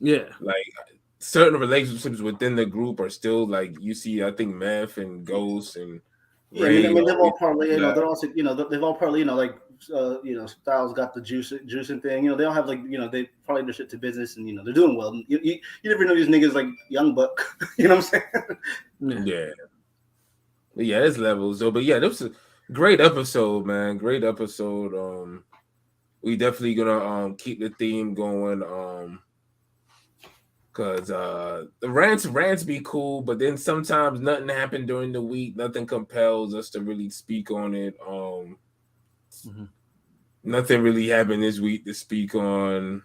yeah, like certain relationships within the group are still like you see. I think Meth and Ghost and. Yeah, I mean, they've all partly, they're also, they've all partly, like, Styles got the juicing thing. They all have like, they probably their shit to business, and they're doing well. You never know these niggas like Young Buck. You know what I'm saying? Yeah. But yeah, there's levels though. But yeah, this was a great episode, man. Great episode. We definitely gonna keep the theme going. Cause the rants be cool, but then sometimes nothing happened during the week. Nothing compels us to really speak on it. Nothing really happened this week to speak on.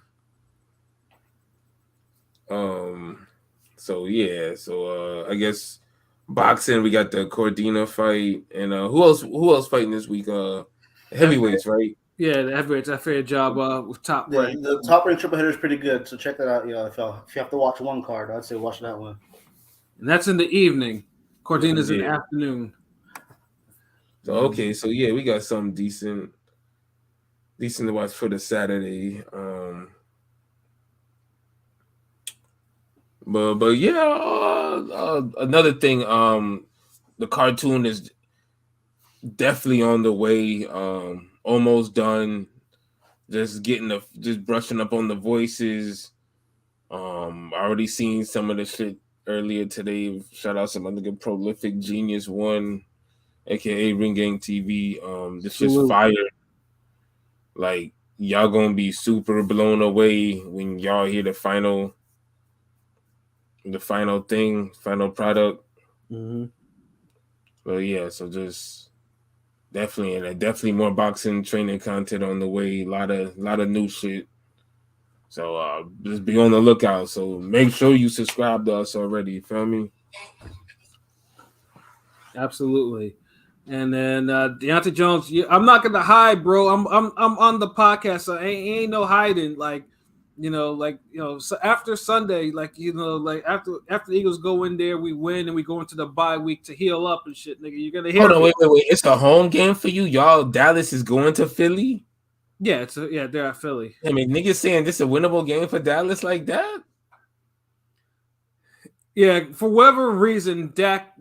So yeah, I guess boxing. We got the Cordina fight, and who else fighting this week? Heavyweights, right? Yeah, the heavyweights. I fair job with Top Rank. The Top Rank triple hitter is pretty good, so check that out. If you have to watch one card, I'd say watch that one. And that's in the evening. Cordina's in the afternoon. So okay, so yeah, we got something decent to watch for the Saturday. But yeah, another thing. The cartoon is definitely on the way. Almost done. Just brushing up on the voices. Already seen some of the shit earlier today. Shout out some other good Prolific Genius 1, aka Ring Gang TV. This shit's fire. Like y'all gonna be super blown away when y'all hear the final product. But yeah, so just definitely more boxing training content on the way. A lot of new shit. So just be on the lookout. So make sure you subscribe to us already. You feel me? Absolutely. And then Deontay Jones, I'm not gonna hide, bro. I'm on the podcast, so ain't no hiding. Like, so after Sunday, like after the Eagles go in there, we win and we go into the bye week to heal up and shit, nigga. You're gonna hear. Hold on, wait. It's the home game for you, y'all. Dallas is going to Philly. Yeah, they're at Philly. I mean, niggas saying this is a winnable game for Dallas like that. Yeah, for whatever reason, Dak,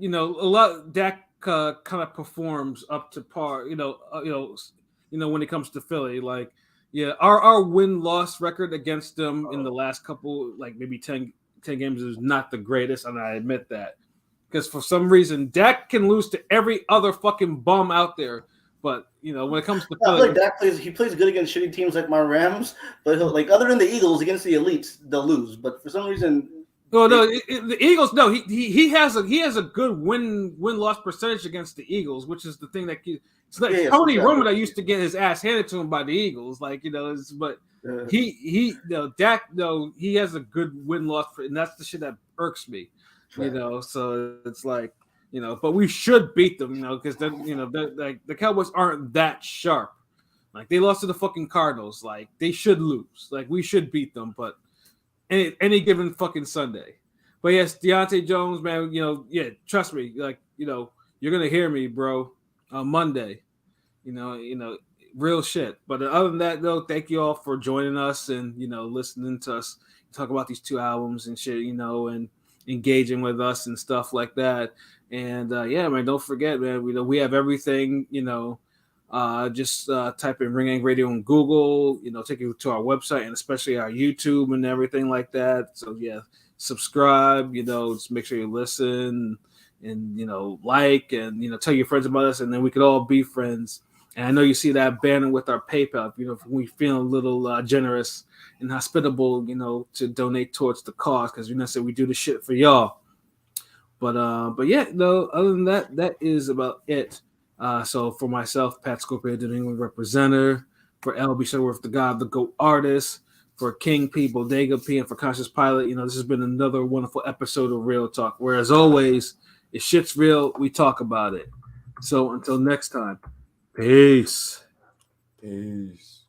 Dak kind of performs up to par. When it comes to Philly, like, yeah, our win-loss record against them in the last couple, like maybe 10 games, is not the greatest, and I admit that. Because for some reason, Dak can lose to every other fucking bum out there. But when it comes to Philly, I feel like Dak plays good against shitty teams like my Rams, but like other than the Eagles, against the elites, they'll lose. But for some reason, the Eagles. No, he has a good win-loss percentage against the Eagles, which is the thing that it's like Tony Romo that used to get his ass handed to him by the Eagles, like Dak, he has a good win-loss, and that's the shit that irks me, So it's like. But we should beat them, because like the Cowboys aren't that sharp. Like they lost to the fucking Cardinals. Like they should lose. Like we should beat them, but any given fucking Sunday. But yes, Deontay Jones, man, trust me, like you're gonna hear me, bro, on Monday. Real shit. But other than that, though, thank you all for joining us and listening to us talk about these two albums and shit, and engaging with us and stuff like that. And yeah, man, don't forget, man, we have everything, just type in Ring Gang Radio on Google, take you to our website and especially our YouTube and everything like that. So yeah, subscribe, just make sure you listen and, like, and, tell your friends about us, and then we could all be friends. And I know you see that banner with our PayPal, if we feel a little generous and hospitable, to donate towards the cause, because said we do the shit for y'all. But yeah, no. Other than that, that is about it. So for myself, Pat Scorpio, the New England representative, for LB Shuttleworth, the God, the GOAT artist, for King P, Bodega P, and for Conscious Pilot, this has been another wonderful episode of Real Talk. Where as always, if shit's real, we talk about it. So until next time, peace. Peace.